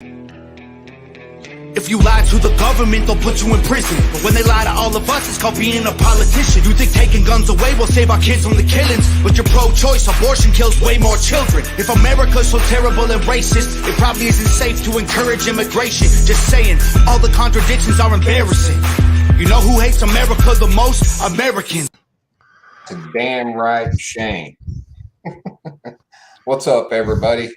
If you lie to the government, they'll put you in prison. But when they lie to all of us, it's called being a politician. You think taking guns away will save our kids from the killings, but you're pro-choice, abortion kills way more children. If America's so terrible and racist, it probably isn't safe to encourage immigration. Just saying, all the contradictions are embarrassing. You know who hates America the most? Americans. It's a damn right shame. What's up, everybody?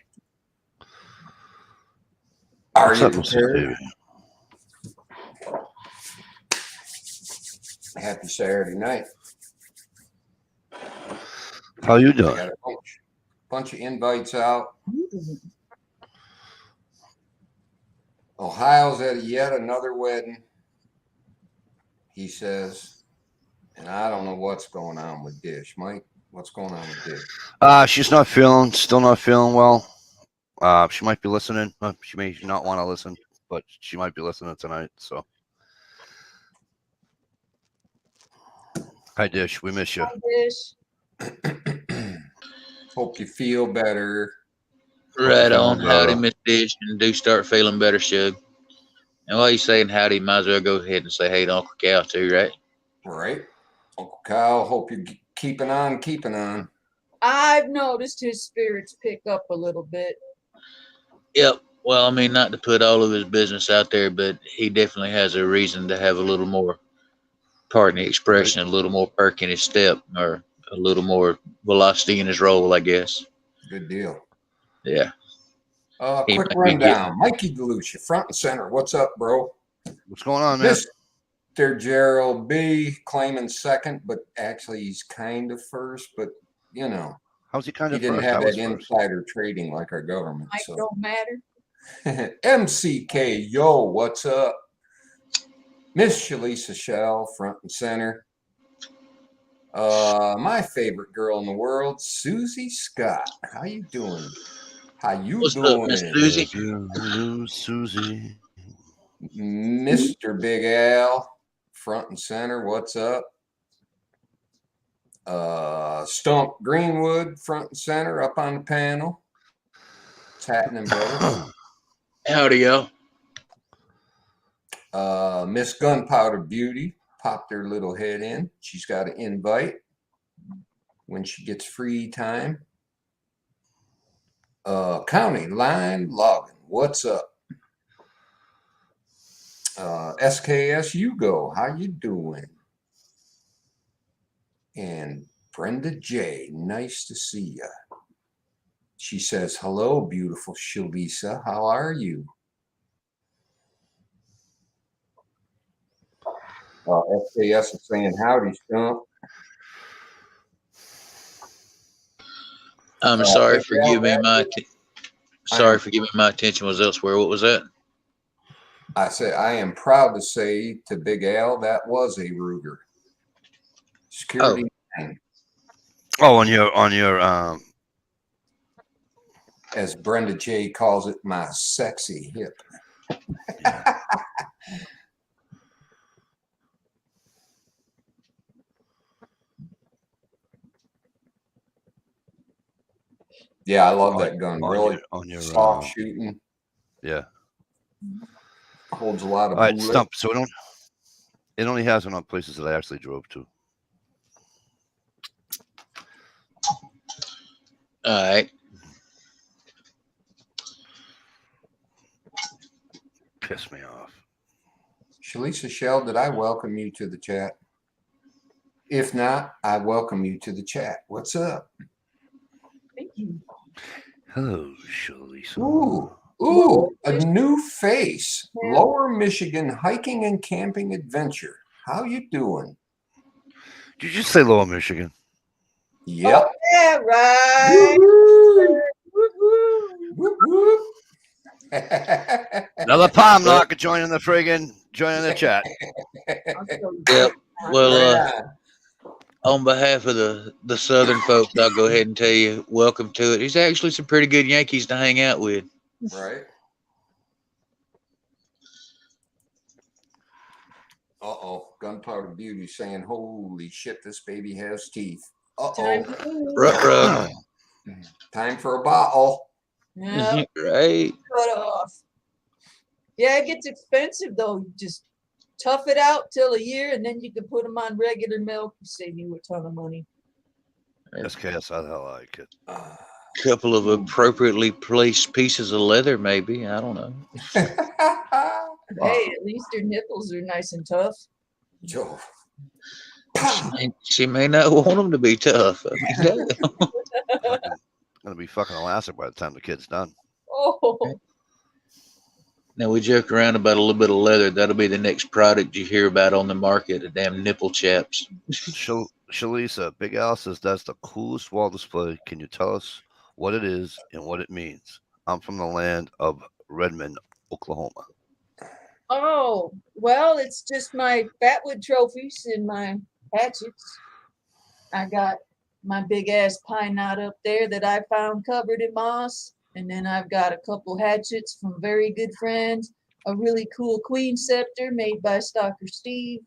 Are you prepared? Happy Saturday night. How you doing? Got a bunch of invites out. Ohio's at yet another wedding, he says. And I don't know what's going on with Dish. Mike, what's going on with Dish? She's still not feeling well. She might be listening. She may not want to listen, but she might be listening tonight. So, hi Dish, we miss you. Hi, Dish. Hope you feel better. Right on. Howdy, Miss Dish, and do start feeling better, Shug. And while you're saying howdy, might as well go ahead and say hey to Uncle Cal too, right? Right. Uncle Kyle, hope you're keeping on. I've noticed his spirits pick up a little bit. Yep. Well, I mean, not to put all of his business out there, but he definitely has a reason to have a little more, pardon the expression, a little more perk in his step, or a little more velocity in his roll, I guess. Good deal. Yeah. Quick rundown. Mikey DeLucia, front and center. What's up, bro? What's going on, man? Mr. Gerald B claiming second, but actually he's kind of first. But you know, how's he kind he of? didn't first? have that insider trading like our government. Might So. don't matter. MCK, yo, what's up? Miss Shalisa Shell, front and center. My favorite girl in the world, Susie Scott. How you doing? What's up, Miss Susie? Susie. Mr. Big Al, front and center. What's up? Stump Greenwood, front and center, up on the panel. What's happening, brother? Howdy, y'all. Miss Gunpowder Beauty popped her little head in. She's got an invite when she gets free time. County Line Logging, what's up? SKS Hugo, how you doing? And Brenda J, nice to see ya. She says, hello, beautiful Shalisa. How are you? SKS is saying, howdy, Stump. I'm sorry, forgive me. Forgive me. My attention was elsewhere. What was that? I said, I am proud to say to Big Al, that was a Ruger. Security. Oh, on your as Brenda J calls it, my sexy hip. Yeah, I love that gun. Really on your soft shooting. Yeah. Holds a lot of. All right, Stump. So it only has one on places that I actually drove to. All right. Piss me off. Shalisa Shell, did I welcome you to the chat? If not, I welcome you to the chat. What's up? Thank you. Hello, Shalisa. Ooh, a new face. Lower Michigan hiking and camping adventure. How you doing? Did you just say Lower Michigan? Yep. Oh, yeah, right. Whoop, whoop. Another palm knocker joining the chat. Yep. Well, on behalf of the Southern folks, I'll go ahead and tell you, welcome to it. There's actually some pretty good Yankees to hang out with. Right. Uh-oh. Gunpowder Beauty saying, holy shit, this baby has teeth. Uh-oh. Ruh-roh. Time for a bottle. Yeah, Right. cut off. Yeah, it gets expensive though. You just tough it out till a year, and then you can put them on regular milk. Save you a ton of money. SKS, how the hell I like it. Couple of appropriately placed pieces of leather, maybe. I don't know. Hey, at least your nipples are nice and tough. Joe. She may not want them to be tough. I mean, Gonna be fucking elastic by the time the kid's done. Oh, now we joke around about a little bit of leather. That'll be the next product you hear about on the market. The damn nipple chaps. Shalisa, Big Al says that's the coolest wall display. Can you tell us what it is and what it means? I'm from the land of Redmond, Oklahoma. oh, well, it's just my fatwood trophies and my hatchets. I got my big ass pine knot up there that I found covered in moss. And then I've got a couple hatchets from very good friends, a really cool queen scepter made by Stalker Steve,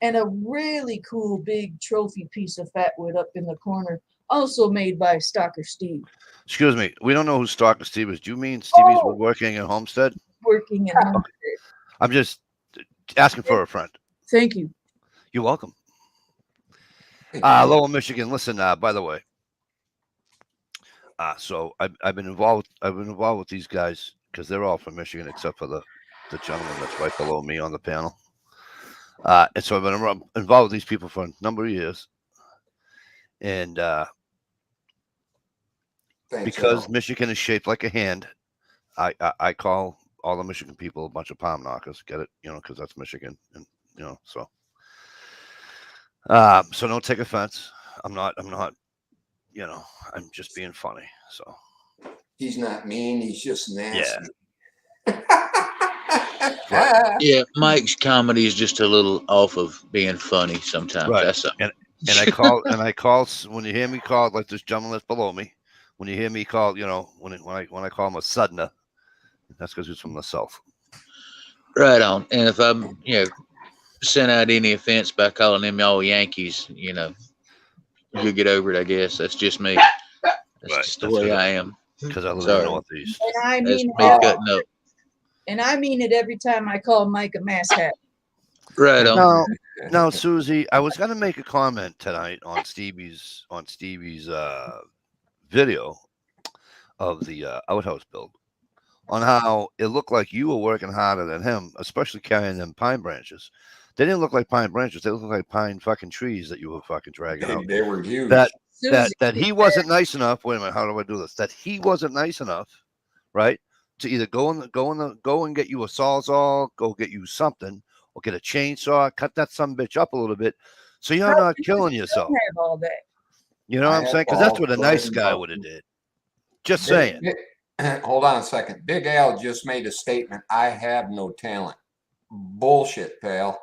and a really cool big trophy piece of fatwood up in the corner, also made by Stalker Steve. Excuse me, we don't know who Stalker Steve is. Do you mean Stevie's Oh. working at Homestead? Working at home. I'm just asking for a friend. Thank you. You're welcome. Lowell, Michigan. Listen, by the way, so I've been involved. I've been involved with these guys because they're all from Michigan, except for the gentleman that's right below me on the panel. And so I've been involved with these people for a number of years, and because Michigan is shaped like a hand, I call all the Michigan people a bunch of palm knockers. Get it? You know, because that's Michigan, and you know, so. So don't take offense. I'm not, you know, I'm just being funny. So He's not mean. He's just nasty. Yeah, Mike's comedy is just a little off of being funny sometimes. Right. That's something. and I call when you hear me call like this gentleman that's below me. When you hear me call, you know, when I call him a Sudna, that's because he's from the south. Right on. And if I'm, you know, sent out any offense by calling them all Yankees, you know, you get over it. I guess that's just me. That's Right. just the way I am. Because I live in Sorry. the Northeast. And I That's mean, me cutting up. and I mean it every time I call Mike a masshap. Right on. Now, Susie, I was gonna make a comment tonight on Stevie's video of the outhouse build, on how it looked like you were working harder than him, especially carrying them pine branches. They didn't look like pine branches; they looked like pine fucking trees that you were fucking dragging out. They were huge. That he wasn't nice enough. Wait a minute, how do I do this? That he wasn't nice enough, right? To either go and get you a sawzall, go get you something, or get a chainsaw, cut that some bitch up a little bit, so you're not killing yourself. Have all that. You know what I'm saying? Because that's what a nice guy Big- would have did. Just saying. Hold on a second. Big Al just made a statement. I have no talent. Bullshit, pal.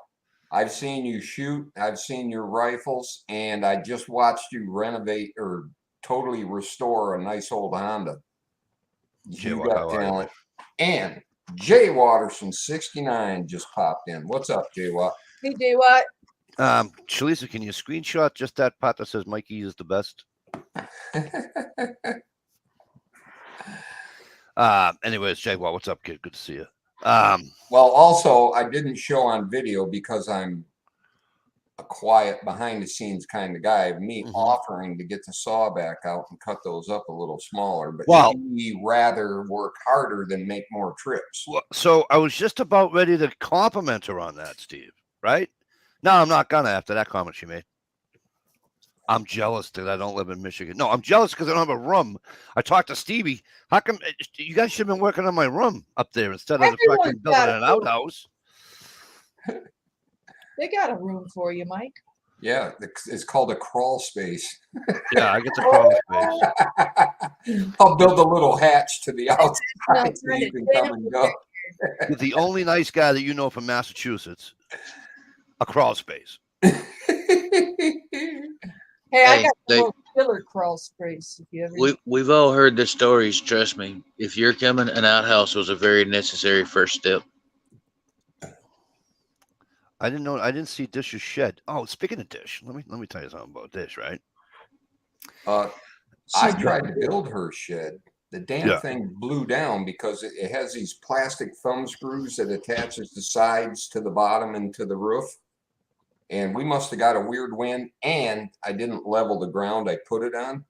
I've seen you shoot. I've seen your rifles, and I just watched you renovate or totally restore a nice old Honda. You got talent. And Jay Watterson 69 just popped in. What's up, Jay Watt? Hey, Jay Watt. Shalisa, can you screenshot just that part that says Mikey is the best? Anyways, Jay Watt, what's up, kid? Good to see you. Well, also, I didn't show on video because I'm a quiet, behind the scenes kind of guy. Me offering to get the saw back out and cut those up a little smaller, but he rather work harder than make more trips. So I was just about ready to compliment her on that, Steve. Right? No, I'm not gonna after that comment she made. I'm jealous that I don't live in Michigan. No, I'm jealous because I don't have a room. I talked to Stevie. How come you guys should have been working on my room up there instead of fucking building an outhouse? They got a room for you, Mike. Yeah, it's called a crawl space. Yeah, I get the crawl space. I'll build a little hatch to the outside so you can come and go. The only nice guy that you know from Massachusetts, a crawl space. Hey, I got the little killer crawl space. If you ever We've all heard the stories. Trust me. If you're coming, an outhouse was a very necessary first step. I didn't know. I didn't see Dish's shed. Oh, speaking of Dish, let me tell you something about Dish. Right? I tried to build her shed. The damn Yeah. thing blew down because it has these plastic thumb screws that attaches the sides to the bottom and to the roof. And we must have got a weird wind, and I didn't level the ground I put it on.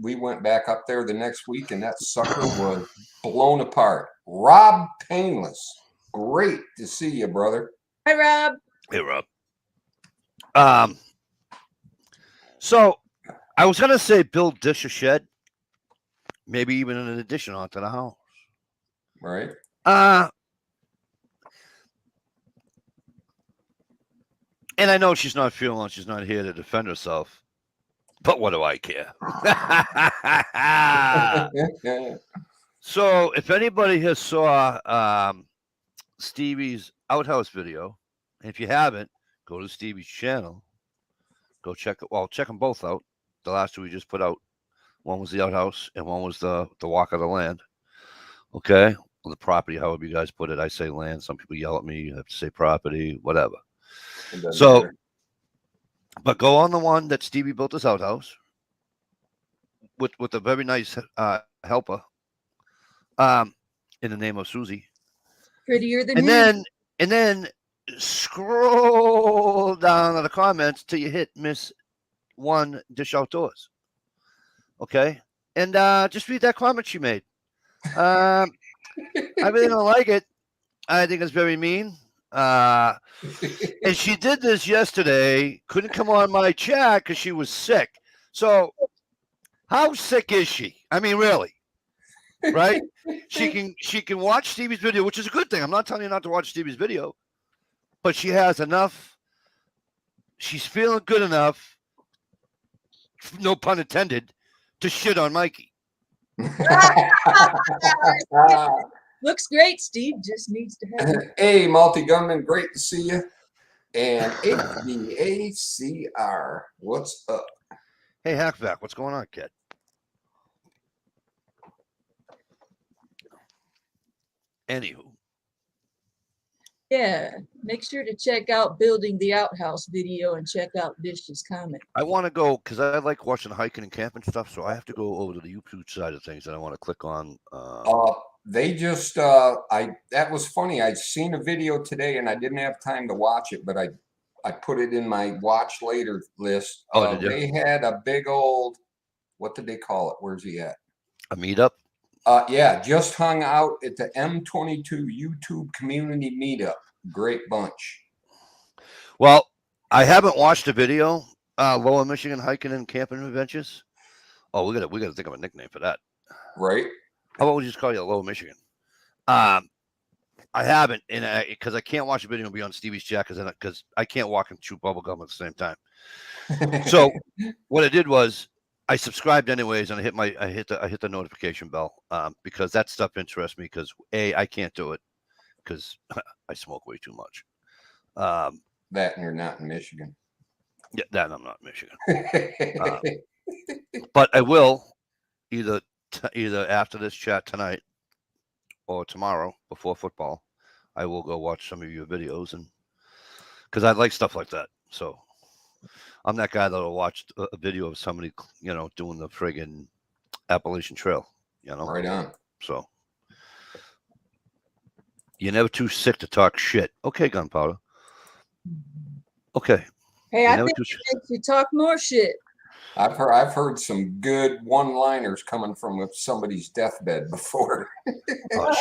We went back up there the next week, and that sucker was blown apart. Rob Painless, great to see you, brother. Hi, Rob. Hey, Rob. So I was gonna say build dish a shed, maybe even an addition onto the house. Right? And I know she's not feeling she's not here to defend herself, but what do I care? So if anybody has saw Stevie's outhouse video, and if you haven't, go to Stevie's channel. Go check it. Well, check them both out. The last two we just put out. One was the outhouse, and one was the walk of the land. Okay, the property, however you guys put it. I say land. Some people yell at me. You have to say property, whatever. So, but go on the one that Stevie built his outhouse with a very nice helper, in the name of Susie. Prettier than And me. then scroll down to the comments till you hit Miss One Dish Outdoors. Okay, and just read that comment she made. I really don't like it. I think it's very mean. And she did this yesterday. Couldn't come on my chat because she was sick. So, how sick is she? I mean, really, right? She can watch Stevie's video, which is a good thing. I'm not telling you not to watch Stevie's video, but she has enough. She's feeling good enough, no pun intended, to shit on Mikey. Looks great, Steve. Just needs to have it. Hey, Multi Gunman, great to see you. And HVACR, what's up? Hey, Hackback, what's going on, kid? Anywho, Yeah. Make sure to check out Building the Outhouse video and check out Dish's comment. I want to go because I like watching hiking and camping stuff, so I have to go over to the YouTube side of things, and I want to click on. They just that was funny. I'd seen a video today and I didn't have time to watch it, but I put it in my watch later list. Oh, did you? They had a big old, what did they call it? Where's he at? A meetup. Yeah, just hung out at the M22 YouTube community meetup. Great bunch. Well, I haven't watched the video. Lower Michigan hiking and camping adventures. Oh, we gotta think of a nickname for that. Right? How about we just call you Lower Michigan? I haven't, and because I can't watch a video and be on Stevie's chat because I can't walk and chew bubble gum at the same time. So what I did was I subscribed anyways, and I hit the notification bell because that stuff interests me. Because I can't do it because I smoke way too much. That and you're not in Michigan. Yeah, that I'm not in Michigan, but I will either after this chat tonight or tomorrow before football. I will go watch some of your videos, and because I like stuff like that. So I'm that guy that'll watch a video of somebody, doing the friggin' Appalachian Trail, Right on. So you're never too sick to talk shit. Okay, Gunpowder. Okay. Hey, You're I never think too it makes you talk more shit. I've heard some good one-liners coming from somebody's deathbed before. Oh,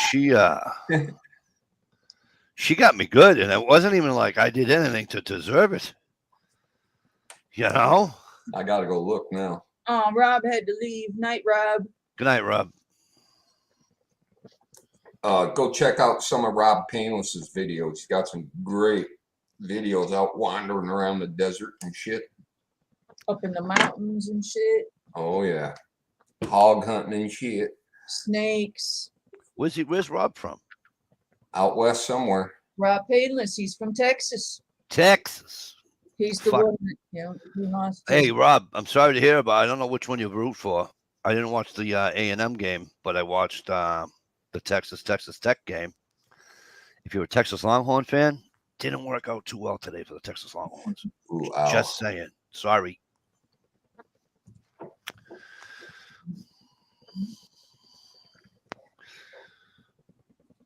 she got me good, and it wasn't even like I did anything to deserve it. I gotta go look now. Oh, Rob had to leave. Night, Rob. Good night, Rob. Go check out some of Rob Painless's videos. He's got some great videos out wandering around the desert and shit. Up in the mountains and shit. Oh yeah, hog hunting and shit. Snakes. Where's Rob from? Out west somewhere. Rob Painless. He's from Texas. Texas. He's the Fuck. one that, he lost. Hey, Rob, I'm sorry to hear about it. I don't know which one you root for. I didn't watch the A&M game, but I watched the Texas Tech game. If you're a Texas Longhorn fan, didn't work out too well today for the Texas Longhorns. Ooh, ow. Just saying. Sorry.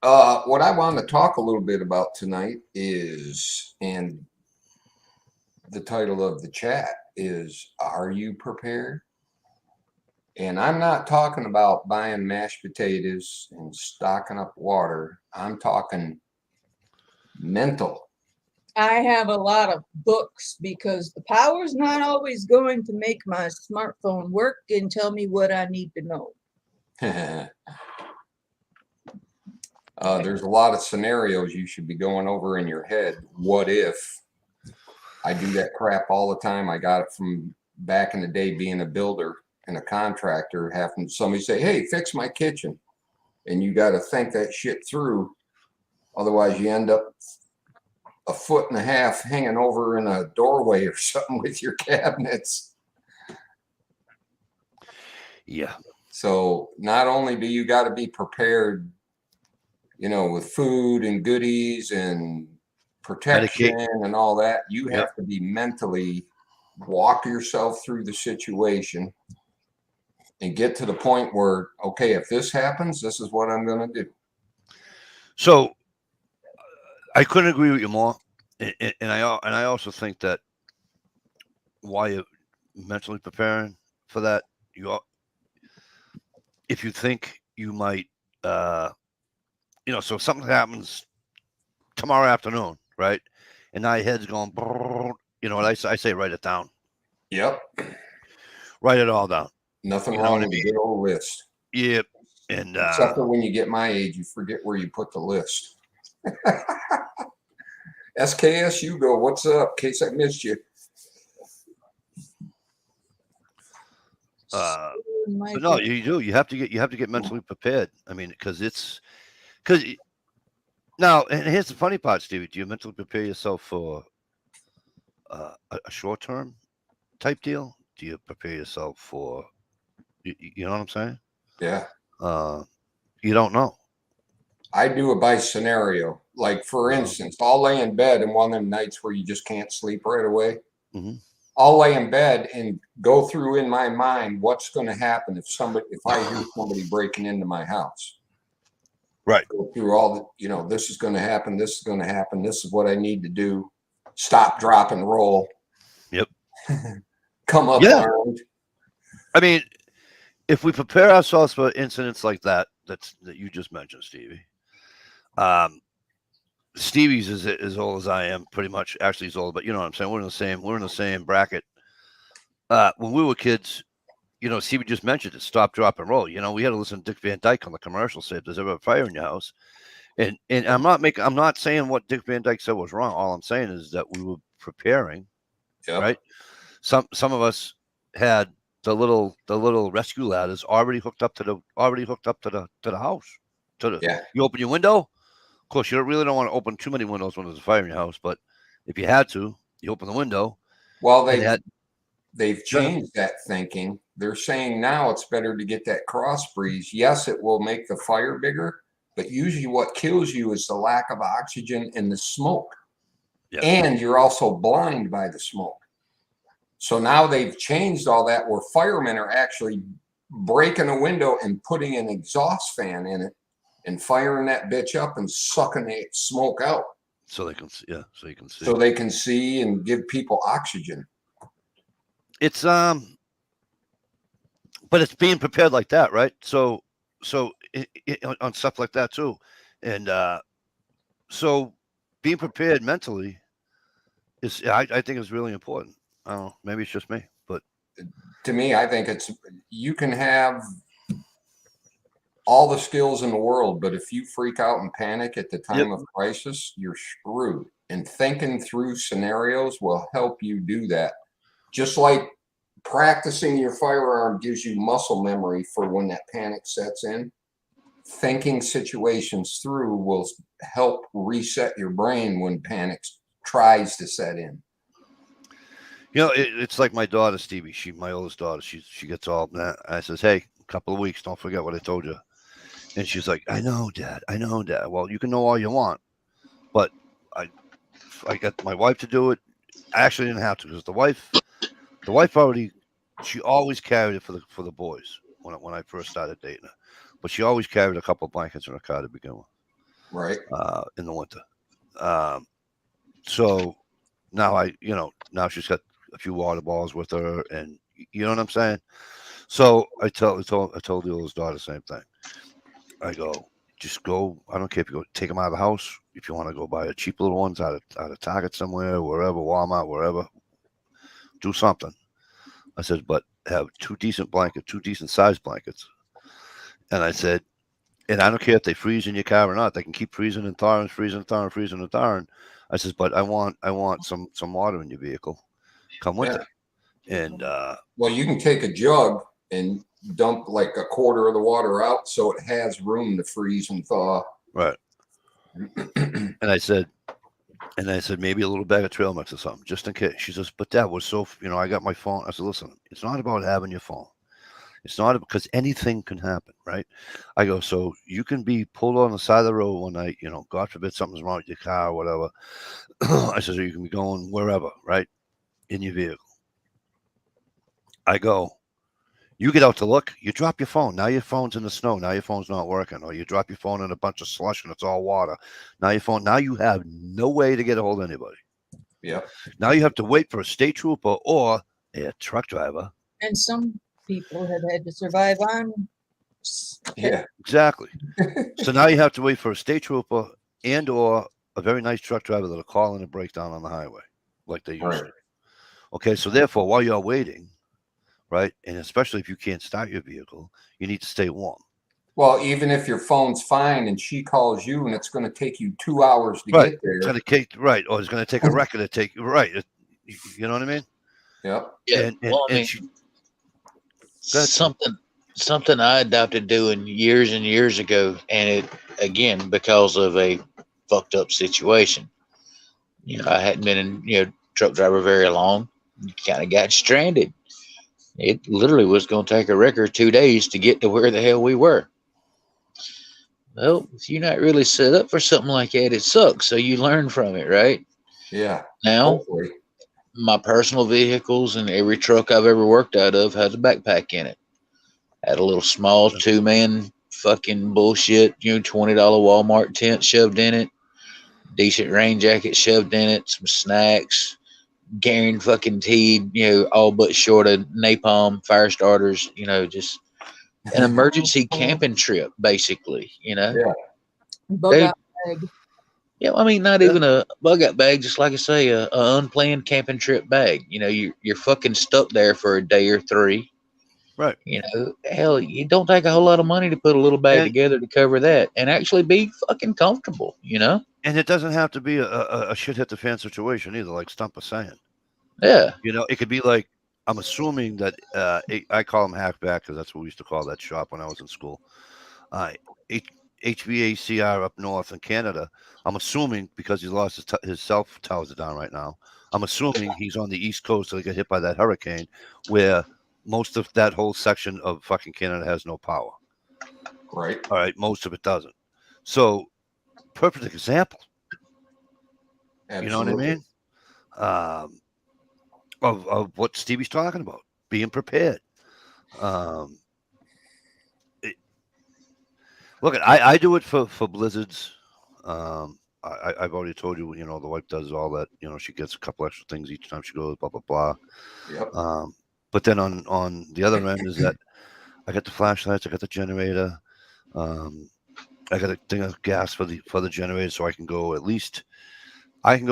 What I want to talk a little bit about tonight is, and the title of the chat is, Are You Prepared? And I'm not talking about buying mashed potatoes and stocking up water. I'm talking mental. I have a lot of books because the power's not always going to make my smartphone work and tell me what I need to know. There's a lot of scenarios you should be going over in your head. What if? I do that crap all the time. I got it from back in the day being a builder and a contractor, having somebody say, hey, fix my kitchen. And you got to think that shit through. Otherwise, you end up a foot and a half hanging over in a doorway or something with your cabinets. Yeah. So not only do you got to be prepared, you know, with food and goodies and protection and all that, you have to be mentally walk yourself through the situation and get to the point where, okay, if this happens, this is what I'm going to do. So I couldn't agree with you more, and I also think that while you're mentally preparing for that, if you think you might, so if something happens tomorrow afternoon, right, and now your head's going, what I say, write it down. Yep. Write it all down. Nothing wrong with a good old list. Yep. And except for when you get my age, you forget where you put the list. SKS, you go. What's up? In case I missed you. But no, you do. You have to get mentally prepared. I mean, because now, and here's the funny part, Stevie. Do you mentally prepare yourself for a short-term type deal? Do you prepare yourself for, you know what I'm saying? Yeah. You don't know. I do it by scenario. Like, for instance, I'll lay in bed and one of them nights where you just can't sleep right away. Mm-hmm. I'll lay in bed and go through in my mind what's going to happen if I hear somebody breaking into my house. Right. Go through all the, this is going to happen. This is going to happen. This is what I need to do. Stop, drop, and roll. Yep. Come up armed. I mean, if we prepare ourselves for incidents like that you just mentioned, Stevie. Stevie's is as old as I am, pretty much. Actually, he's old, but you know what I'm saying. We're in the same bracket. When we were kids, Stevie just mentioned it. Stop, drop, and roll. We had to listen to Dick Van Dyke on the commercial. Say, if there's ever a fire in your house, and I'm not saying what Dick Van Dyke said was wrong. All I'm saying is that we were preparing. Yep. Right. Some of us had the little rescue ladders already hooked up to the house. You open your window. Of course, you really don't want to open too many windows when there's a fire in your house, but if you had to, you open the window. Well, they've changed that thinking. They're saying now it's better to get that cross breeze. Yes, it will make the fire bigger, but usually what kills you is the lack of oxygen and the smoke. Yep. And you're also blind by the smoke. So now they've changed all that where firemen are actually breaking a window and putting an exhaust fan in it and firing that bitch up and sucking the smoke out. So they can see. Yeah, so you can see. So they can see and give people oxygen. It's but it's being prepared like that, right? So on stuff like that too, and so being prepared mentally is, I think, is really important. I don't know, maybe it's just me, but to me, I think you can have all the skills in the world, but if you freak out and panic at the time of crisis, you're screwed. And thinking through scenarios will help you do that. Just like practicing your firearm gives you muscle memory for when that panic sets in, thinking situations through will help reset your brain when panic tries to set in. It's like my daughter, Stevie. My oldest daughter. She gets all that. I says, "Hey, a couple of weeks. Don't forget what I told you." And she's like, "I know, Dad. I know, Dad." Well, you can know all you want, but I got my wife to do it. I actually didn't have to because the wife she always carried it for the boys when I first started dating her, but she always carried a couple of blankets in her car to begin with. Right. in the winter. So now now she's got a few water balls with her, and you know what I'm saying. So I told the oldest daughter the same thing. I go, just go. I don't care if you go take them out of the house. If you want to go buy a cheap little ones out of Target somewhere, wherever, Walmart, wherever, do something. I said, but have two decent sized blankets. And I said, and I don't care if they freeze in your car or not. They can keep freezing and thawing, freezing and thawing, freezing and thawing. I says, but I want some water in your vehicle come winter. And well, you can take a jug and dump like a quarter of the water out so it has room to freeze and thaw. Right. And I said maybe a little bag of trail mix or something, just in case. She says, but that was so, I got my phone. I said, listen, it's not about having your phone. It's not because anything can happen, right? I go, so you can be pulled on the side of the road one night, God forbid something's wrong with your car or whatever. I said, so you can be going wherever, right? In your vehicle. I go, you get out to look, you drop your phone. Now your phone's in the snow. Now your phone's not working. Or you drop your phone in a bunch of slush and it's all water. Now you have no way to get a hold of anybody. Yeah. Now you have to wait for a state trooper or a truck driver. And some people have had to survive on. Yeah. Exactly. So now you have to wait for a state trooper and or a very nice truck driver that'll call in a breakdown on the highway like they used to. Okay, so therefore, while you're waiting, right, and especially if you can't start your vehicle, you need to stay warm. Well, even if your phone's fine and she calls you and it's going to take you 2 hours to get there. It's going to take, right, or it's going to take a record to take, right. You know what I mean? Yep. Yeah. Well, I mean, something I adopted doing years and years ago, and it, again, because of a fucked up situation. I hadn't been in, truck driver very long. Kind of got stranded. It literally was going to take a record 2 days to get to where the hell we were. Well, if you're not really set up for something like that, it sucks. So you learn from it, right? Yeah. Now, Hopefully. my personal vehicles and every truck I've ever worked out of has a backpack in it. Had a little small 2-man fucking bullshit, $20 Walmart tent shoved in it, decent rain jacket shoved in it, some snacks, guaranteed, all but short of napalm, fire starters, just an emergency camping trip, basically, Yeah. Bug out bag. Yeah, I mean, not even a bug out bag, just like I say, a unplanned camping trip bag. You're fucking stuck there for a day or 3. Right. Hell, you don't take a whole lot of money to put a little bag together to cover that and actually be fucking comfortable, And it doesn't have to be a shit hit the fan situation either, like Stump was saying. Yeah. It could be like, I'm assuming that I call them hackback because that's what we used to call that shop when I was in school. HVACR up north in Canada. I'm assuming because he's lost his cell towers are down right now. I'm assuming he's on the East Coast, so he got hit by that hurricane, where most of that whole section of fucking Canada has no power. Right. All right, most of it doesn't. So, perfect example. Absolutely. You know what I mean? Of what Stevie's talking about, being prepared. Look, I do it for blizzards. I've already told you, the wife does all that. She gets a couple extra things each time she goes, blah blah blah. Yep. But then on the other end is that I got the flashlights, I got the generator, I got a thing of gas for the generator, so I can go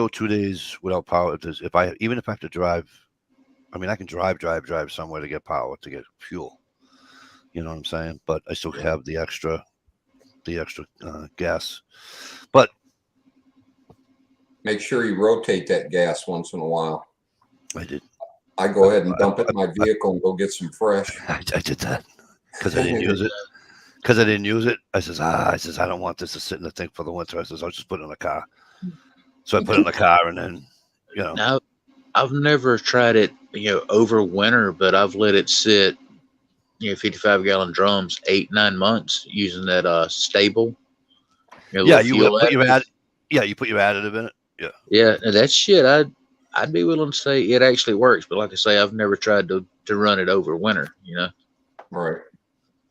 2 days without power. Even if I have to drive, I mean, I can drive somewhere to get power, to get fuel. You know what I'm saying? But I still have the extra gas. But make sure you rotate that gas once in a while. I did. I go ahead and dump it in my vehicle and go get some fresh. I did that because I didn't use it. I says, I don't want this to sit in the thing for the winter. I says, I'll just put it in the car. So I put it in the car, and then, Now, I've never tried it, over winter, but I've let it sit, 55-gallon drums, 8-9 months using that stable. You put your additive in it. Yeah. Yeah, that shit, I'd be willing to say it actually works, but like I say, I've never tried to run it over winter. Right.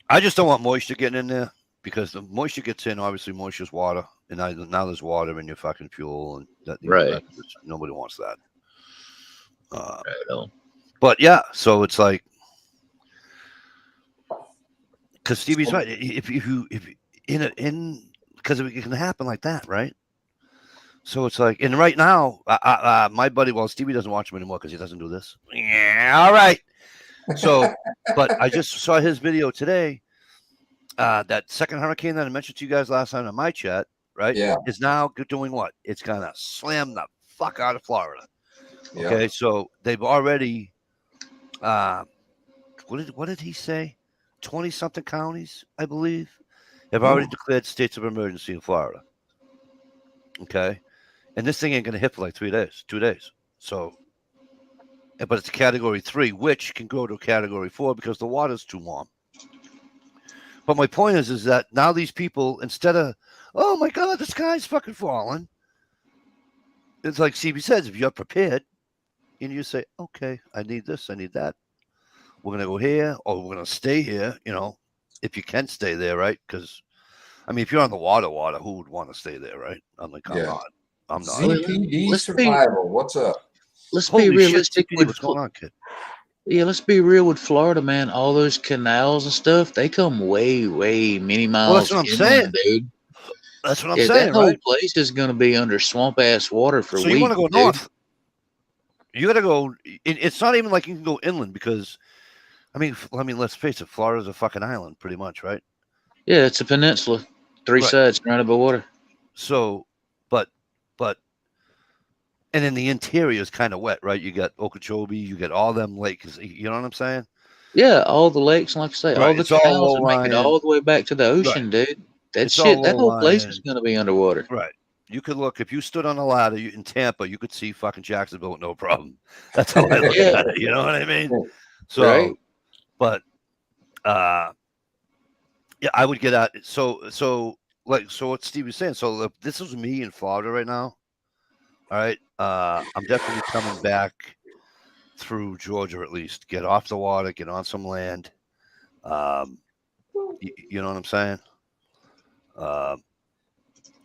I just don't want moisture getting in there, because the moisture gets in. Obviously, moisture's water, and now there's water in your fucking fuel, and that, Right. Nobody wants that. Right on. But yeah, so it's like, because Stevie's right. If because it can happen like that, right? So it's like, and right now, my buddy, well, Stevie doesn't watch him anymore because he doesn't do this. Yeah, all right. So, but I just saw his video today. That second hurricane that I mentioned to you guys last time on my chat, right? Yeah. Is now doing what? It's gonna slam the fuck out of Florida. Yeah. Okay, so they've already, what did he say? 20-something counties, I believe, have already declared states of emergency in Florida. Okay, and this thing ain't gonna hit for like 2 days. So, but it's a Category 3, which can go to a Category 4 because the water's too warm. But my point is that now these people, instead of, oh my God, the sky's fucking falling, it's like CB says, if you're prepared, and you say, okay, I need this, I need that. We're going to go here, or we're going to stay here, if you can stay there, right? Because, I mean, if you're on the water, who would want to stay there, right? I'm like, Yeah. I'm not. ZPD Let's be- survival. What's up? Let's Holy be realistic shit, with what's going on, kid? Yeah, let's be real with Florida, man. All those canals and stuff, they come way, way many miles. that's what I'm inland, saying. dude. That's what I'm Yeah, saying, that whole right? place is going to be under swamp ass water for So weeks. you want to go dude. north? You got to go. It's not even like you can go inland because, I mean, let's face it, Florida's a fucking island, pretty much, right? Yeah, it's a peninsula, three Right. sides surrounded by water. So, but, and then the interior is kind of wet, right? You got Okeechobee, you got all them lakes. You know what I'm saying? Yeah, all the lakes, like I say, all Right, the it's all canals that make it low-lying. all the way back to the ocean, dude. That It's all shit, that whole place low-lying. is going to be underwater. Right. You could look, if you stood on a ladder in Tampa, you could see fucking Jacksonville with no problem. That's how I look Yeah. at it. You know what I mean? So, Right. but, yeah, I would get at it. So what Steve was saying. So if this was me in Florida right now. All right. I'm definitely coming back through Georgia, at least get off the water, get on some land. You know what I'm saying?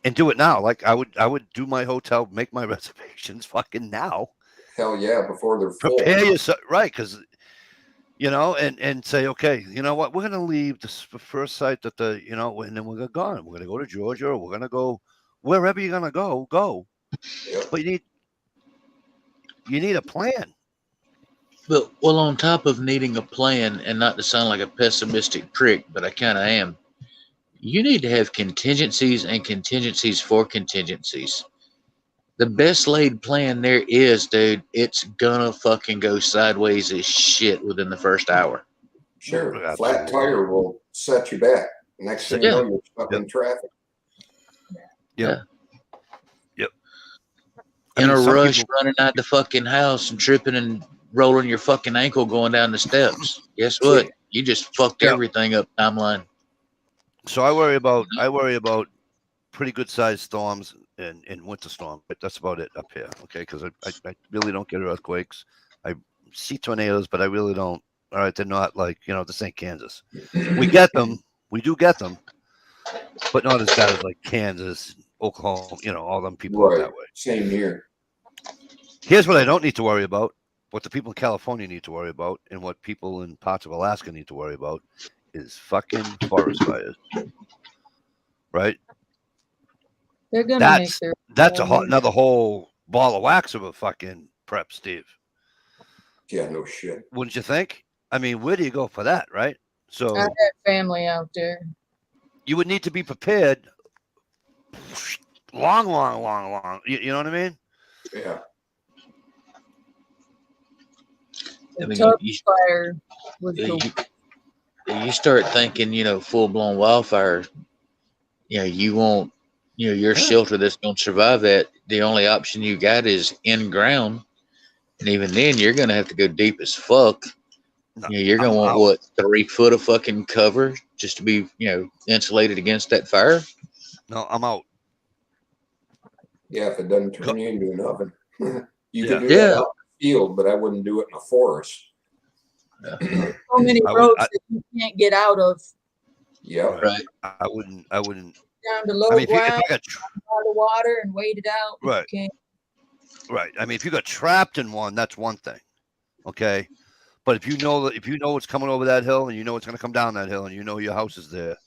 And do it now. Like I would do my hotel, make my reservations fucking now. Hell yeah, before they're full. Prepare yourself, right? Because and say, okay, you know what? We're gonna leave the first site that and then we're gonna go. We're gonna go to Georgia, or we're gonna go wherever you're gonna go. Go. Yep. But you need a plan. But, well, on top of needing a plan, and not to sound like a pessimistic prick, but I kind of am, you need to have contingencies and contingencies for contingencies. The best laid plan there is, dude, it's gonna fucking go sideways as shit within the first hour. Sure. Absolutely. Flat tire will set you back. Next thing you Yeah. know, you're stuck in traffic. I In mean, a some rush, people- running out the fucking house and tripping and rolling your fucking ankle going down the steps. Guess what? You just fucked Yeah. everything up, timeline. So I worry about pretty good sized storms and winter storm, but that's about it up here. Okay, because I really don't get earthquakes. I see tornadoes, but I really don't. All right, they're not like this ain't Kansas. We get them, we do get them, but not as bad as like Kansas, Oklahoma. All them people out Right. that way. Same here. Here's what I don't need to worry about. What the people in California need to worry about, and what people in parts of Alaska need to worry about, is fucking forest fires. Right? They're gonna That's- make their. That's another whole ball of wax of a fucking prep, Steve. Yeah, no shit. Wouldn't you think? I mean, where do you go for that, right? So I have family out there. you would need to be prepared long. You know what I mean? Yeah. I mean, Tuck you- fire would go. you start thinking, full blown wildfire, you won't, your Yeah. shelter that's going to survive that. The only option you got is in ground. And even then, you're going to have to go deep as fuck. No, You're going to I'm want, out. 3 foot of fucking cover just to be, insulated against that fire? No, I'm out. Yeah, if it doesn't turn you into an oven. You Yeah. could do that out in the field, but I wouldn't do it in a forest. So many I would- roads that you can't get out of. Yep. Right. I wouldn't down to low I mean, if ground, I got out of water, and wait it out. if you Right. can. right, I mean, if you got trapped in one, that's one thing, okay. But if you know what's coming over that hill, and you know it's going to come down that hill, and you know your house is there,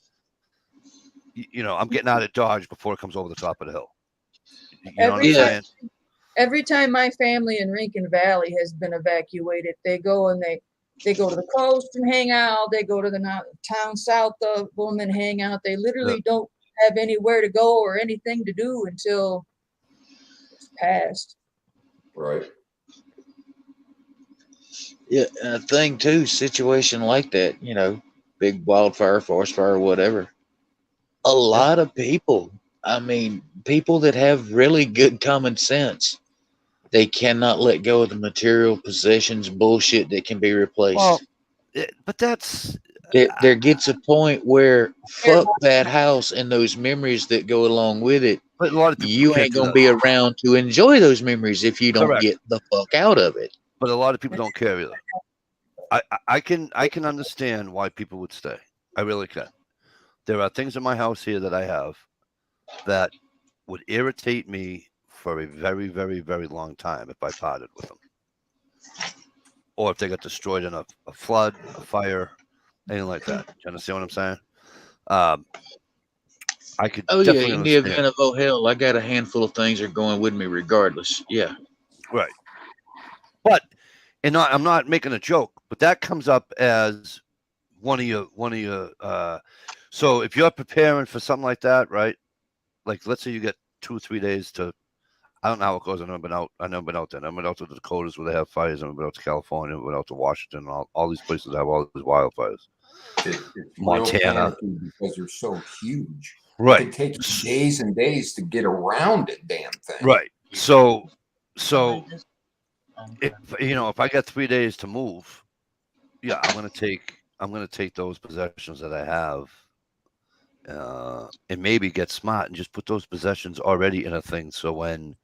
you know, I'm getting out of Dodge before it comes over the top of the hill. You know what I'm Every Yeah. saying? Every time my family in Rincon Valley has been evacuated, they go and they go to the coast and hang out. They go to the town south of them and hang out. They literally don't have anywhere to go or anything to do until it's past. Right. Yeah, and a thing too, situation like that, you know, big wildfire, forest fire, whatever. A lot of people, I mean, people that have really good common sense, they cannot let go of the material possessions bullshit that can be replaced. Well, but that's There gets a point where fuck that house and those memories that go along with it. but a lot of people You can't ain't do gonna that. be around to enjoy those memories if you don't Correct. get the fuck out of it. But a lot of people don't care either. I can understand why people would stay. I really can. There are things in my house here that I have that would irritate me for a very, very, very long time if I parted with them, or if they got destroyed in a flood, a fire, anything like that. Do you understand what I'm saying? I could Oh yeah, definitely in the understand. event of oh hell, I got a handful of things that are going with me regardless. Yeah. Right. But I'm not making a joke, but that comes up as one of your so if you're preparing for something like that, right? Like let's say you get 2 or 3 days to, I don't know how it goes. I've never been out there. I've been out to the Dakotas where they have fires. I've been out to California. I've been out to Washington. All these places that have all these wildfires. It's Montana. real panicky because they're so huge. Right. It takes days and days to get around it, damn thing. Right. So if if I got 3 days to move, yeah, I'm gonna take those possessions that I have, and maybe get smart and just put those possessions already in a thing. So when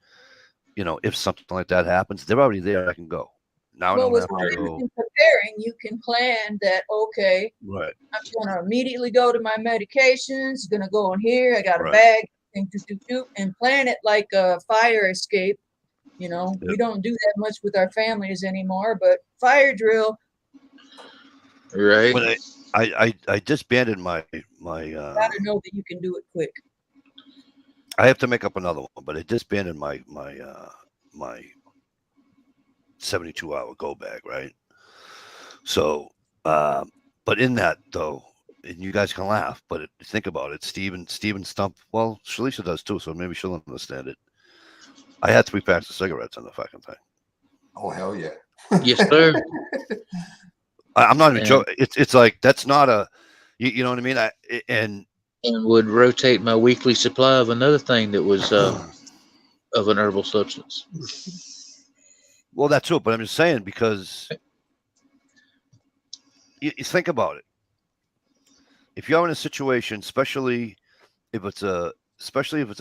if something like that happens, they're already there. I can go. Now I Well, don't with have to planning go. and preparing, you can plan that. Okay, Right. I'm gonna immediately go to my medications. Gonna go in here. I got a Right. bag. And plan it like a fire escape. We Yep. don't do that much with our families anymore, but fire drill. Right. But I disbanded my Gotta know that you can do it quick. I have to make up another one, but I disbanded my 72-hour go bag, right? So, but in that though, and you guys can laugh, but think about it. Steven Stump. Well, Shalisa does too, so maybe she'll understand it. I had 3 packs of cigarettes in the fucking thing. Oh hell yeah. Yes, sir. I'm not even Yeah. joking. It's like that's not a, you know what I mean? And would rotate my weekly supply of another thing that was of an herbal substance. well, that's it. But I'm just saying because you think about it. If you're in a situation, especially if it's a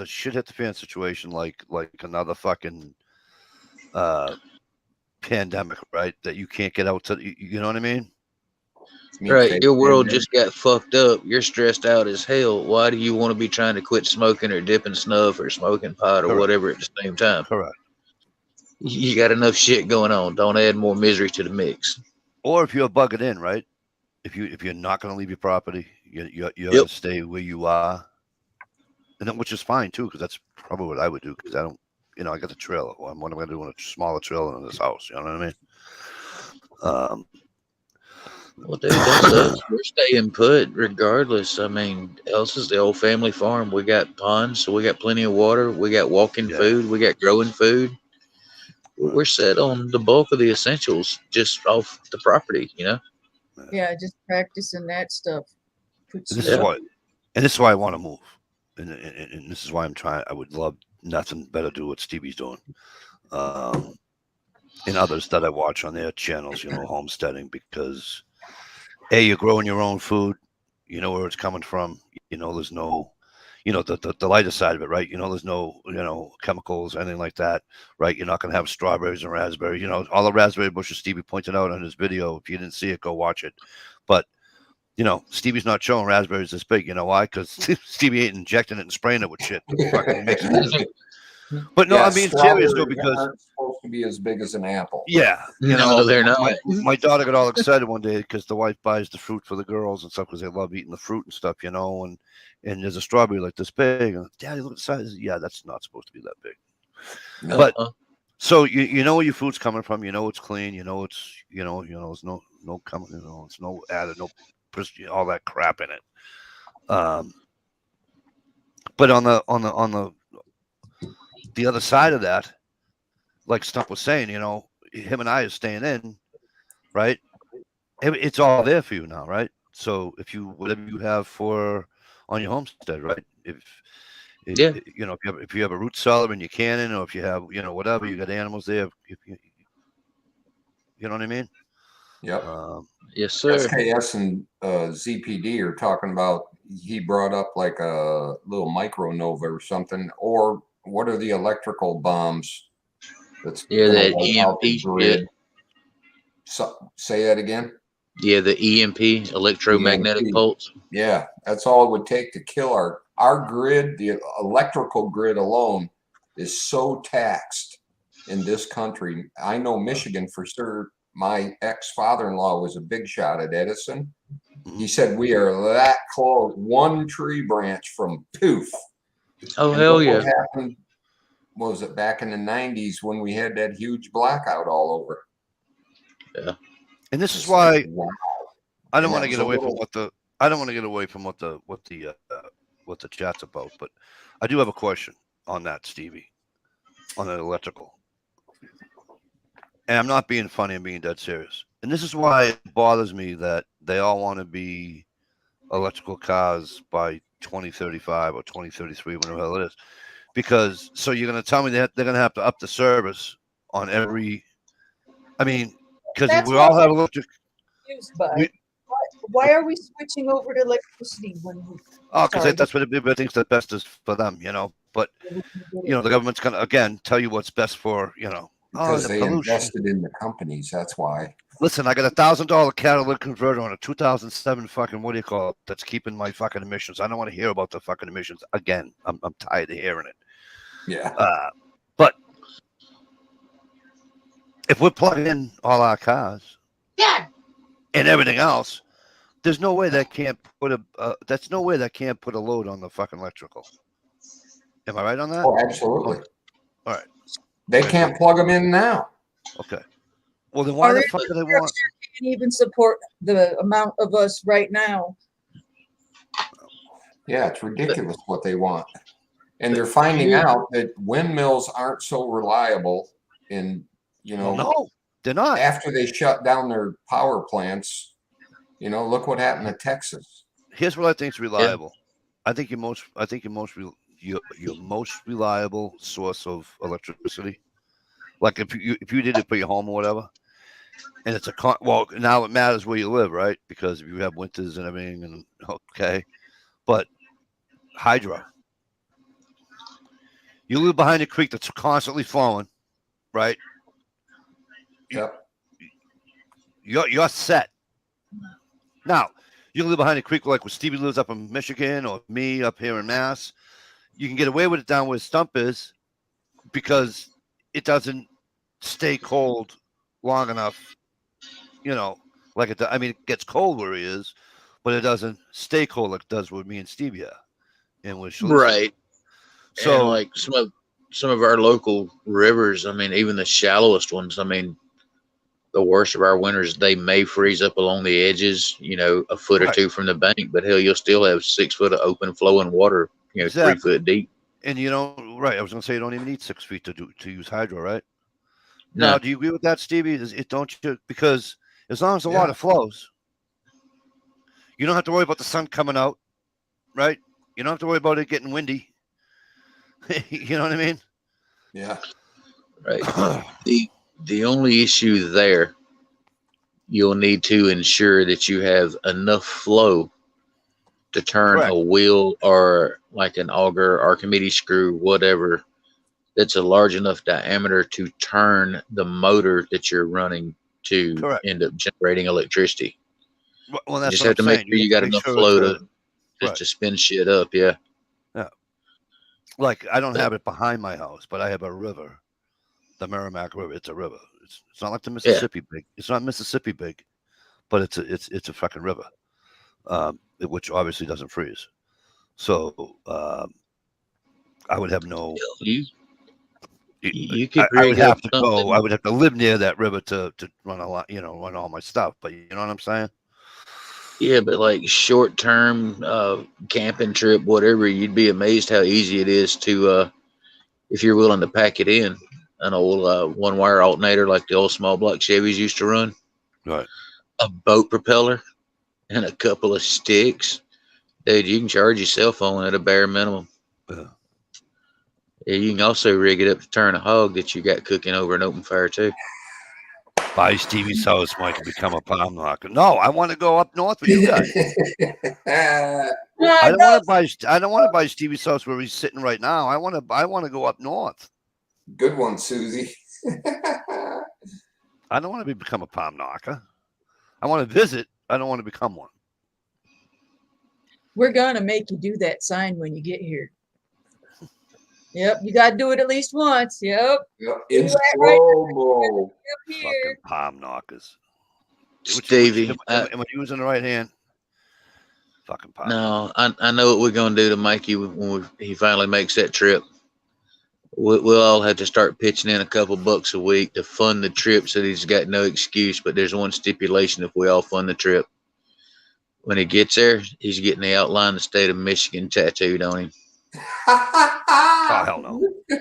shit hit the fan situation, like another fucking pandemic, right? That you can't get out to, you know what I mean? Right, your world just got fucked up. You're stressed out as hell. Why do you want to be trying to quit smoking or dipping snuff or smoking pot or Correct. whatever at the same time? Correct. You got enough shit going on. Don't add more misery to the mix. Or if you're bugging in, right? If you're not going to leave your property, you're Yep. going to stay where you are, and then, which is fine too, because that's probably what I would do. Because I don't, I got the trailer. What am I going to do in a smaller trailer in this house? You know what I mean? Well, dude, that's us. We're staying put regardless. I mean, else is the old family farm. We got ponds, so we got plenty of water. We got walking Yeah. food. We got growing food. We're set on the bulk of the essentials just off the property, Yeah, just practicing that stuff. And this is why I want to move, and this is why I'm trying. I would love nothing better to do what Stevie's doing, and others that I watch on their channels. Homesteading, because you're growing your own food. You know where it's coming from. There's no, the lighter side of it, right? There's no, chemicals, anything like that, right? You're not going to have strawberries and raspberries. All the raspberry bushes Stevie pointed out on his video. If you didn't see it, go watch it. But You know, Stevie's not showing raspberries this big. You know why? Because Stevie ain't injecting it and spraying it with shit. Fucking mixing it. But no, Yeah, I'm being serious though, strawberries because aren't supposed to be as big as an apple. yeah, you No, know, they're not. my daughter got all excited one day because the wife buys the fruit for the girls and stuff because they love eating the fruit and stuff, you know. And there's a strawberry like this big. And Daddy, look at the size. Yeah, that's not supposed to be that big. No. But so you know where your food's coming from. You know it's clean. You know it's you know it's no coming. You know it's no added all that crap in it. But on the other side of that, like Stump was saying, you know, him and I are staying in, right? It's all there for you now, right? So if you whatever you have on your homestead, right? If Yeah. you know if you have a root cellar in your cannon, or if you have whatever, you got animals there. You know what I mean? Yep. Yes, sir. SKS and ZPD are talking about. He brought up like a little micronova or something, or what are the electrical bombs? That's Yeah, gonna that wipe out the EMP grid. shit. So, say that again. Yeah, the EMP, electromagnetic EMP. pulse. Yeah, that's all it would take to kill our grid. The electrical grid alone is so taxed in this country. I know Michigan for sure. My ex-father-in-law was a big shot at Edison. He said we are that close, one tree branch from poof. Oh, And hell look yeah. what happened, was it back in the 90s when we had that huge blackout all over? And this is It's why like, wow. I don't And want that to get was a away from little- what the chat's about, but I do have a question on that, Stevie, on the electrical. And I'm not being funny, I'm being dead serious. And this is why it bothers me that they all want to be electrical cars by 2035 or 2033, whatever the hell it is. Because so you're going to tell me that they're going to have to up the service on every. I mean, because That's we all what have I'm electric. confused by. We- Why are we switching over to electricity when we Oh, because Sorry, that's what everybody thinks the best is for them, you know. But the government's going to again tell you what's best for Because the they pollution. invested in the companies. That's why. Listen, I got $1,000 catalytic converter on a 2007 fucking what do you call it? That's keeping my fucking emissions. I don't want to hear about the fucking emissions again. I'm tired of hearing it. Yeah. But if we're plugging in all our cars, and everything else, there's no way that can't put that's no way that can't put a load on the fucking electrical. Am I right on that? Oh, absolutely. All right. They can't plug them in now. Okay. Well, then why Our the fuck do they want? can't even support the amount of us right now. Yeah, it's ridiculous what they want. And they're finding out that windmills aren't so reliable. And, Well, no, they're not. after they shut down their power plants, look what happened to Texas. Here's what I think is reliable. I think your most reliable source of electricity, like if you did it for your home or whatever, and it's well, now it matters where you live, right? Because if you have winters and everything, and okay, but hydro. You live behind a creek that's constantly flowing, right? Yep. You're set. Now, you live behind a creek like where Stevie lives up in Michigan or me up here in Mass. You can get away with it down where Stump is because it doesn't stay cold long enough, like it. I mean, it gets cold where he is, but it doesn't stay cold like it does with me and Stevie and with Shalice. Right. So, and like some of our local rivers, I mean, even the shallowest ones, I mean, the worst of our winters, they may freeze up along the edges, a foot or two from the bank, but hell, you'll still have 6 foot of open flowing water, Exactly. 3 foot deep. And right, I was gonna say you don't even need 6 feet to use hydro, right? No. Now, do you agree with that, Stevie? Because as long as the water flows, you don't have to worry about the sun coming out, right? You don't have to worry about it getting windy. You know what I mean? Yeah. Right. The only issue there, you'll need to ensure that you have enough flow to turn a wheel or like an auger, Archimedes screw, whatever, that's a large enough diameter to turn the motor that you're running to end up generating electricity. Well, You that's just what have to I'm make saying. sure you got make enough sure flow it's to right. to spin shit up. Yeah. Like I don't have it behind my house, but I have a river, the Merrimack River. It's a river. It's not like the Mississippi big. It's not Mississippi big, but it's a fucking river, which obviously doesn't freeze. So I would have no. You could I would rig up have to go. something. I would have to live near that river to run a lot. Run all my stuff. But you know what I'm saying? Yeah, but like short term camping trip, whatever, you'd be amazed how easy it is to if you're willing to pack it in. An old one wire alternator like the old small block Chevys used to run, Right. a boat propeller, and a couple of sticks. Dude, you can charge your cell phone at a bare minimum. Yeah. Yeah, you can also rig it up to turn a hog that you got cooking over an open fire too. Buy Stevie's house, Mike, and become a palm knocker. No, I want to go up north with you guys. I don't want to buy. I don't want to buy Stevie's house where he's sitting right now. I want to go up north. Good one, Susie. I don't want to become a palm knocker. I want to visit. I don't want to become one. We're gonna make you do that sign when you get here. Yep, you gotta do it at least once. Yep. In Do that right slow-mo. up here. Fucking palm knockers. Stevie, am I using the right hand? Fucking palm. no, I know what we're gonna do to Mikey when he finally makes that trip. We'll all have to start pitching in a couple bucks a week to fund the trip, so he's got no excuse. But there's one stipulation: if we all fund the trip, when he gets there, he's getting the outline of the state of Michigan tattooed on him. Oh hell no.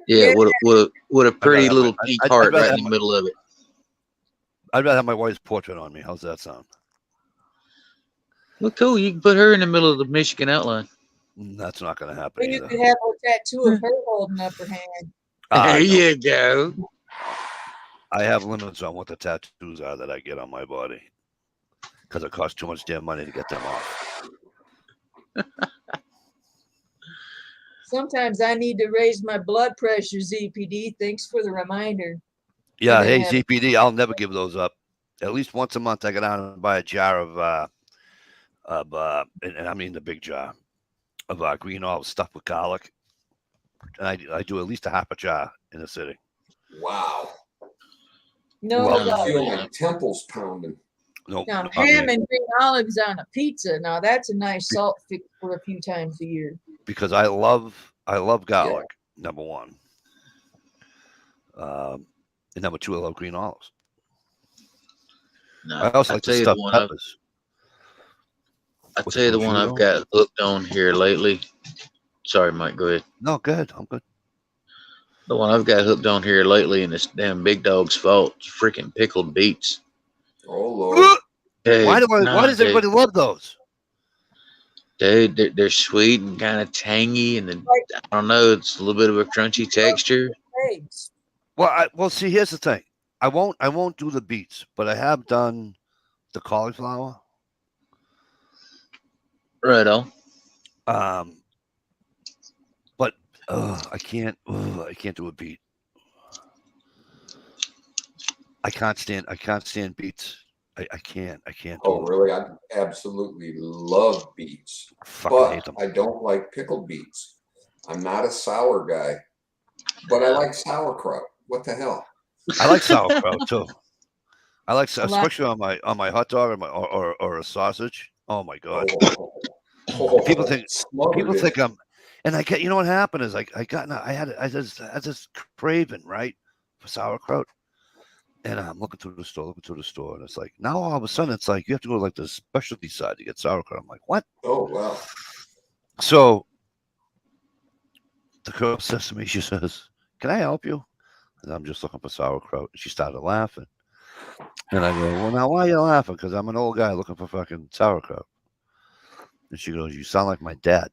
Yeah, what a pretty have little my- pink I'd heart rather right have in the my- middle of it. I'd rather have my wife's portrait on me. How's that sound? Well, cool. You can put her in the middle of the Michigan outline. That's not going to happen Or you either. could have a tattoo of her holding up her hand. There you go. I have limits on what the tattoos are that I get on my body because it costs too much damn money to get them off. Sometimes I need to raise my blood pressure, ZPD. Thanks for the reminder. Yeah, And then hey ZPD, I'll never give those up. At least once a month, I go down and buy a jar and I mean the big jar of green olive stuffed with garlic, and I do at least a half a jar in a sitting. Wow. No, Well, I feel my temples pounding. Nope. now I ham mean, and green olives on a pizza. Now that's a nice salt fix for a few times a year. because I love garlic. Number one. And number two, I love green olives. No, I also like tell the you stuffed one I've- peppers. I With tell you the one I've prosciutto? got hooked on here lately. Sorry, Mike. Go ahead. No, good. I'm good. The one I've got hooked on here lately, and it's damn big dog's fault. It's freaking pickled beets. Oh, Lord. Dude, Why nah, does dude. everybody love those? Dude, they're sweet and kind of tangy, and then, I don't know, it's a little bit of a crunchy texture. Eggs. Well, see, here's the thing. I won't do the beets, but I have done the cauliflower. Right on. But I can't do a beet. I can't stand beets. I can't do Oh, them. really? I absolutely love beets, I fucking hate but them. I don't like pickled beets. I'm not a sour guy, but I like sauerkraut. What the hell? I like sauerkraut too. I like A lot. especially on my hot dog or a sausage. Oh my god! Oh, People think- smothered People in think it. and I get, you know what happened is I had this craving, right, for sauerkraut, and I'm looking through the store, and it's like now all of a sudden it's like you have to go to like the specialty side to get sauerkraut. I'm like, what? Oh, wow. So the girl says to me, she says, "Can I help you?" And I'm just looking for sauerkraut. And she started laughing, and I go, "Well, now why are you laughing? Because I'm an old guy looking for fucking sauerkraut." And she goes, "You sound like my dad."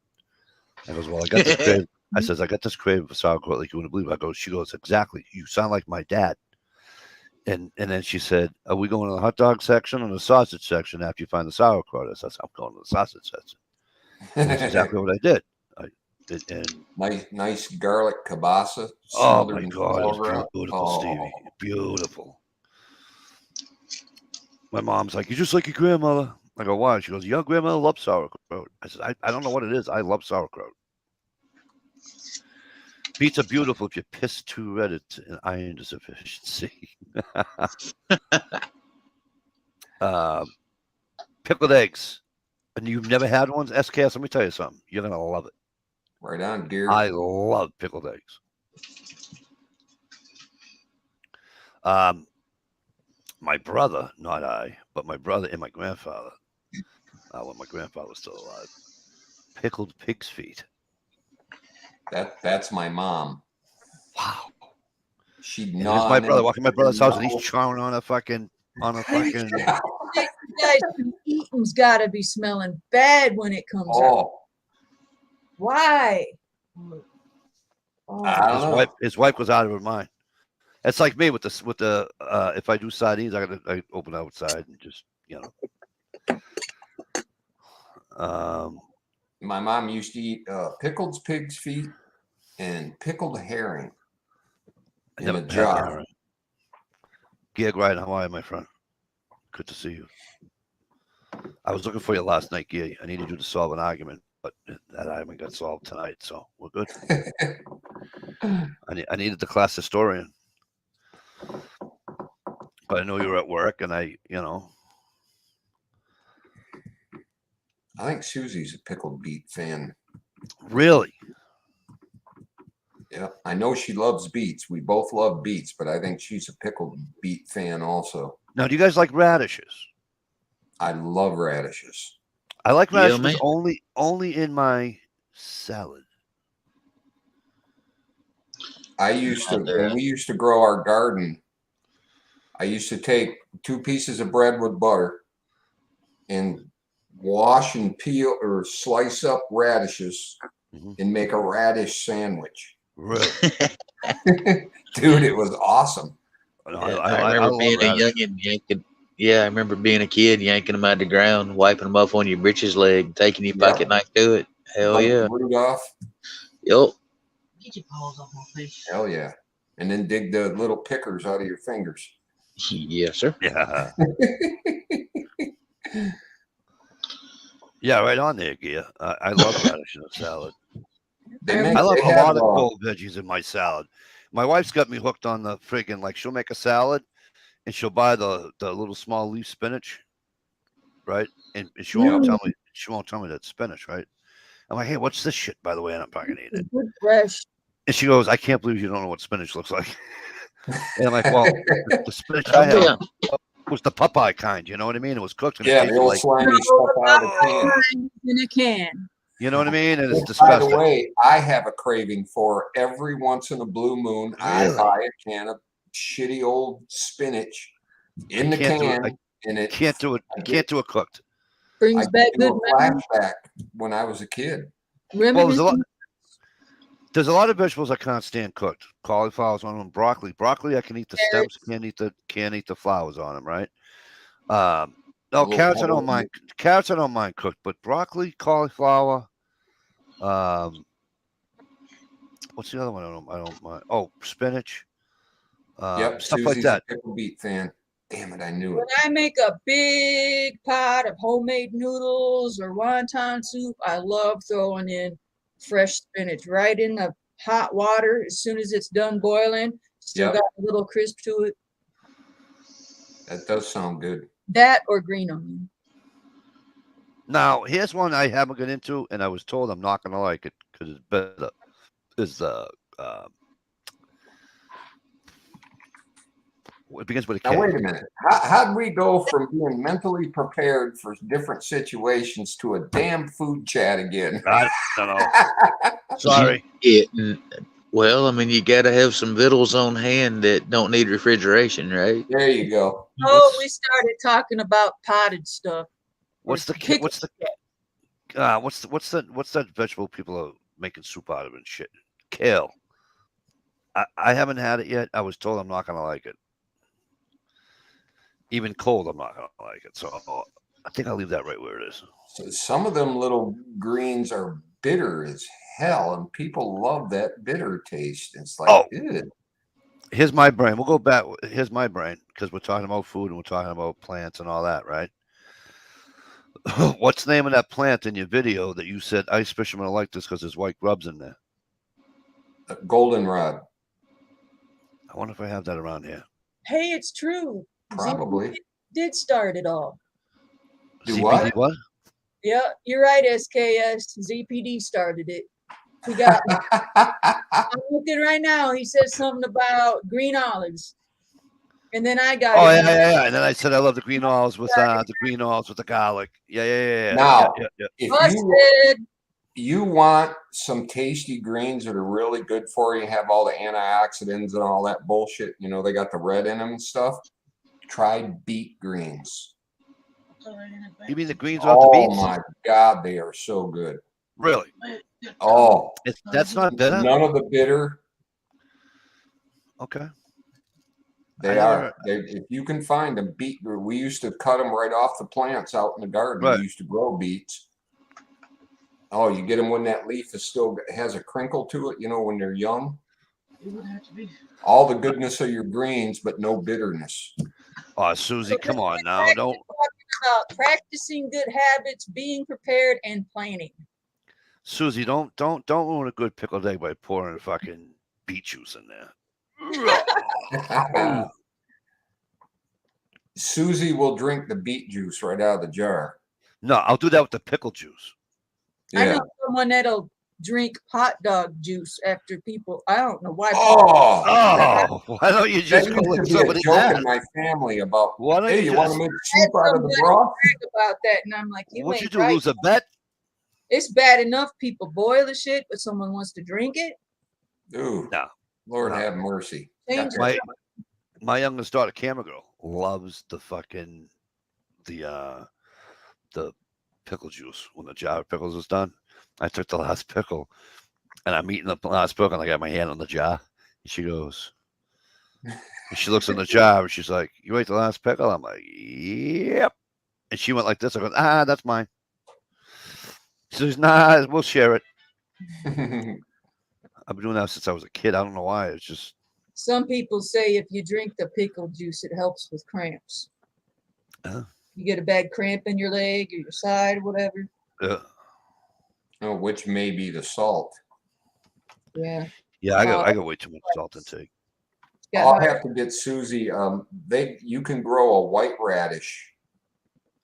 I goes, "Well, I got this crave." I says, "I got this craving for sauerkraut like you wouldn't believe." I go, she goes, "Exactly. You sound like my dad." And then she said, "Are we going to the hot dog section or the sausage section after you find the sauerkraut?" I says, "I'm going to the sausage section." And that's exactly what I did. I did, and Nice garlic kielbasa. oh smothered my in god, sauerkraut. it's beautiful, Oh. Stevie. Beautiful. My mom's like, "You just like your grandmother." I go, "Why?" She goes, "Your grandmother loves sauerkraut." I said, I don't know what it is. I love sauerkraut. Beets are beautiful if you piss too red. It's an iron deficiency. Pickled eggs. And you've never had ones? SKS, let me tell you something. You're going to love it. Right on, dear. I love pickled eggs. My brother, not I, but my brother and my grandfather, when my grandfather was still alive, pickled pig's feet. That's my mom. Wow. She'd And gnaw there's my on brother them. walking my brother's house, and he's No. chowing on a fucking Yeah. You guys, eating's got to be smelling bad when it comes out. Oh, Why? Oh, I don't know. his wife was out of her mind. It's like me with the if I do sardines, I open outside and just My mom used to eat pickled pig's feet and pickled herring in never a had jar. herring. Gig right in Hawaii, my friend. Good to see you. I was looking for you last night, Gig. I needed you to solve an argument, but that argument got solved tonight, so we're good. I needed the class historian, but I know you were at work, and I think Susie's a pickled beet fan. Really. Yeah, I know she loves beets. We both love beets, but I think she's a pickled beet fan also. Now, do you guys like radishes? I love radishes. I like Yeah, radishes man. only in my salad. I used to, Out there. when we used to grow our garden, I used to take 2 pieces of bread with butter and wash and peel or slice up radishes and make a radish sandwich. Really? Dude, it was awesome. I remember love being a radish. youngin' yanking. Yeah, I remember being a kid yanking them out the ground, wiping them off on your britches leg, taking your Yep. pocket knife to it. Hell Like yeah. Rudolph. Yup. Get your paws off my face. Hell yeah. And then dig the little pickers out of your fingers. Yes, sir. Yeah. Yeah, right on there, Gia. I love radish in a salad. I love a lot of cold veggies in my salad. My wife's got me hooked on the friggin' like she'll make a salad and she'll buy the little small leaf spinach, right? And she won't tell me that's spinach, right? I'm like, hey, what's this shit, by the way? And I'm not gonna eat it. good fresh. And she goes, I can't believe you don't know what spinach looks like. And I'm like, well, the spinach I Oh, have was the Popeye kind, you know what I mean? It was cooked and it Yeah, the tasted old like, slimy stuff out of the can. In a can. you know what I mean? And it's By disgusting. the way, I have a craving for every once in a blue moon. I Really? buy a can of shitty old spinach in the can't do it. can, and it Can't do it. Can't do it cooked. Brings I back do good a memories. flashback when I was a kid. Well, there's a lot of vegetables I can't stand cooked. Cauliflower's one of them. Broccoli, I can eat the stems. Can't eat the flowers on them. Right? No, Little carrots I don't olive. mind. Carrots I don't mind cooked, but broccoli, cauliflower. What's the other one? I don't mind. Oh, spinach. Yep, Stuff Susie's like that. a pickle beet fan. Damn it, I knew When it. I make a big pot of homemade noodles or wonton soup, I love throwing in fresh spinach right in the hot water as soon as it's done boiling. Still Yep. got a little crisp to it. That does sound good. That or green onion. Now, here's one I haven't got into, and I was told I'm not going to like it because it's better. Is the it begins with a K. Now, wait a minute. How'd we go from being mentally prepared for different situations to a damn food chat again? I don't know. Sorry. Well, I mean, you got to have some vittles on hand that don't need refrigeration, right? There you go. Oh, we started talking about potted stuff. What's the that vegetable people are making soup out of and shit? Kale. I haven't had it yet. I was told I'm not going to like it. Even cold, I'm not going to like it. So I think I'll leave that right where it is. So some of them little greens are bitter as hell, and people love that bitter taste. It's like, ew. Here's my brain. We'll go back. Here's my brain. because we're talking about food and we're talking about plants and all that, right? What's the name of that plant in your video that you said ice fishermen will like this because there's white grubs in there? Goldenrod, I wonder if I have that around here. Hey, it's true. probably. Did start it all. Do ZPD what? what? Yeah, you're right, SKS. ZPD started it. He got. I'm looking right now. He says something about green olives, and then I got. Oh it. yeah. And then I said I love the green olives with the garlic. Yeah. Now, yeah. if Busted. you want some tasty greens that are really good for you, have all the antioxidants and all that bullshit, you know, they got the red in them and stuff. Try beet greens. You mean the greens off the Oh beets? my God, they are so good. Really? Oh, That's not bitter. none of the bitter. Okay. They are. If you can find them, we used to cut them right off the plants out in the garden. Right. We used to grow beets. Oh, you get them when that leaf is still has a crinkle to it, you know, when they're young. It would have to be. All the goodness of your greens, but no bitterness. Oh, Susie, come on now. Don't. About practicing good habits, being prepared, and planning. Susie, don't ruin a good pickled egg by pouring fucking beet juice in there. Susie will drink the beet juice right out of the jar. No, I'll do that with the pickle juice. I Yeah. know someone that'll drink hot dog juice after people. I don't know why. Oh, Oh, why don't you that just go used to with be a somebody joke in else? my family about, Why don't hey, you you want just, to make soup out of the broth? About that, and I'm like, you what'd you ain't do, right. lose a bet? It's bad enough people boil the shit, but someone wants to drink it. Ooh, No. Lord No. have mercy. Change My youngest daughter, Camera Girl, loves the fucking the pickle juice. When the jar of pickles is done, I took the last pickle, and I'm eating the last pickle, and I got my hand on the jar. And she goes, and she looks in the jar, and she's like, "You ate the last pickle?" I'm like, "Yep." And she went like this. I go, that's mine. She says, "Nah, we'll share it." I've been doing that since I was a kid. I don't know why. It's just Some people say if you drink the pickle juice, it helps with cramps. You get a bad cramp in your leg or your side or whatever. Oh, which may be the salt. Yeah. yeah. I got way too much salt intake. Got I'll high- have to get Susie. You can grow a white radish.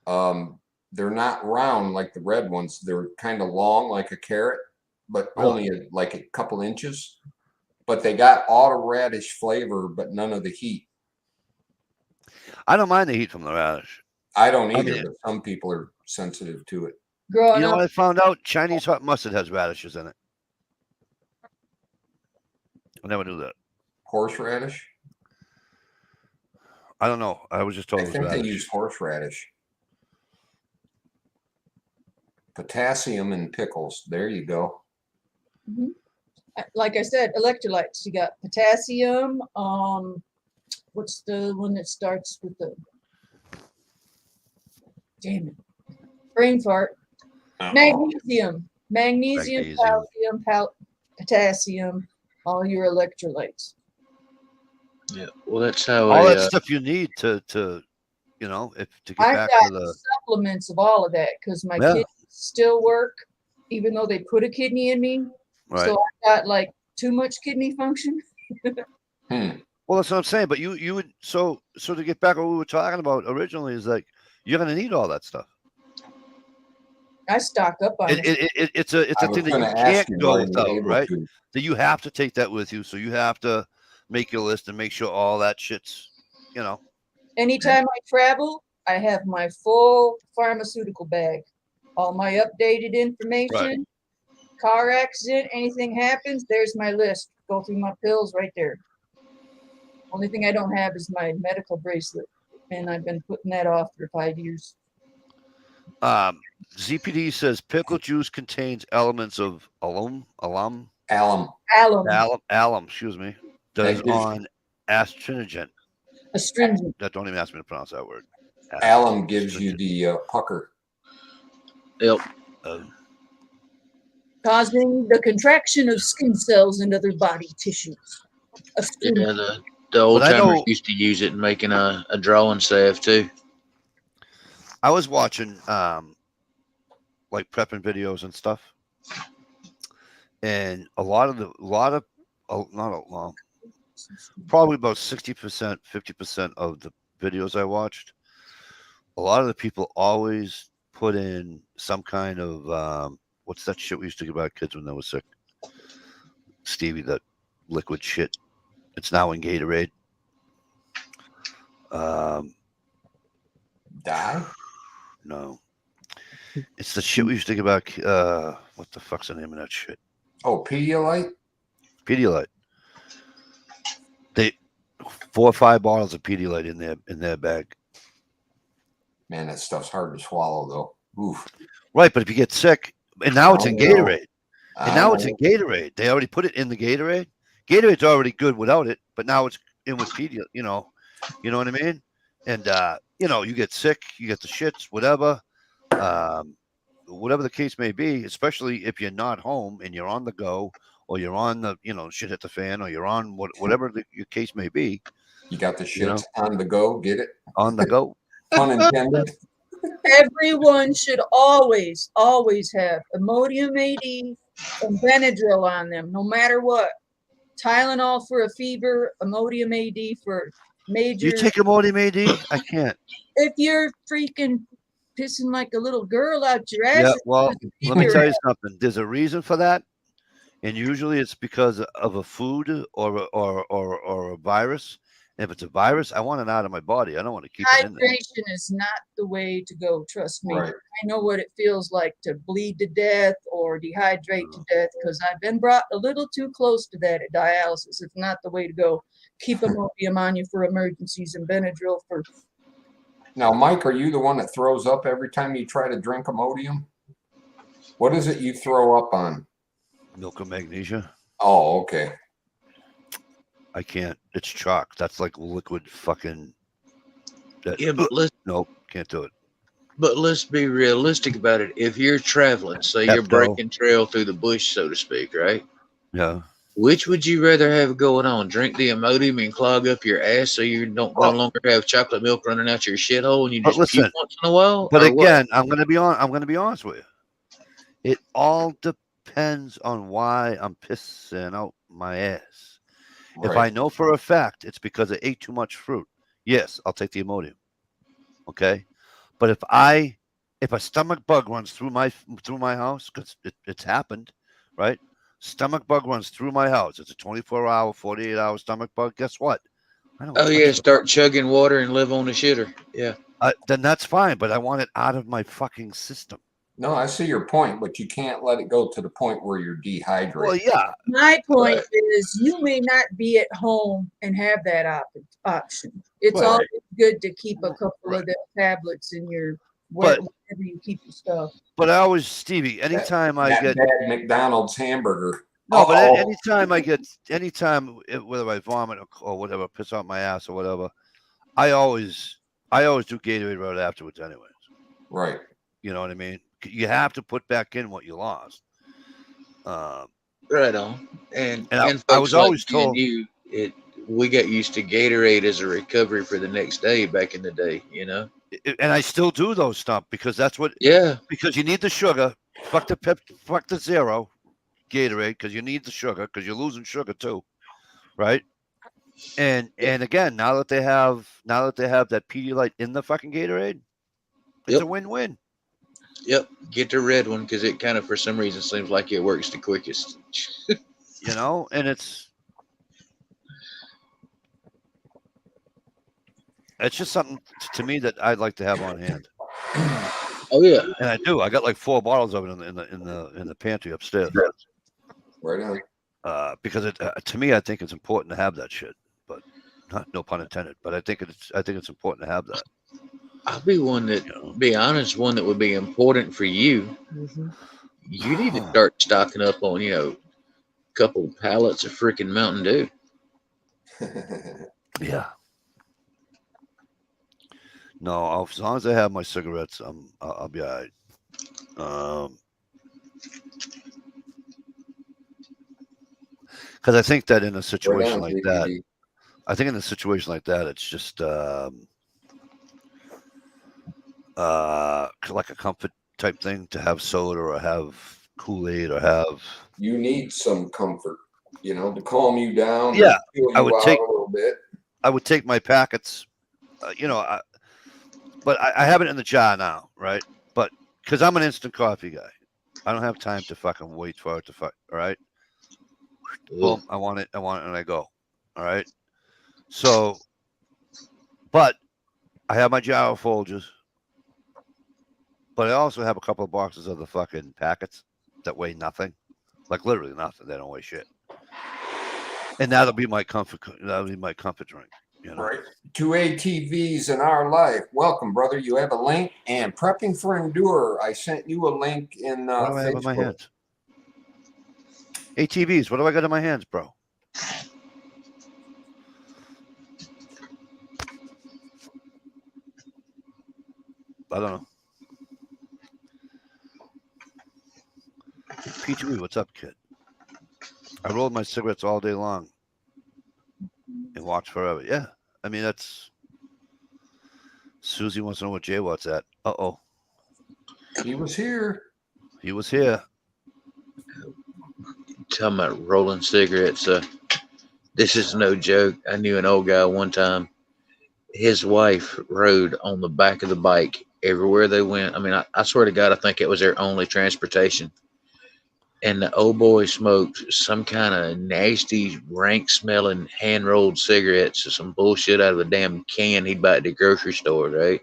They're not round like the red ones. They're kind of long like a carrot, but Really? only like a couple inches. But they got all the radish flavor, but none of the heat. I don't mind the heat from the radish. I don't I either, mean- but some people are sensitive to it. Growing You know up, what I found out? Chinese hot mustard has radishes in it. I never knew that. Horseradish? I don't know. I was just told I it was think they radish. use horseradish. Potassium in pickles. There you go. like I said, electrolytes. You got potassium. What's the one that starts with the? Damn it! Brain fart. Magnesium, Magnesium. calcium, potassium, all your electrolytes. Yeah. Well, that's how All a, that stuff you need to you know, to get I've back got to the supplements of all of that because my Yeah. kidneys still work, even though they put a kidney in me. right. So I got like too much kidney function. Well, that's what I'm saying. But you would so to get back to what we were talking about originally is like you're gonna need all that stuff. I stock up on it. It's a I thing was that you going to ask can't you, go are you without, able right? to? That you have to take that with you. So you have to make your list and make sure all that shit's, you know. Anytime I travel, I have my full pharmaceutical bag, all my updated information. Car accident, anything happens, there's my list. Go through my pills right there. Only thing I don't have is my medical bracelet, and I've been putting that off for 5 years. ZPD says pickle juice contains elements of alum, Alum. excuse me, that That is gives- on astringent. Astringent. Don't even ask me to pronounce that word. Alum gives you the pucker. yep. Causing the contraction of skin cells and other body tissues. Yeah, Astringent. The old But I timers know- used to use it in making a drawing salve too. I was watching like prepping videos and stuff, and probably about 60%, 50% of the videos I watched, a lot of the people always put in some kind of what's that shit we used to give our kids when they were sick? Stevie, that liquid shit. It's now in Gatorade. Die? No. It's the shit we used to give out. What the fuck's the name of that shit? Oh, Pedialyte? Pedialyte. They 4 or 5 bottles of Pedialyte in their bag. Man, that stuff's hard to swallow, though. Oof. Right, but if you get sick, and now it's I in know. Gatorade, I and now it's know. in Gatorade. They already put it in the Gatorade. Gatorade's already good without it, but now it's in with Pedialyte. You know what I mean? And you get sick, you get the shits, whatever. Whatever the case may be, especially if you're not home and you're on the go, or you're on the, shit hit the fan, or you're on whatever your case may be, You got the You know? shits on the go. Get it? on the go. Pun intended. Everyone should always have Imodium AD and Benadryl on them, no matter what. Tylenol for a fever, Imodium AD for major. You take Imodium AD? I can't. If you're freaking pissing like a little girl out your ass, Yeah, it's well, because let me you're tell you something. There's a reason for that, and usually it's because of a food or a virus. And if it's a virus, I want it out of my body. I don't want to keep it in there. Hydration is not the way to go. Trust me. Right. I know what it feels like to bleed to death or dehydrate to death because I've been brought a little too close to that at dialysis. It's not the way to go. Keep Imodium on you for emergencies and Benadryl for. Now, Mike, are you the one that throws up every time you try to drink Imodium? What is it you throw up on? Milk and magnesia. Oh, okay. I can't. It's chalk. That's like liquid fucking. Yeah, but Nope, can't do it. let's be realistic about it. If you're traveling, say you're Pepto. breaking trail through the bush, so to speak, right? Yeah. Which would you rather have going on? Drink the Imodium and clog up your ass so you don't no longer have chocolate milk running out your shithole and you But just puke listen, once in a while? But or what? again, I'm gonna be honest with you. It all depends on why I'm pissing out my ass. If I know for a fact it's because I ate too much fruit, yes, I'll take the Imodium. Okay, but if a stomach bug runs through my house, because it's happened, right? Stomach bug runs through my house. It's a 24-hour, 48-hour stomach bug. Guess what? I don't Oh touch yeah, the- start chugging water and live on the shitter. Yeah. then that's fine, but I want it out of my fucking system. No, I see your point, but you can't let it go to the point where you're dehydrated. Well, yeah, My point is, you may not be at home and have that option. It's Right. always good to keep a couple Right. of the tablets in your But- wherever you keep your stuff. but I always, Stevie, anytime I that get bad McDonald's hamburger. No, but Uh-oh. anytime, whether I vomit or whatever, piss out my ass or whatever, I always do Gatorade right afterwards, anyways. Right. You know what I mean? You have to put back in what you lost. Right on. And I folks was like always me and told- we got used to Gatorade as a recovery for the next day back in the day, you know? And I still do those stuff because that's what. Yeah. Because you need the sugar. Fuck the zero Gatorade because you need the sugar because you're losing sugar too, right? And again, now that they have that Pedialyte in the fucking Gatorade, it's Yep. a win-win. Yep. Get the red one because it kind of, for some reason, seems like it works the quickest. You know, and it's just something to me that I'd like to have on hand, Oh, yeah. and I do. I got like 4 bottles of it in the pantry upstairs. Right on. Because to me, I think it's important to have that shit. But no pun intended. But I think it's important to have that. I'll be one that, be honest, one that would be important for you. You need to start stocking up on, a couple pallets of freaking Mountain Dew. Yeah. No, as long as I have my cigarettes, I'll be all right. Because I think that in a situation like that, I think in a situation like that, it's just like a comfort type thing to have soda or have Kool-Aid or have. You need some comfort, you know, to calm you down. Yeah, feel I you would out take- a little bit. I would take my packets, but I have it in the jar now, right? But because I'm an instant coffee guy, I don't have time to fucking wait for it to all right? Boom, I want it, and I go. All right. So, but I have my jar of Folgers, but I also have a couple of boxes of the fucking packets that weigh nothing, like literally nothing. They don't weigh shit, and that'll be my comfort. That'll be my comfort drink. You know? Right. 2 ATVs in our life. Welcome, brother. You have a link. And prepping for Endure. I sent you a link in What do I have in my Facebook. hands? ATVs. What do I got in my hands, bro? I don't know. P2E, what's up, kid? I rolled my cigarettes all day long and walked forever. Yeah. I mean, that's. Susie wants to know what Jay Watt's at. Uh-oh. He was here. He was here. Talking about rolling cigarettes. This is no joke. I knew an old guy one time. His wife rode on the back of the bike everywhere they went. I mean, I swear to God, I think it was their only transportation. And the old boy smoked some kind of nasty, rank-smelling hand-rolled cigarettes or some bullshit out of a damn can he'd buy at the grocery store, right?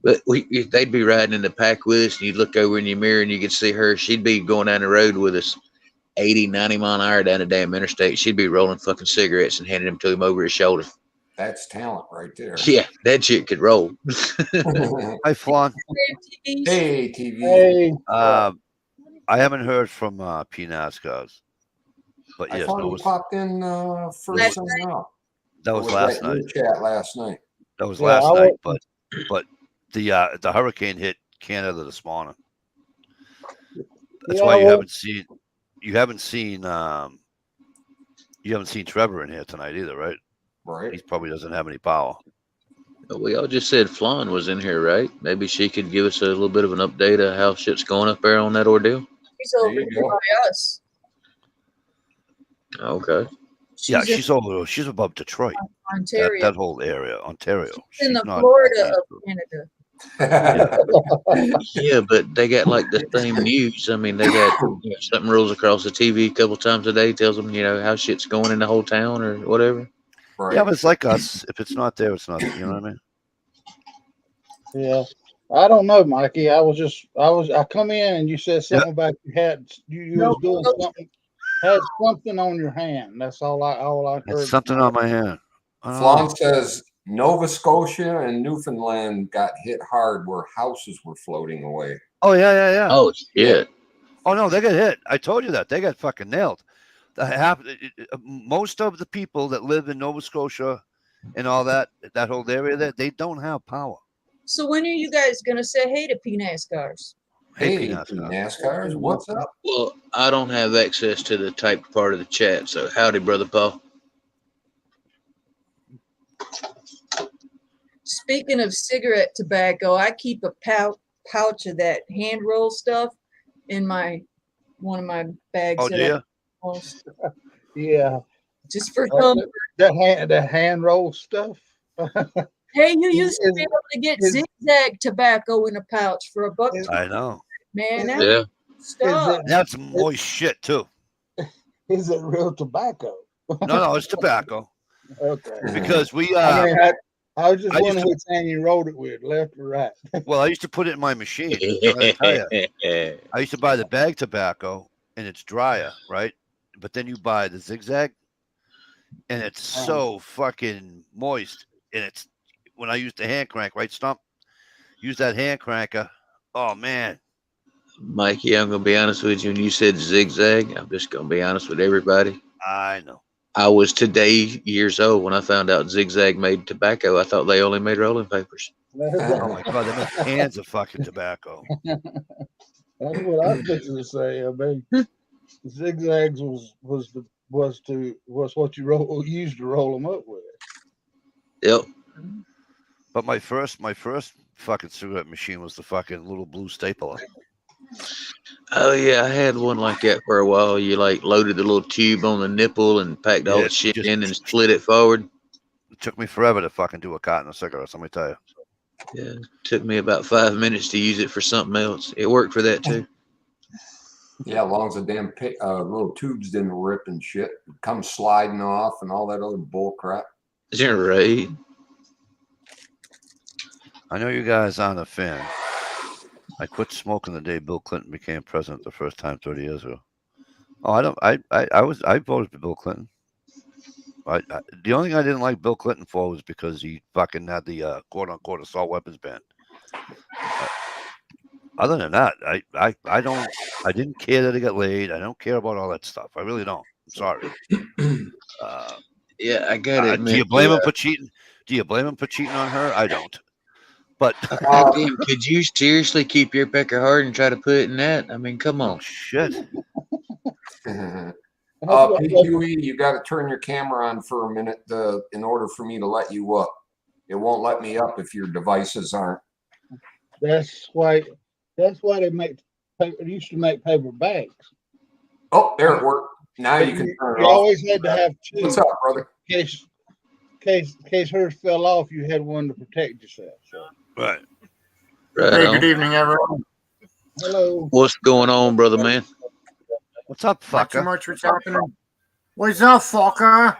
But they'd be riding in the pack with us, and you'd look over in your mirror, and you could see her. She'd be going down the road with us 80, 90 mile an hour down the damn interstate. She'd be rolling fucking cigarettes and handing them to him over his shoulder. That's talent right there. Yeah, that shit could roll. Hi, Flan. ATVs. Hey, TV. Hey, I haven't heard from P NASCARs. But I yes, thought that he was popped in first Last thing out. last night. Chat last night. That was Yeah, last I night, but the hurricane hit Canada this morning. That's Yeah, why you well- haven't seen Trevor in here tonight either, right? He Right. probably doesn't have any power. We all just said Flan was in here, right? Maybe she could give us a little bit of an update of how shit's going up there on that ordeal. She's over There you here go. by us. Okay. Yeah, in she's above Detroit. Ontario. That whole area, Ontario. She's in the She's not- Florida of Canada. Yeah, but they got like the same news. I mean, they got something rolls across the TV a couple times a day, tells them, how shit's going in the whole town or whatever. Right. Yeah, but it's like us. If it's not there, it's not. You know what I mean? yeah. I don't know, Mikey. I come in and you said something about you No, was doing no. something, had something on your hand. That's all I heard. It's something on my hand. I don't Flan know. says Nova Scotia and Newfoundland got hit hard where houses were floating away. Oh yeah. Oh, shit. Oh no, they got hit. I told you that they got fucking nailed. Most of the people that live in Nova Scotia and all that whole area there, they don't have power. So when are you guys gonna say hey to PNASCARs? Hey, Peanuts, NASCARs, what's up? Well, I don't have access to the typed part of the chat, so howdy, Brother Paul. Speaking of cigarette tobacco, I keep a pouch of that hand roll stuff in one of my bags. Oh that I dear. almost- Yeah, just for comfort. the hand roll stuff. Hey, you used to be Is- able to get is- zigzag tobacco in a pouch for $1. I know. Man, is that Yeah. stuff. That's moist shit too. Is it real tobacco? No, it's tobacco. Okay. Because we I mean, I was just I used wondering to- which hand you rolled it with, left or right. well, I used to put it in my machine. I gotta tell you, I used to buy the bag tobacco and it's drier, right? But then you buy the zigzag and it's so fucking moist. And it's when I use the hand crank, right, Stump? Use that hand cranker. Oh man. Mikey, I'm going to be honest with you. When you said zigzag, I'm just going to be honest with everybody. I know. I was today years old when I found out Zigzag made tobacco. I thought they only made rolling papers. Oh my god, they make cans of fucking tobacco. That's what I was fixing to say. I mean, zigzags was was what you used to roll them up with. Yep. But my first fucking cigarette machine was the fucking little blue stapler. Oh yeah, I had one like that for a while. You like loaded the little tube on the nipple and packed all Yeah, the shit just- in and slid it forward. It took me forever to fucking do a carton of cigarettes. Let me tell you. Yeah, took me about 5 minutes to use it for something else. It worked for that too. Yeah, as long as the damn little tubes didn't rip and shit, come sliding off and all that other bull crap. You're right. I know you guys aren't a fan. I quit smoking the day Bill Clinton became president the first time 30 years ago. Oh, I voted for Bill Clinton. The only thing I didn't like Bill Clinton for was because he fucking had the quote unquote assault weapons ban. Other than that, I didn't care that he got laid. I don't care about all that stuff. I really don't. I'm sorry. Yeah, I gotta admit. Do you blame him for cheating? Do you blame him for cheating on her? I don't. But Damn, could you seriously keep your pecker hard and try to put it in that? I mean, come oh on. shit. PQE, you got to turn your camera on for a minute in order for me to let you up. It won't let me up if your devices aren't. That's why they used to make paper bags. Oh, there it worked. Now you can turn it You off. always had to have two. What's up, brother? In case hers fell off, you had one to protect yourself. So. Right. Right Hey, on. good evening, everyone. Hello. What's going on, brother man? What's up, Not too fucker? much what's happening. What's up, fucker?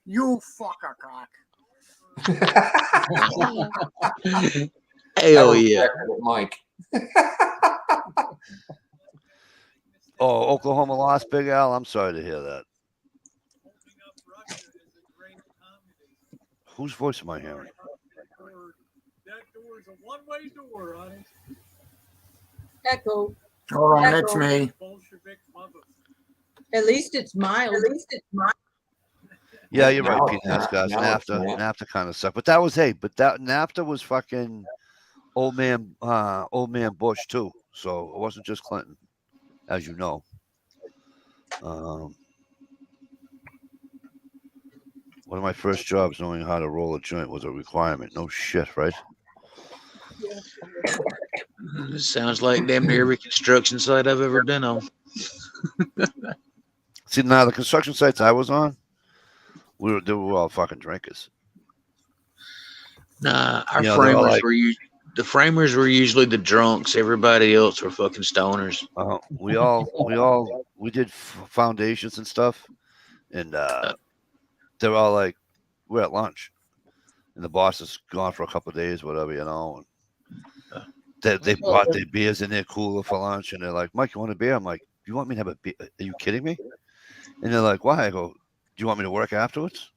You fucker cock. Hell yeah. Mike. Oh, Oklahoma lost, Big Al. I'm sorry to hear that. Whose voice am I hearing? That door is a one-way door, honey. Echo. Hold on, it's me. Bolshevik mother. At least it's mild. Yeah, you're right, Now Pete it's not. Nascas. Now it's NAFTA, not. NAFTA kind of sucked. But that was NAFTA was fucking old man Bush too. So it wasn't just Clinton, as you know. One of my first jobs, knowing how to roll a joint, was a requirement. No shit, right? Sounds like damn near every construction site I've ever been on. See, now the construction sites I was on, they were all fucking drinkers. Nah, our You know, they're all framers like- were the framers were usually the drunks. Everybody else were fucking stoners. We did foundations and stuff, and they're all like, we're at lunch, and the boss is gone for a couple of days, whatever, you know. And they brought their beers in their cooler for lunch, and they're like, Mike, you want a beer? I'm like, you want me to have a beer? Are you kidding me? And they're like, why? I go, do you want me to work afterwards?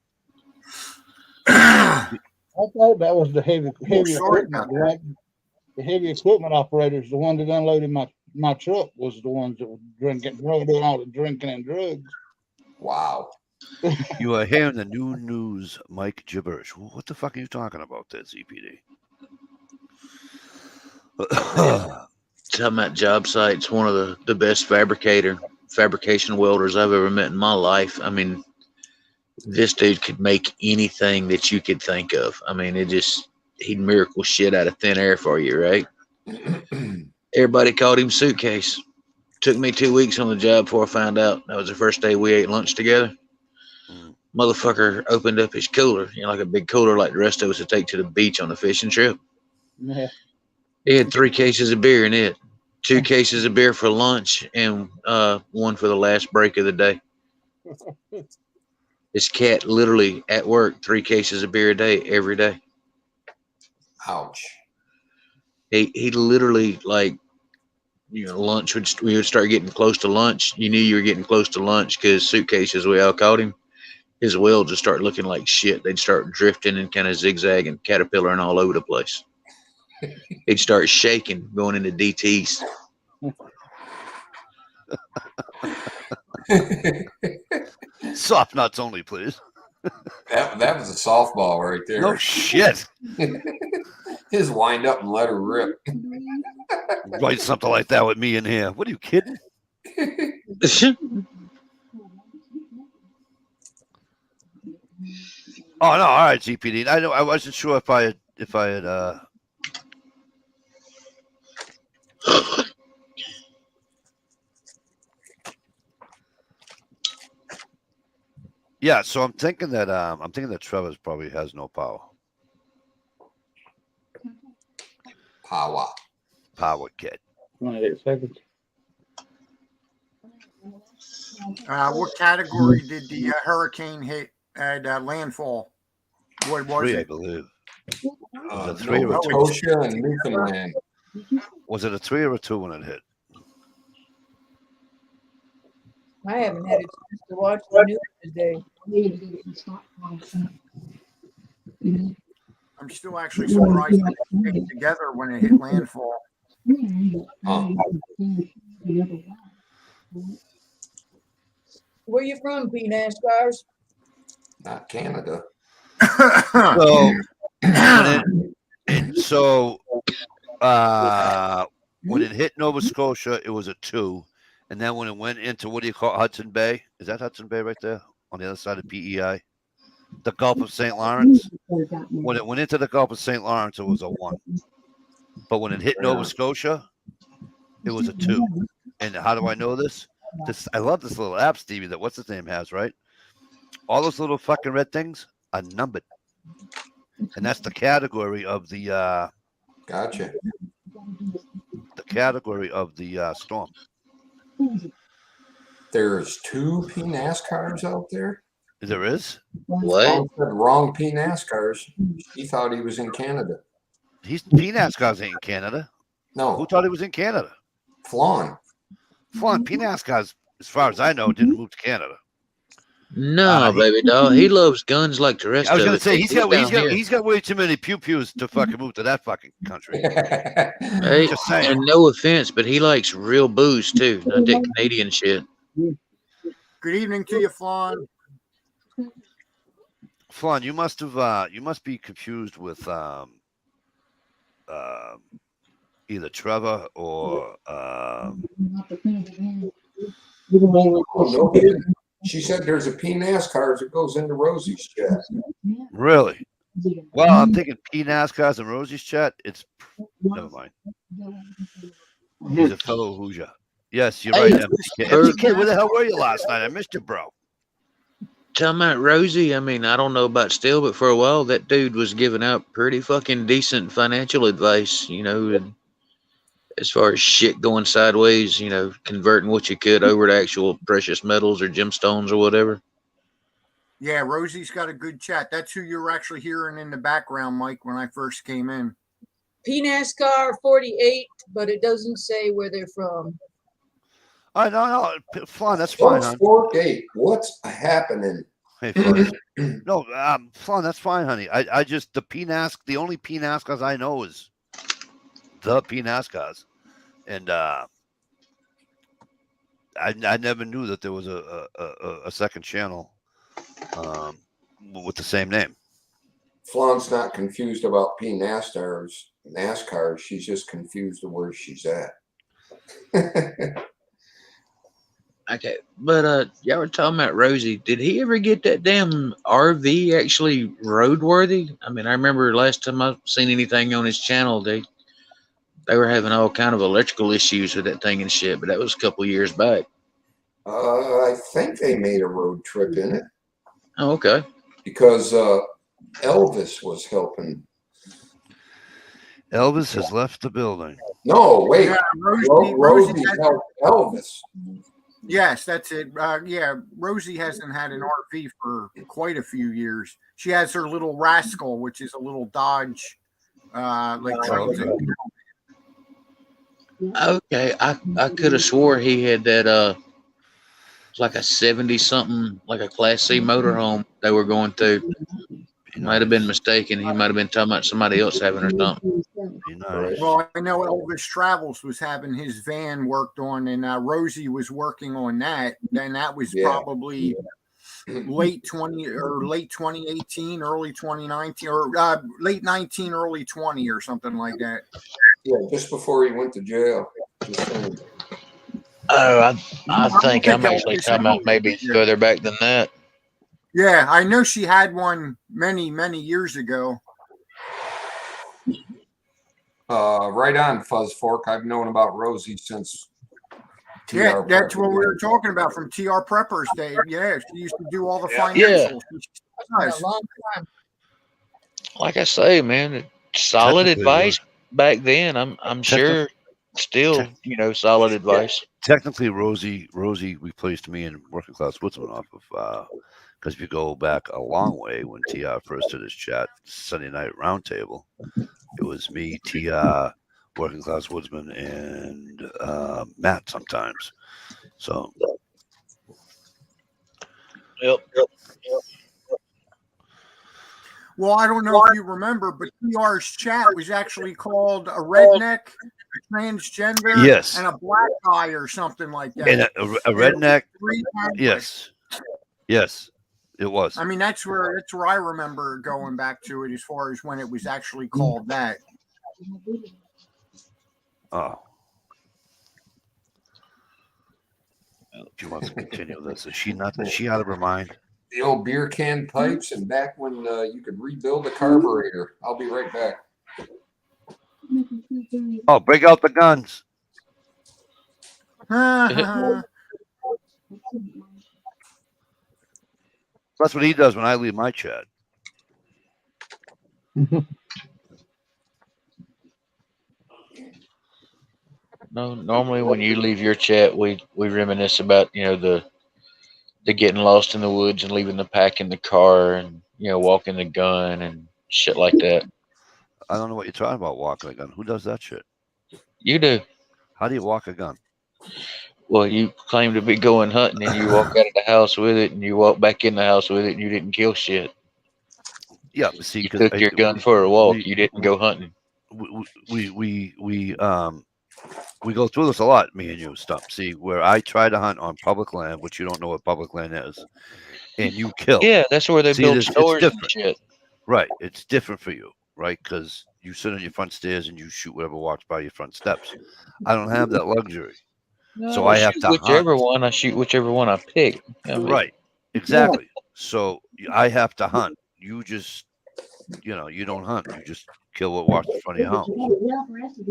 I thought that was the heavy sorry equipment. about Right? The heavy equipment operators, the one that unloaded my truck, was the ones that were doing all the drinking and drugs. Wow. You are hearing the new news, Mike gibberish. What the fuck are you talking about there, ZPD? Talking about job sites, one of the best fabrication welders I've ever met in my life. I mean, this dude could make anything that you could think of. I mean, he'd miracle shit out of thin air for you, right? Everybody called him Suitcase. Took me 2 weeks on the job before I found out. That was the first day we ate lunch together. Motherfucker opened up his cooler, like a big cooler like the rest of us would take to the beach on a fishing trip. Yeah. He had 3 cases of beer in it, 2 cases of beer for lunch, and one for the last break of the day. This cat literally at work, 3 cases of beer a day, every day. Ouch. He literally, like, lunch we would start getting close to lunch. You knew you were getting close to lunch because Suitcases, we all called him. His welds would start looking like shit. They'd start drifting and kind of zigzagging, caterpillaring all over the place. He'd start shaking, going into DTs. Soft nuts only, please. That was a softball right there. No shit. Just wind up and let her rip. Write something like that with me in here. What are you kidding? Oh no, all right, GPD. I know. I wasn't sure if I had. Yeah, so I'm thinking that Trevor's probably has no power. Power kid. 28 seconds. What category did the hurricane hit at landfall? What was 3, I it? believe. Was it 3 or a 2? Nova Scotia and Newfoundland. Was it a 3 or a 2 when it hit? I haven't had a chance to watch the news today. I'm still actually surprised that it came together when it hit landfall. Where you from, P. NASCARs? Not Canada. So, when it hit Nova Scotia, it was a 2, and then when it went into what do you call it, Hudson Bay? Is that Hudson Bay right there on the other side of PEI? The Gulf of St. Lawrence. When it went into the Gulf of St. Lawrence, it was a 1. But when it hit Nova Scotia, it was a 2. And how do I know this? I love this little app, Stevie, that what's his name has, right? All those little fucking red things are numbered. And that's the category of the Gotcha. the category of the storm. There's 2 P NASCARs out there. There is? What? Said wrong P NASCARs. He thought he was in Canada. He's PNASCAR's ain't in Canada. Who No, thought he was in Canada? Flan. Flan, PNASCAR's, as far as I know, didn't move to Canada. No, baby doll. He loves guns like the rest I was of gonna us. say he's got down he's here. got way too many pews to fucking move to that fucking country. Hey, Just saying. and no offense, but he likes real booze too, not that Canadian shit. Good evening to you, Flan. Flan, you must be confused with either Trevor or Oh, no kidding. She said there's a P NASCARs that goes into Rosie's chat. really. Well, I'm thinking PNASCAR's and Rosie's chat. It's never mind. He's a fellow Hoosier. Yes, you're right. Hey, MTK, where the hell were you last night? I missed you, bro. Talking about Rosie, I mean, I don't know about still, but for a while that dude was giving out pretty fucking decent financial advice, you know, and as far as shit going sideways, you know, converting what you could over to actual precious metals or gemstones or whatever. Yeah, Rosie's got a good chat. That's who you're actually hearing in the background, Mike, when I first came in. P. NASCAR 48, but it doesn't say where they're from. No, Flan, that's fine, hon. 148. What's happening? Hey, Flan. No, Flan, that's fine, honey. I just the only PNASCARs I know is the PNASCARs, and I never knew that there was a second channel with the same name. Flan's not confused about P NASCAR. She's just confused of where she's at. Okay, but y'all were talking about Rosie. Did he ever get that damn RV actually roadworthy? I mean, I remember last time I seen anything on his channel, they were having all kind of electrical issues with that thing and shit, but that was a couple of years back. I think they made a road trip in it Oh, okay. because Elvis was helping. Elvis has left the building. No, wait. Yeah, Rosie Rosie has, helped Elvis. yes, that's it. Yeah, Rosie hasn't had an RV for quite a few years. She has her little Rascal, which is a little Dodge. Okay, I could have swore he had that like a 70-something, like a Class C motorhome they were going through. He might have been mistaken. He might have been talking about somebody else having or something. Well, I know Elvis Travels was having his van worked on, and Rosie was working on that. Then that was probably late 2018, early 2019, or late 19, early 20, or something like that. Yeah, just before he went to jail. Just saying. Oh, I think I'm actually talking about maybe further back than that. Yeah, I know she had one many, many years ago. Right on, Fuzz Fork. I've known about Rosie since Yeah, TR that's what we Prepper were days. talking about from TR Preppers Day. Yeah, she used to do all the Yeah. financials. It's been a long time. Like I say, man, solid Technically, advice back then. I'm sure still, tech- solid advice. Technically, Rosie replaced me in Working Class Woodsman off of because if you go back a long way when TR first did his chat Sunday night roundtable, it was me, TR, Working Class Woodsman, and Matt sometimes. So Yep. Well, I don't know if you remember, but TR's chat was actually called a redneck, a transgender, yes, and a black guy or something like that. and a redneck. 3 times. Yes, it was. I mean, that's where I remember going back to it as far as when it was actually called that. Oh. She wants to continue this. Is she not? Is she out of her mind? The old beer can pipes, and back when you could rebuild a carburetor. I'll be right back. Oh, break out the guns. That's what he does when I leave my chat. No, normally when you leave your chat, we reminisce about the getting lost in the woods and leaving the pack in the car and walking the gun and shit like that. I don't know what you're talking about. Walking a gun. Who does that shit? You do. How do you walk a gun? Well, you claim to be going hunting and you walk out of the house with it and you walk back in the house with it and you didn't kill shit. Yeah, but see, You 'cause took your gun for a walk. You didn't go hunting. we go through this a lot, me and you, Stump. See, where I try to hunt on public land, which you don't know what public land is, and you kill. Yeah, that's where they See, build it's stores and different. shit. Right. It's different for you, right? Because you sit on your front stairs and you shoot whatever walks by your front steps. I don't have that luxury. No, So don't I have shoot to whichever hunt. one. I shoot whichever one I pick. I mean, Right. Exactly. So I have to hunt. You just, you don't hunt. You just kill what walks in front of your house.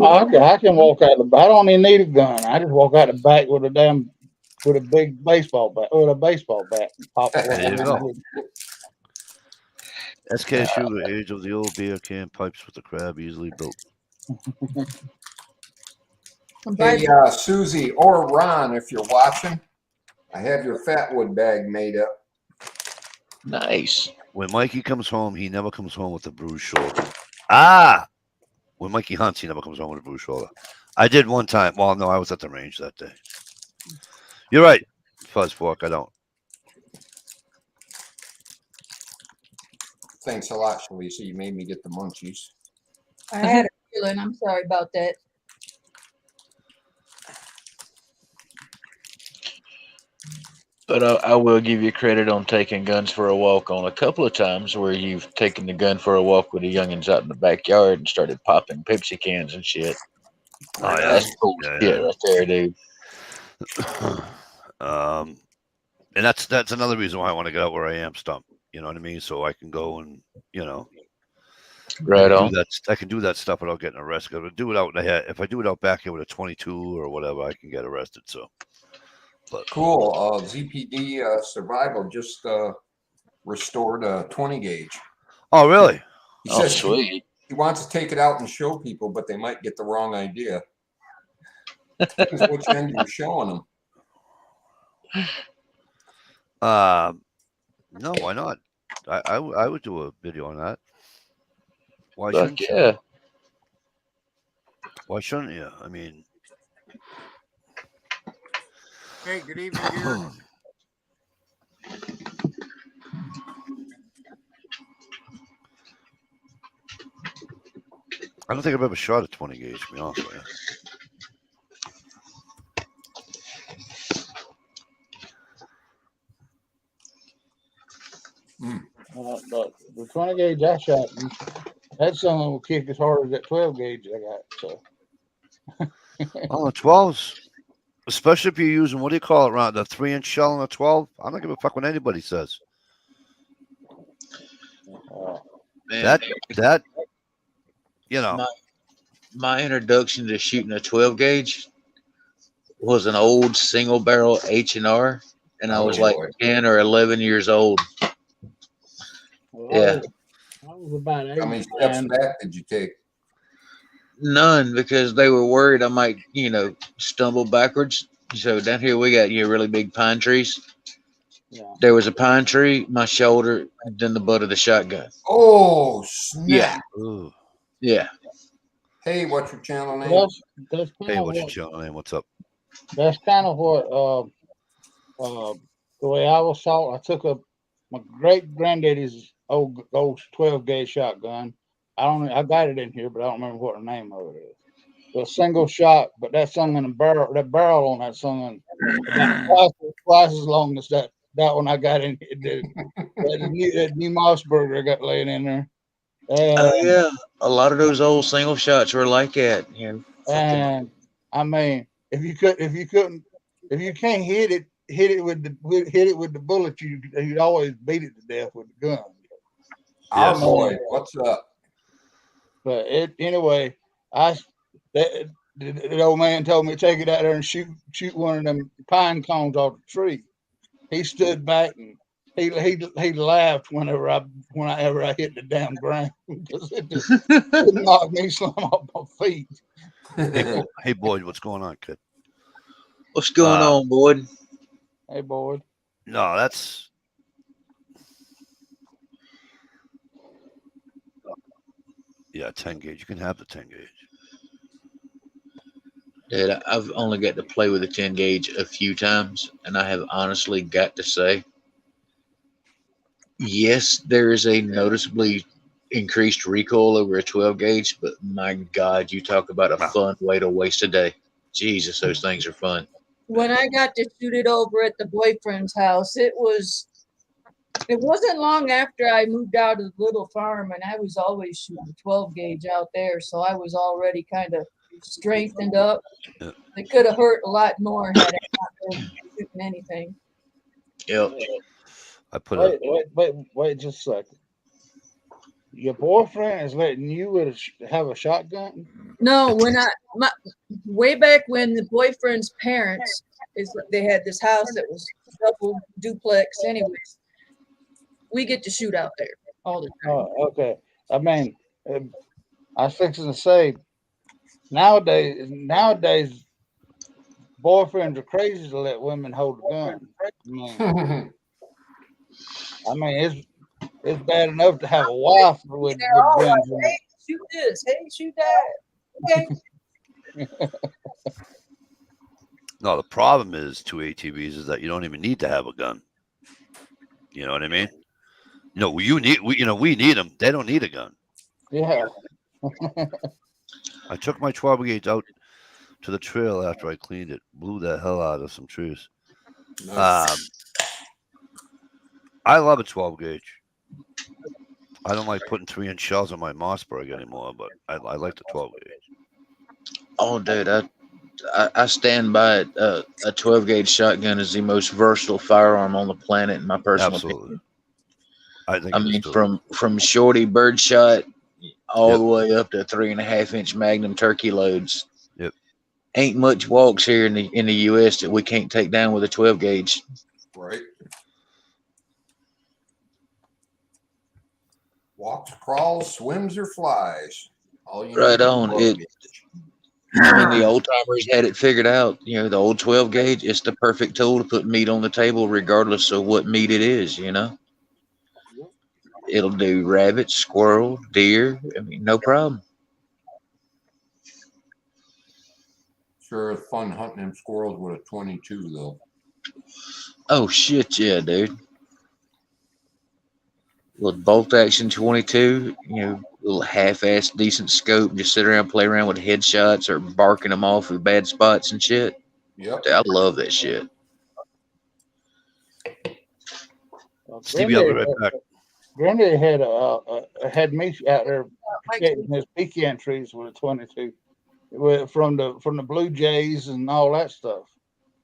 Oh, I can walk out the. I don't even need a gun. I just walk out the back with a big baseball bat or a baseball bat. And pop it. There you go. SK Sugar, age of the old beer can pipes with the crab, easily built. Hey, Susie or Ron, if you're watching, I have your Fatwood bag made up. nice. When Mikey comes home, he never comes home with a bruised shoulder. Ah! When Mikey hunts, he never comes home with a bruised shoulder. I did one time. Well, no, I was at the range that day. You're right, Fuzz Fork. I don't. Thanks a lot, Shalisa. You made me get the munchies. I had a feeling. I'm sorry about that. But I will give you credit on taking guns for a walk on a couple of times where you've taken the gun for a walk with the youngins out in the backyard and started popping Pepsi cans and shit. Oh, yeah. That's cool shit right there, dude. And that's another reason why I want to get out where I am, Stump. You know what I mean? So I can go and Right on. I can do that stuff without getting arrested. If I do it out back here with a 22 or whatever, I can get arrested. So, but Cool. ZPD Survival just restored a 20 gauge. oh, really? He Oh, says sweet. he wants to take it out and show people, but they might get the wrong idea. Depends which end you're showing them. No, why not? I would do a video on that. Why Fuck shouldn't you? yeah. Why shouldn't you? I mean, Hey, good evening, dear. I don't think I've ever shot a 20 gauge, to be honest with you. The 20 gauge I shot, that son will kick as hard as that 12 gauge I got. So Oh, 12s, especially if you're using, what do you call it, around the 3-inch shell on a 12. I don't give a fuck what anybody says. Man, That you know, my introduction to shooting a 12 gauge was an old single barrel H&R, and I Oh, was like boy. 10 or 11 years old. Well, Yeah. I was about 8. How many steps back did you take? None, because they were worried I might, stumble backwards. So down here we got really big pine trees. Yeah. There was a pine tree, my shoulder, then the butt of the shotgun. Oh, snap. Yeah. ooh. Yeah. Hey, what's your channel name? That's kind Hey, of what's your what. channel name? What's up? That's kind of what. The way I was taught, I took my great granddaddy's old 12 gauge shotgun. I got it in here, but I don't remember what the name of it is. The single shot, but that sung in a barrel. That barrel on that sung about twice as long as that one I got in here. That new Mossberger I got laying in there. Oh yeah. A lot of those old single shots were like that. And I mean, if you can't hit it with the bullet, you'd always beat it to death with the gun. Oh, Yes. boy. What's up? But anyway, the old man told me to take it out there and shoot one of them pine cones off the tree. He stood back and he laughed whenever I hit the damn ground because it just knocked me slam off my feet. Hey, Boyd, what's going on, kid? What's going on, Boyd? Hey, boy. No, that's yeah, 10 gauge. You can have the 10 gauge. Dude, I've only got to play with a 10 gauge a few times, and I have honestly got to say, yes, there is a noticeably increased recoil over a 12 gauge, but my God, you talk about a fun way to waste a day. Jesus, those things are fun. When I got to shoot it over at the boyfriend's house, it wasn't long after I moved out of the little farm, and I was always shooting 12 gauge out there, so I was already kind of strengthened up. Yeah. It could have hurt a lot more had I not been shooting anything. Yep. I put Wait just a second. Your boyfriend is letting you have a shotgun? No, way back when the boyfriend's parents they had this house that was double duplex. Anyways, we get to shoot out there all the time. Oh, okay. I mean, I was fixing to say, nowadays, boyfriends are crazy to let women hold a gun. I mean, it's bad enough to have a wife with They're all like, guns. hey, shoot this. Hey, shoot that. Okay. No, the problem is 2 ATVs is that you don't even need to have a gun. You know what I mean? We need them. They don't need a gun. Yeah. I took my 12 gauge out to the trail after I cleaned it. Blew the hell out of some trees. Nice. I love a 12 gauge. I don't like putting 3-inch shells on my Mossberg anymore, but I like the 12 gauge. Oh, dude, I stand by it. A 12 gauge shotgun is the most versatile firearm on the planet, in my personal opinion. Absolutely. I mean, from shorty birdshot all the way up to 3.5-inch Magnum turkey loads. Yep. Ain't much walks here in the U.S. that we can't take down with a 12 gauge. Right. Walks, crawls, swims, or flies. All you Right need is a on. 12 gauge. I mean, the old timers had it figured out. The old 12 gauge, it's the perfect tool to put meat on the table, regardless of what meat it is. It'll do rabbit, squirrel, deer. I mean, no problem. Sure, it's fun hunting them squirrels with a 22, though. Oh shit, yeah, dude. With bolt action 22, little half-ass decent scope, just sit around, play around with headshots or barking them off with bad spots and shit. Yep. Dude, I love that shit. Stevie, I'll be right back. Granddaddy had me out there protecting his pecan trees with a 22, from the blue jays and all that stuff.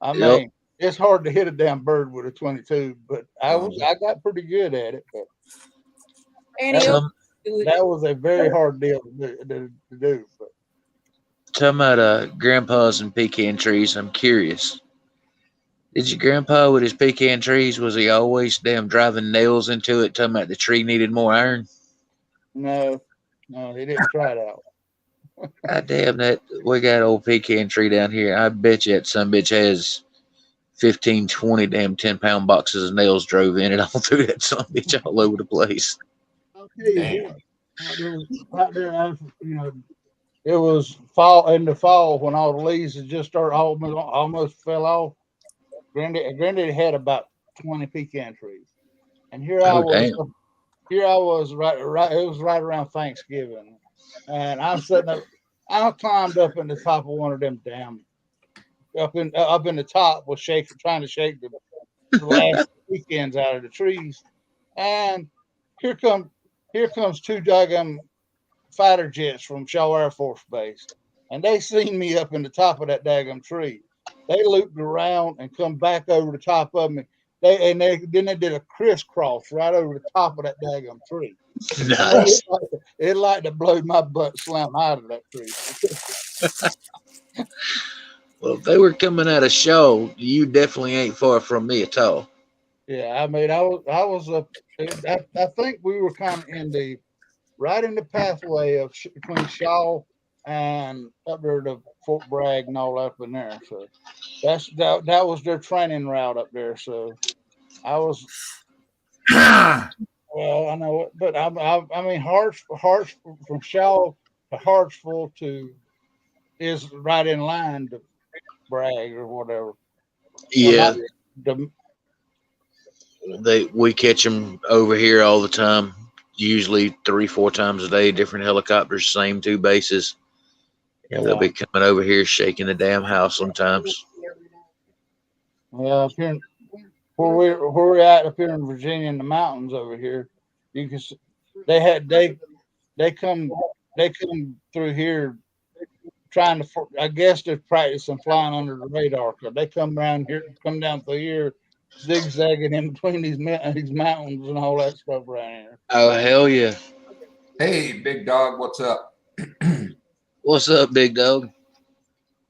I mean, it's hard to hit a damn bird with a 22, but I got pretty good at it. But Do it. that was a very hard deal to do. But Talking about grandpas and pecan trees, I'm curious. Did your grandpa with his pecan trees, was he always damn driving nails into it, talking about the tree needed more iron? no, he didn't try it out. God damn that, we got an old pecan tree down here. I bet you that some bitch has 15, 20 damn 10-pound boxes of nails drove in it all through that some bitch all over the place. I'll tell you Damn. what, out there, you know, it was fall in the fall when all the leaves had just started almost fell off. Granddaddy had about 20 pecan trees, and here I Oh, was. damn. Here I was right. It was right around Thanksgiving, and I'm sitting up. I climbed up in the top of one of them damn up in the top was trying to shake the last pecans out of the trees, and here comes two daggum fighter jets from Shaw Air Force Base, and they seen me up in the top of that daggum tree. They looped around and come back over the top of me. Then they did a crisscross right over the top of that daggum tree. Nice. It like to blow my butt slam out of that tree. Well, if they were coming out of show, you definitely ain't far from me at all. Yeah, I mean, I was up. I think we were kind of right in the pathway of between Shaw and up there to Fort Bragg and all up in there. So that was their training route up there. So I was. Well, I know, but I mean, Harts from Shaw to Hartsville is right in line to Bragg or whatever. Yeah, The, we catch them over here all the time. Usually 3-4 times a day, different helicopters, same two bases. Yeah, they'll be coming over here shaking the damn house sometimes. Well, where we're at up here in Virginia in the mountains over here, you can they come through here trying to, I guess they're practicing flying under the radar, because they come down through here zigzagging in between these mountains and all that stuff right here. Oh, hell yeah. Hey, big dog, what's up? What's up, big dog?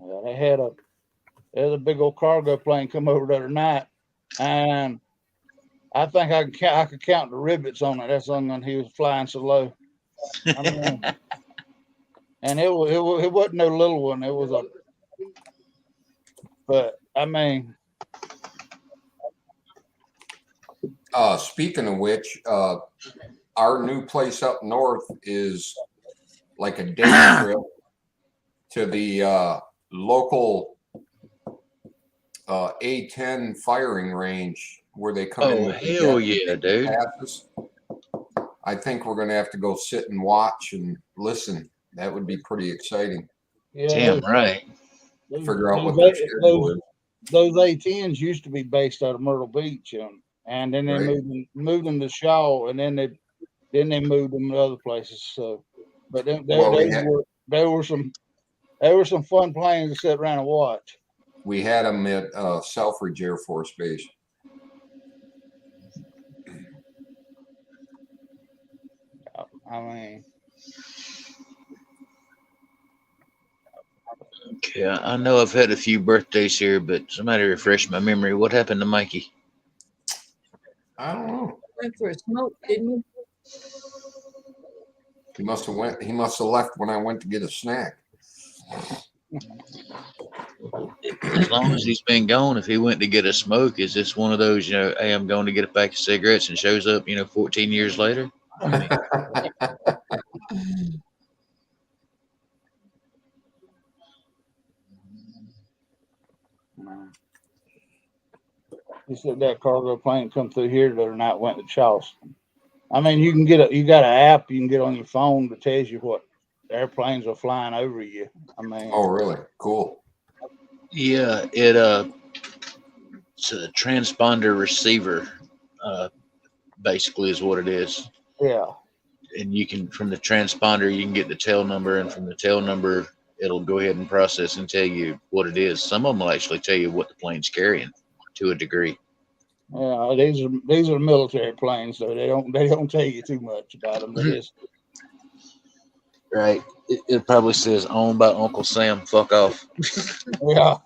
Yeah, they had a big old cargo plane come over the other night, and I think I could count the rivets on it. That's on when he was flying so low. I mean, and it wasn't no little one. It was but I mean. Speaking of which, our new place up north is like a day trip to the local A-10 firing range where they come in. Oh, hell yeah, dude. Passes. I think we're going to have to go sit and watch and listen. That would be pretty exciting. Yeah, Damn right. Figure out what their schedule is. Those A-10s used to be based out of Myrtle Beach, and then they moved them to Shaw, and then they moved them to other places. So, but there were some fun planes to sit around and watch. We had them at Selfridge Air Force Base. I mean, okay, I know I've had a few birthdays here, but somebody refresh my memory. What happened to Mikey? I don't know. Went for a smoke, didn't you? He must have left when I went to get a snack. As long as he's been gone, if he went to get a smoke, is this one of those, hey, I'm going to get a pack of cigarettes and shows up, 14 years later? I mean, he said that cargo plane come through here the other night, went to Charleston. I mean, you got an app you can get on your phone that tells you what airplanes are flying over you. I mean, Oh, really? Cool. yeah, it's a transponder receiver, basically is what it is. yeah. And you can, from the transponder, you can get the tail number, and from the tail number, it'll go ahead and process and tell you what it is. Some of them will actually tell you what the plane's carrying to a degree. Yeah, these are military planes, so they don't tell you too much about them. Right. It probably says owned by Uncle Sam. Fuck off. Yeah.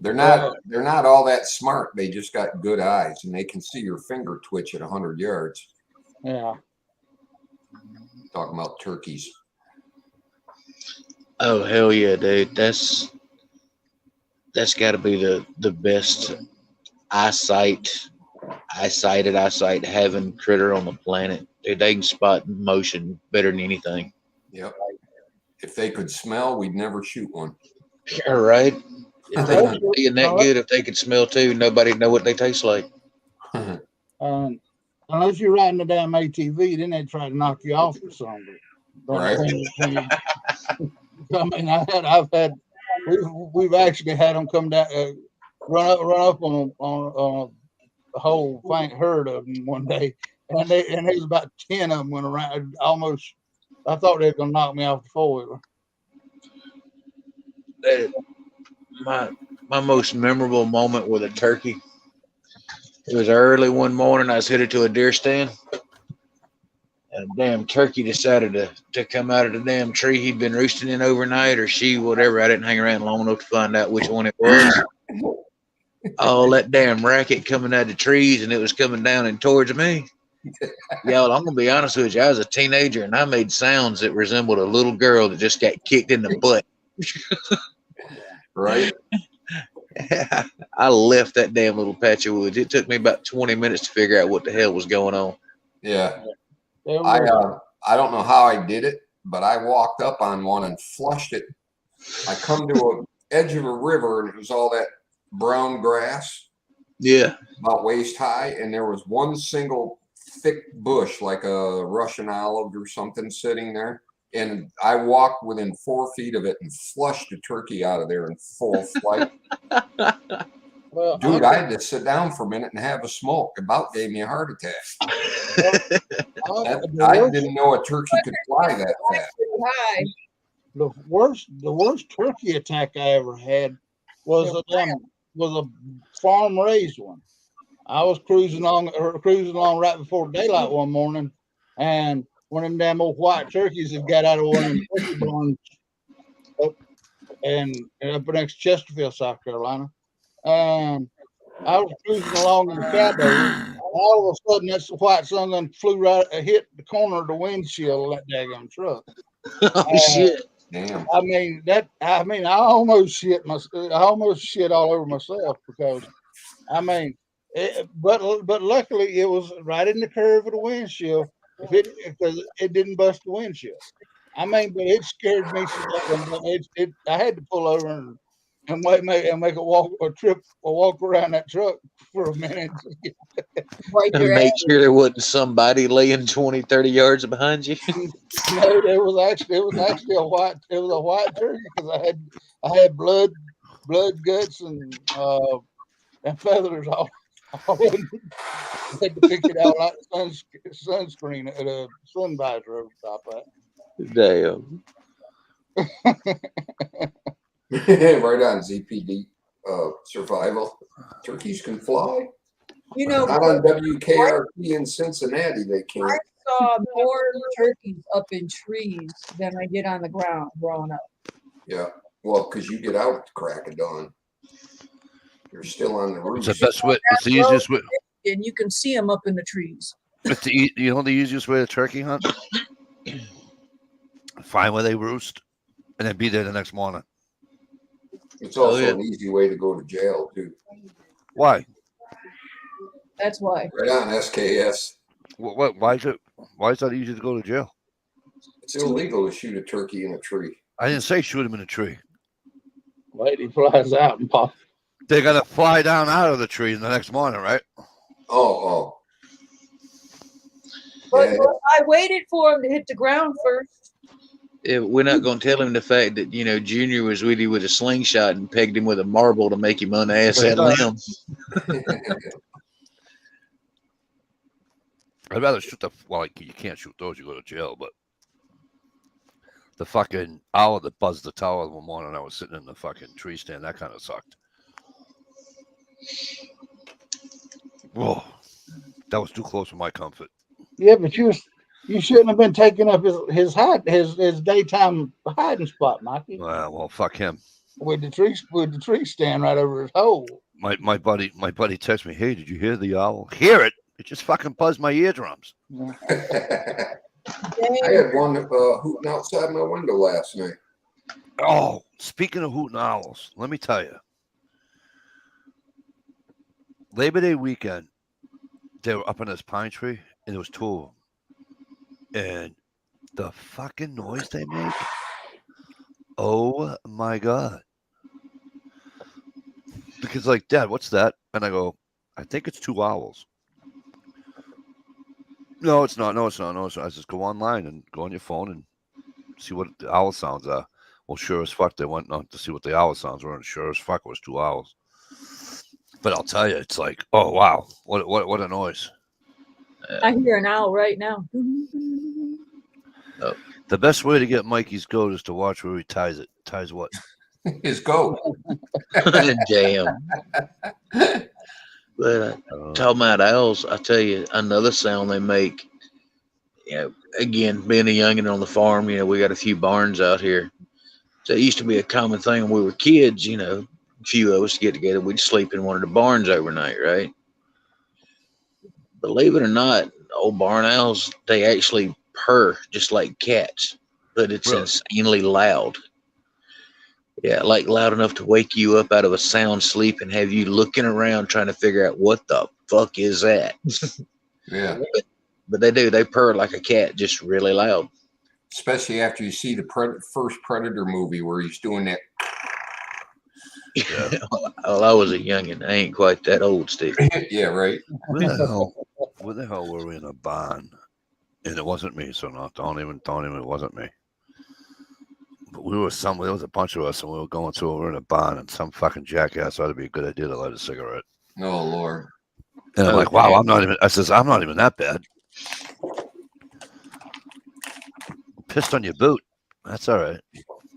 They're not all that smart. They just got good eyes and they can see your finger twitch at 100 yards. Yeah. Talking about turkeys. Oh hell yeah, dude. That's got to be the best eyesight having critter on the planet. Dude, they can spot motion better than anything. Yep. If they could smell, we'd never shoot one. All right. If they were being that good, if they could smell too, nobody'd know what they taste like. Unless you're riding the damn ATV, then they try to knock you off or something. Right. I mean, we've actually had them come down, run up on a whole herd of them one day, and there's about 10 of them went around. Almost, I thought they were gonna knock me off the 4-wheeler. My most memorable moment with a turkey. It was early one morning. I was headed to a deer stand. And a damn turkey decided to come out of the damn tree he'd been roosting in overnight, or she, whatever. I didn't hang around long enough to find out which one it was. All that damn racket coming out of the trees, and it was coming down and towards me. Y'all, I'm gonna be honest with you. I was a teenager, and I made sounds that resembled a little girl that just got kicked in the butt. Right. I left that damn little patch of woods. It took me about 20 minutes to figure out what the hell was going on. Yeah. I don't know how I did it, but I walked up on one and flushed it. I come to an edge of a river, and it was all that brown grass. Yeah. About waist high, and there was one single thick bush, like a Russian olive or something, sitting there. And I walked within 4 feet of it and flushed the turkey out of there in full flight. Well, Dude, I had to sit down for a minute and have a smoke. About gave me a heart attack. I didn't know a turkey could fly that fast. Hi. The worst turkey attack I ever had was a farm raised one. I was cruising along right before daylight one morning, and one of them damn old white turkeys had got out of one of them turkey barns up next Chesterfield, South Carolina. And I was cruising along in the shadows. All of a sudden, that white sun gun flew hit the corner of the windshield of that daggone truck. Oh shit! Damn. I almost shit all over myself because, but luckily it was right in the curve of the windshield. Because it didn't bust the windshield. But it scared me. I had to pull over and make a walk around that truck for a minute. And make sure there wasn't somebody laying 20, 30 yards behind you. No, it was actually a white turkey because I had blood, guts, and feathers all. I had to pick it out like sunscreen at a sun visor over top of it. Damn. Right on, ZPD survival. Turkeys can fly. Not on WKRP in Cincinnati, they can't. I saw more turkeys up in trees than I did on the ground growing up. Yeah, well, because you get out at the crack of dawn. You're still on the roof. It's the best way. It's the easiest way. And you can see them up in the trees. It's the easiest way to turkey hunt. Find where they roost, and then be there the next morning. It's also an easy way to go to jail too. Why? That's why. Right on, SKS. What? Why is that easy to go to jail? It's illegal to shoot a turkey in a tree. I didn't say shoot him in a tree. Wait, he flies out and pops. They're gonna fly down out of the tree the next morning, right? Oh. But I waited for him to hit the ground first. We're not going to tell him the fact that, Junior was with you with a slingshot and pegged him with a marble to make him unass that limb. I'd rather shoot you can't shoot those, you go to jail, but the fucking owl that buzzed the tower one morning, I was sitting in the fucking tree stand, that kind of sucked. Whoa, that was too close for my comfort. Yeah, but you shouldn't have been taking up his daytime hiding spot, Mikey. Well, fuck him. With the tree stand right over his hole. My buddy texted me, "Hey, did you hear the owl? Hear it? It just fucking buzzed my eardrums." I had one hooting outside my window last night. Oh, speaking of hooting owls, let me tell you. Labor Day weekend, they were up in this pine tree, and there was two of them. And the fucking noise they make. Oh my God. Because like, Dad, what's that? And I go, I think it's two owls. No, it's not. No, it's not. No, it's not. I just go online and go on your phone and see what the owl sounds are. Well, sure as fuck, they went on to see what the owl sounds were, and sure as fuck, it was two owls. But I'll tell you, it's like, oh wow, what a noise! I hear an owl right now. Oh. The best way to get Mikey's goat is to watch where he ties it. Ties what? His goat. Jam. But talking about owls, I tell you another sound they make. You know, again, being a youngin' on the farm, you know, we got a few barns out here. So it used to be a common thing when we were kids, you know, a few of us get together, we'd sleep in one of the barns overnight, right? Believe it or not, old barn owls, they actually purr just like cats, but it's Really? insanely loud. Yeah, like loud enough to wake you up out of a sound sleep and have you looking around trying to figure out what the fuck is that. Yeah. But they do, they purr like a cat, just really loud. Especially after you see the first Predator movie where he's doing that. Yeah. Well, I was a youngin'. I ain't quite that old, Steve. Yeah, right. Where the hell were we in a barn? And it wasn't me, so no, don't even, it wasn't me. But there was a bunch of us, and we were going through, we were in a barn, and some fucking jackass thought it'd be a good idea to light a cigarette. Oh Lord. And I'm like, wow, I'm not even that bad. Pissed on your boot. That's all right.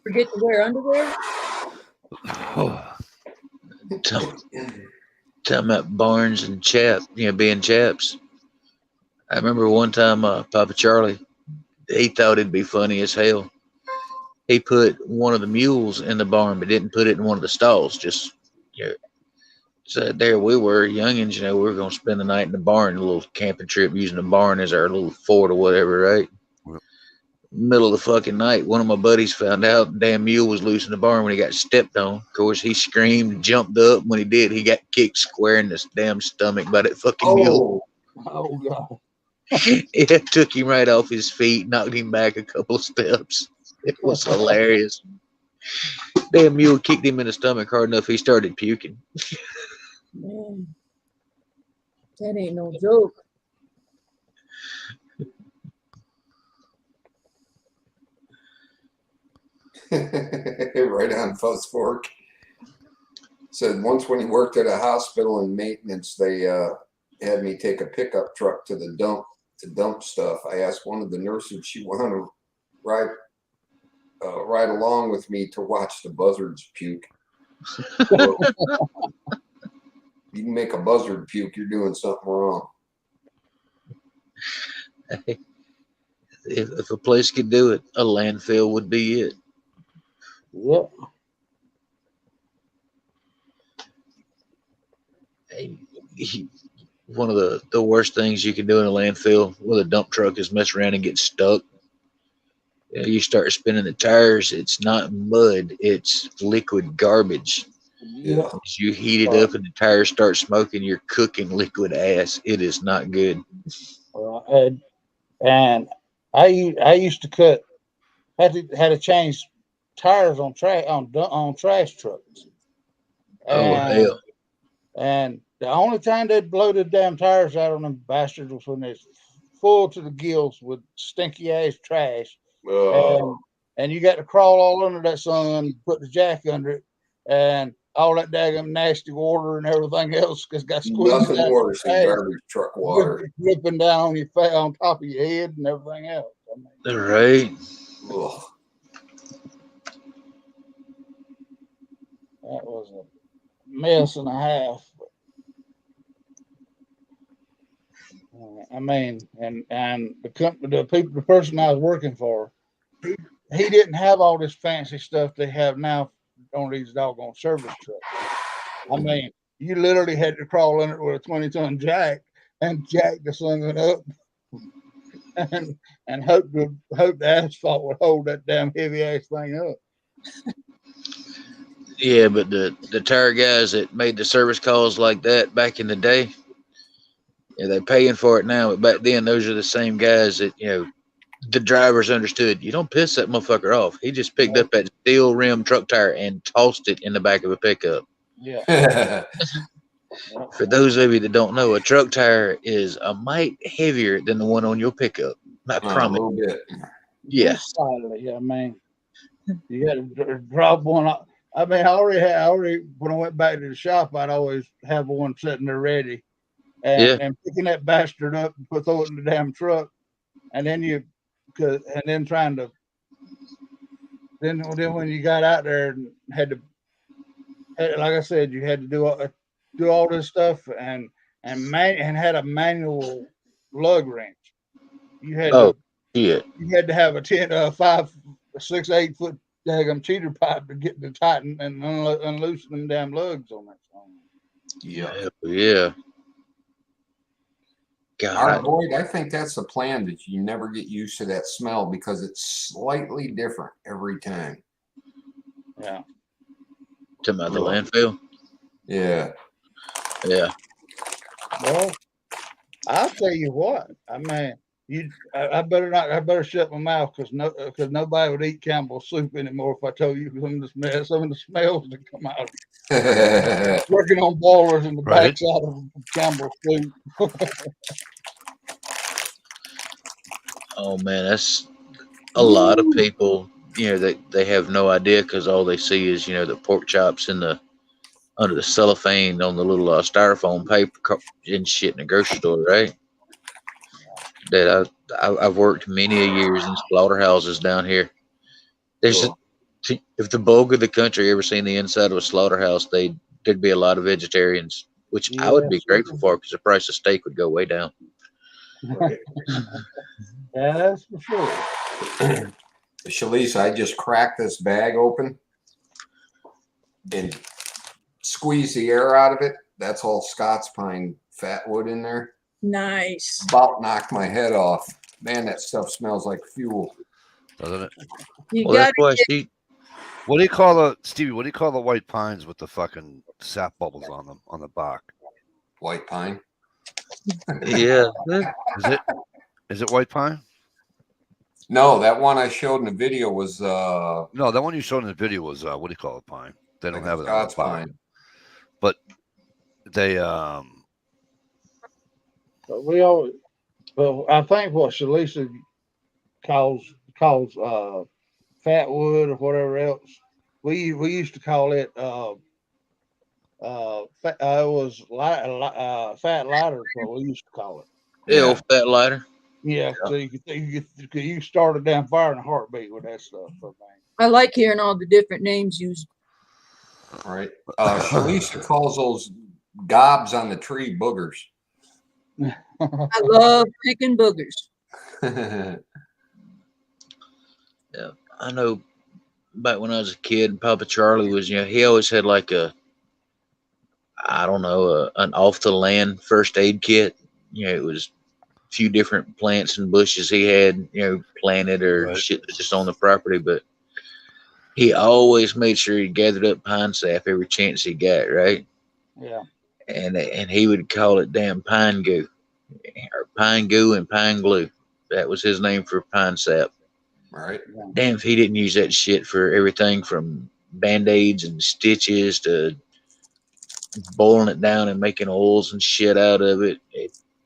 Forget to wear underwear? Talking about barns and being chaps. I remember one time Papa Charlie, he thought it'd be funny as hell. He put one of the mules in the barn, but didn't put it in one of the stalls. Just, you know, so there we were, youngins, you know, we were going to spend the night in the barn, a little camping trip using the barn as our little fort or whatever, right? Yep. Middle of the fucking night, one of my buddies found out the damn mule was loose in the barn when he got stepped on. Of course, he screamed, jumped up. When he did, he got kicked square in his damn stomach by that fucking mule. Oh God. It took him right off his feet, knocked him back a couple of steps. It was hilarious. Damn mule kicked him in the stomach hard enough he started puking. Man, that ain't no joke. Right on Fuzz Fork. Said once when he worked at a hospital in maintenance, they had me take a pickup truck to the dump to dump stuff. I asked one of the nurses if she wanted to ride along with me to watch the buzzards puke. So, you can make a buzzard puke, you're doing something wrong. If a place could do it, a landfill would be it. Yep. One of the worst things you can do in a landfill with a dump truck is mess around and get stuck. You start spinning the tires, it's not mud, it's liquid garbage. Yeah. As you heat it up and the tires start smoking, you're cooking liquid ass. It is not good. And I used to had to change tires on trash trucks. Oh hell! And the only time they'd blow the damn tires out on them bastards was when they're full to the gills with stinky ass trash. And you got to crawl all under that sun, put the jack under it, and all that daggum nasty water and everything else because got squeezed. Nothing worse than garbage truck water dripping down on top of your head and everything else. I mean, Right. Ugh. that was a mess and a half. I mean, and the company, the person I was working for, he didn't have all this fancy stuff they have now on these doggone service trucks. I mean, you literally had to crawl in it with a 20-ton jack and jack the thing up, and hope the asphalt would hold that damn heavy ass thing up. Yeah, but the tire guys that made the service calls like that back in the day, yeah, they're paying for it now. But back then, those are the same guys that, the drivers understood. You don't piss that motherfucker off. He just picked up that steel rim truck tire and tossed it in the back of a pickup. Yeah. For those of you that don't know, a truck tire is a mite heavier than the one on your pickup. I A promise. little bit. Yes. Slightly, I mean, you got to drop one. I mean, I already when I went back to the shop, I'd always have one sitting there ready, and picking that bastard up and throw it in the damn truck, and then then when you got out there and had like I said, you had to do all this stuff and had a manual lug wrench. You had you had to have a 5, 6, 8 foot daggum cheater pipe to get to tighten and unloosen them damn lugs on that thing. Yeah. God. Boyd, I think that's the plan, that you never get used to that smell because it's slightly different every time. Yeah. Talking about the landfill? Yeah. Yeah. Well, I'll tell you what. I mean, I better shut my mouth because nobody would eat Campbell's soup anymore if I told you some of the smells that come out. Working on boilers in the backside of Campbell's soup. Oh man, that's a lot of people. They have no idea because all they see is the pork chops under the cellophane on the little styrofoam paper and shit in the grocery store, right? That I've worked many a years in slaughterhouses down here. If the bulk of the country ever seen the inside of a slaughterhouse, there'd be a lot of vegetarians, which I would be grateful for because the price of steak would go way down. Right. Yeah, that's for sure. Shalise, I just cracked this bag open and squeeze the air out of it. That's all Scots pine fat wood in there. Nice. About knocked my head off. Man, that stuff smells like fuel. Doesn't it? That's why What do you call Stevie? What do you call the white pines with the fucking sap bubbles on them on the bark? White pine. Yeah. Is it white pine? No, that one I showed in the video was no, that one you showed in the video was what do you call it? Pine. They don't have it on the Scots bark. pine. But they But we always, well, I think what Shalisa calls fat wood or whatever else, we used to call it it was fat lighter is what we used to call it. Yeah, fat lighter. Yeah, so you start a damn fire in a heartbeat with that stuff. I like hearing all the different names used. Right. Shalisa calls those gobs on the tree boogers. I love picking boogers. Yeah, I know. Back when I was a kid, Papa Charlie was, he always had like an off the land first aid kit. It was a few different plants and bushes he had, planted or shit just on the property, but he always made sure he gathered up pine sap every chance he got, right? Yeah. And he would call it damn pine goo, or pine goo and pine glue. That was his name for pine sap. Right. Damn, if he didn't use that shit for everything from band-aids and stitches to boiling it down and making oils and shit out of it.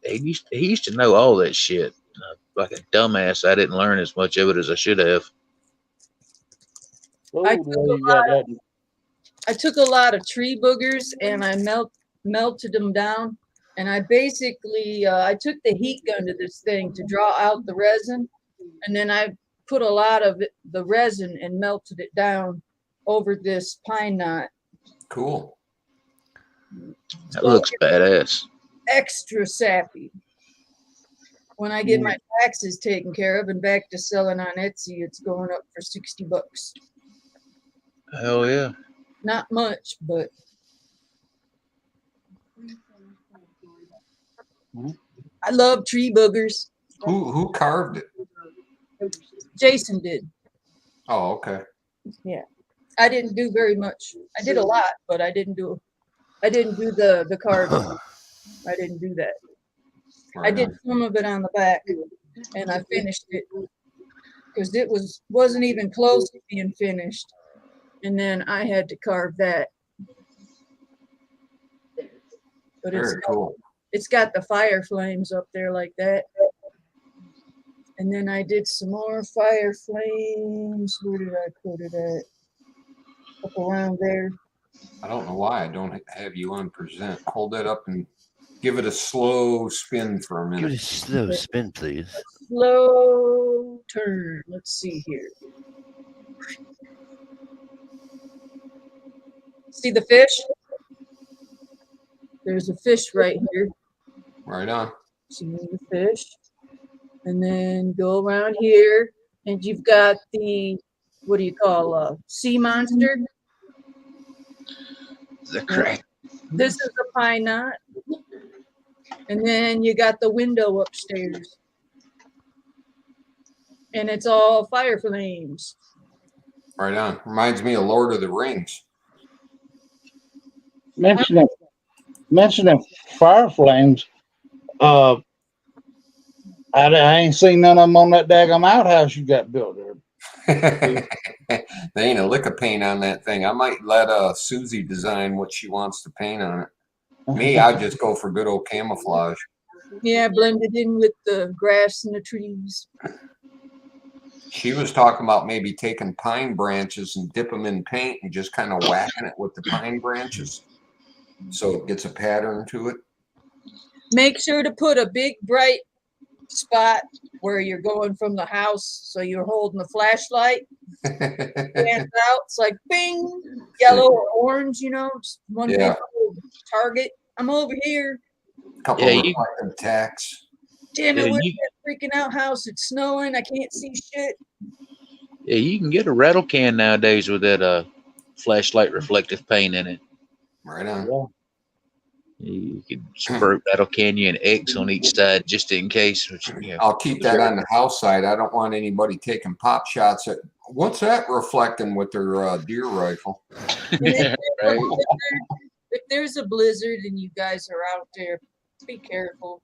He used to know all that shit. Like a dumbass, I didn't learn as much of it as I should have. I took a lot of tree boogers and I melted them down. And I basically, I took the heat gun to this thing to draw out the resin. And then I put a lot of the resin and melted it down over this pine knot. Cool. That looks badass. Extra sappy. When I get my taxes taken care of and back to selling on Etsy, it's going up for $60. Hell yeah. Not much, but I love tree boogers. Who carved it? Jason did. Oh, okay. I didn't do very much. I did a lot, but I didn't do the carving. I didn't do that. I Right did on. some of it on the back, and I finished it because it wasn't even close to being finished. And then I had to carve that. But Very cool. it's got the fire flames up there like that. And then I did some more fire flames. Where did I put it at? Up around there. I don't know why I don't have you on present. Hold that up and give it a slow spin for a Give it minute. a slow spin, please. Slow turn. Let's see here. See the fish? There's a fish right here. Right on. See the fish. And then go around here, and you've got the, what do you call, sea monster? The crack. This is a pine knot. And then you got the window upstairs. And it's all fire flames. Right on. Reminds me of Lord of the Rings. Mentioning fire flames, I ain't seen none of them on that daggum outhouse you got built there. They ain't a lick of paint on that thing. I might let Susie design what she wants to paint on it. Me, I just go for good old camouflage. Yeah, blended in with the grass and the trees. She was talking about maybe taking pine branches and dip them in paint and just kind of whacking it with the pine branches so it gets a pattern to it. Make sure to put a big bright spot where you're going from the house, so you're holding the flashlight. Stands out. It's like bing, yellow or orange, just one big Yeah. target. I'm over here. Couple Yeah, of you- reflective tacks. Damn Yeah, it, where's you- that freaking outhouse? It's snowing. I can't see shit. Yeah, you can get a rattle can nowadays with that flashlight reflective paint in it. Right on. Yeah. You can spurt rattle can you an X on each side just in case. Which, I'll keep that on the house side. I don't want anybody taking pop shots at. What's that reflecting with their deer rifle? And Right. if there's a blizzard and you guys are out there, be careful.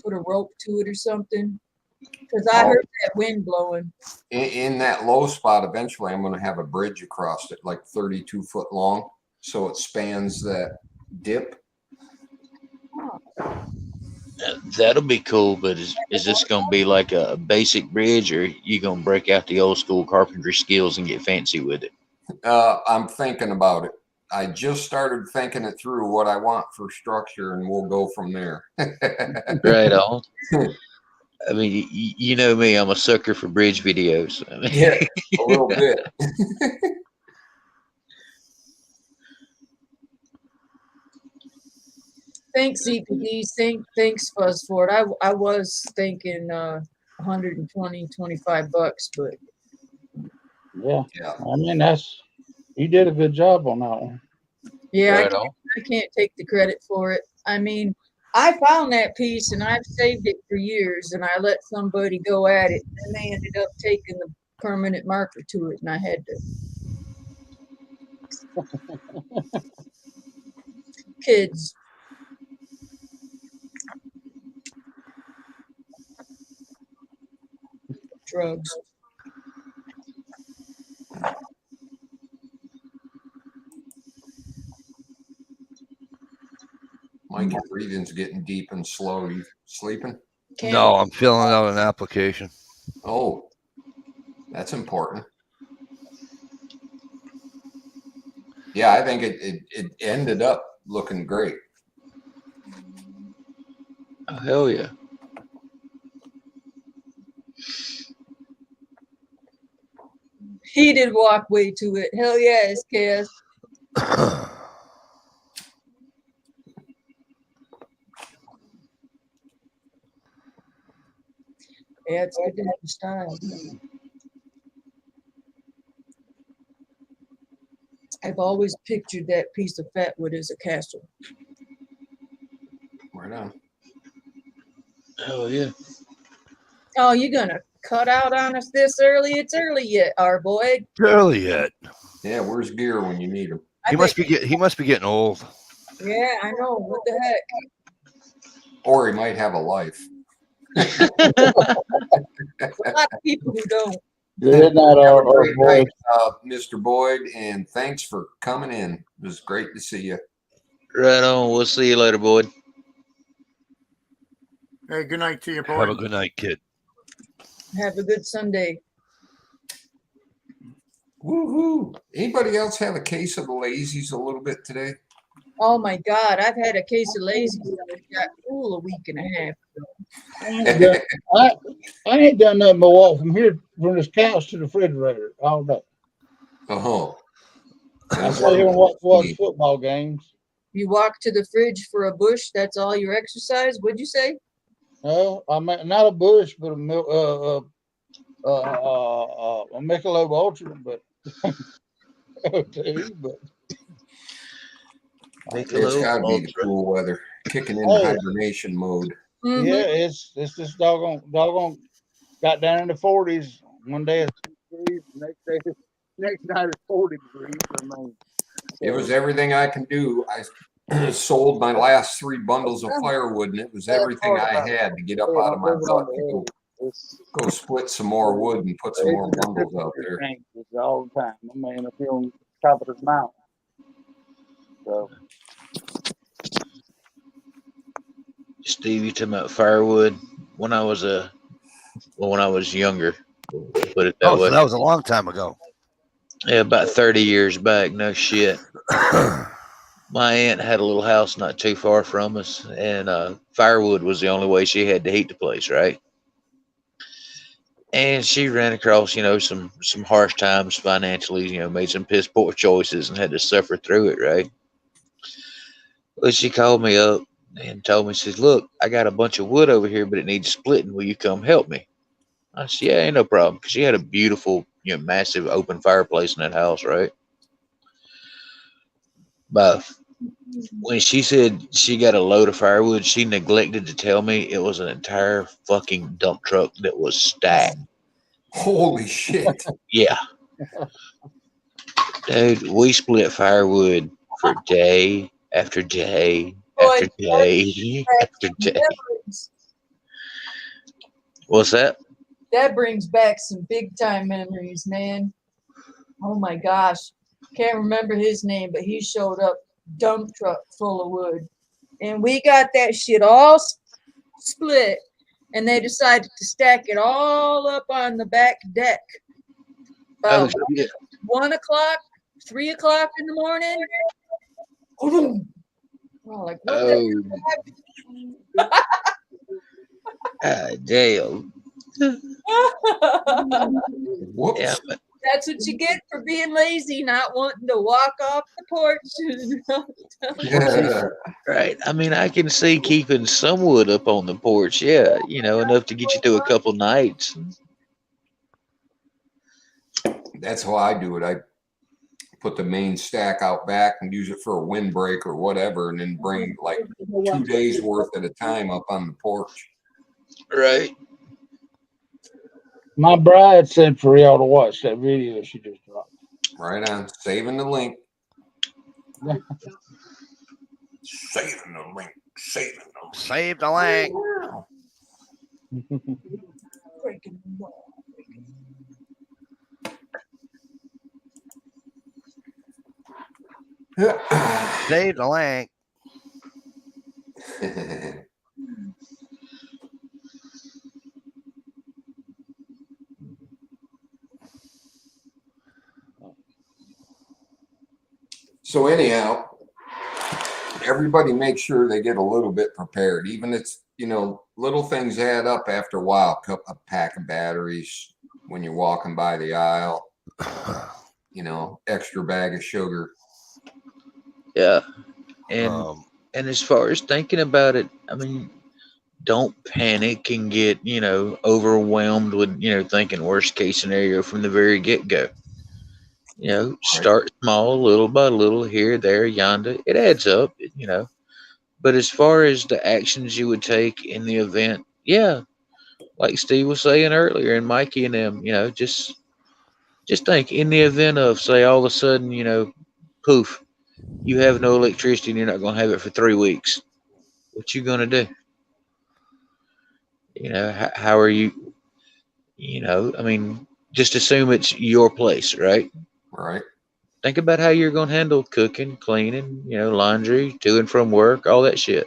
Put a rope to it or something. Because I heard that wind blowing. In that low spot, eventually I'm going to have a bridge across it, like 32 foot long, so it spans that dip. That'll be cool, but is this going to be like a basic bridge, or you going to break out the old school carpentry skills and get fancy with it? I'm thinking about it. I just started thinking it through what I want for structure, and we'll go from there. Right on. I mean, you know me, I'm a sucker for bridge videos. I mean, Yeah, a little bit. Thanks, CPD. Thanks, Fuzzford. I was thinking 120, $25, but Yeah. Yeah. I mean, you did a good job on that one. yeah, right on. I can't take the credit for it. I mean, I found that piece and I've saved it for years, and I let somebody go at it, and they ended up taking the permanent marker to it, and I had to. Kids. Drugs. Mike, your breathing's getting deep and slow. You sleeping? No, I'm filling out an application. Oh, that's important. Yeah, I think it ended up looking great. Oh, hell yeah. Heated walkway to it. Hell yes, Cass. Yeah, it's good to have a style. I've always pictured that piece of fatwood as a castle. Right on. Oh yeah. Oh, you're gonna cut out on us this early? It's early yet, our boy. Early yet. Yeah, where's gear when you need him? He must be getting old. Yeah, I know. What the heck? Or he might have a life. A lot of people who don't. Good night, Have a our great boy. night, Mr. Boyd, and thanks for coming in. It was great to see you. Right on. We'll see you later, Boyd. Hey, good night to you, boy. Have a good night, kid. Have a good Sunday. Woohoo! Anybody else have a case of the lazies a little bit today? Oh my God, I've had a case of lazy. It got cool a week and a half. I ain't done nothing but walk from here, from this couch to the refrigerator all day. Oh. I sit here and watch football games. You walk to the fridge for a bush. That's all your exercise. What'd you say? No, I mean not a bush, but a Michelob Ultra, but It's got to be the cool weather, kicking into hibernation mode. Mhm. Yeah, it's just doggone got down in the 40s. One day it's 2 degrees, next night it's 40 degrees. I mean, It was everything I can do. I sold my last 3 bundles of firewood, and it was everything I had to get up out of my butt to go split some more wood and put some more bundles out there. All the time. I mean, if you're on top of this mountain. So Steve, you talking about firewood? When I was younger, put it that Oh, way. so that was a long time ago. Yeah, about 30 years back. No shit. My aunt had a little house not too far from us, and firewood was the only way she had to heat the place, right? And she ran across, some harsh times financially, made some piss poor choices and had to suffer through it, right? Well, she called me up and told me, she says, look, I got a bunch of wood over here, but it needs splitting. Will you come help me? I said, yeah, ain't no problem. Because she had a beautiful, massive open fireplace in that house, right? But when she said she got a load of firewood, she neglected to tell me it was an entire fucking dump truck that was stacked. Holy shit. Yeah. Dude, we split firewood for day after day after day after day. What's that? That brings back some big time memories, man. Oh my gosh. Can't remember his name, but he showed up dump truck full of wood. And we got that shit all split. And they decided to stack it all up on the back deck. Oh, yeah. 1 o'clock, 3 o'clock in the morning. Oh, like, what Damn. Whoops. Yeah, That's what you get for being lazy, not wanting to walk off the porch. Yeah. right. I mean, I can see keeping some wood up on the porch. Yeah, enough to get you through a couple nights. That's how I do it. I put the main stack out back and use it for a windbreak or whatever, and then bring like 2 days worth at a time up on the porch. Right. my bride said for y'all to watch that video she just dropped. Right on. Saving the link. Saving the link. Saving the link. Save the link. Breaking the law. Save the link. So anyhow, everybody make sure they get a little bit prepared. Even it's, little things add up after a while. A pack of batteries when you're walking by the aisle, extra bag of sugar. Yeah. And as far as thinking about it, I mean, don't panic and get, overwhelmed with, thinking worst case scenario from the very get go. Start small, little by little, here, there, yonder. It adds up, But as far as the actions you would take in the event, yeah, like Steve was saying earlier, and Mikey and them, just think in the event of, say, all of a sudden, poof, you have no electricity and you're not going to have it for 3 weeks. What you going to do? How are you? I mean, just assume it's your place, right? Right. Think about how you're going to handle cooking, cleaning, laundry, to and from work, all that shit.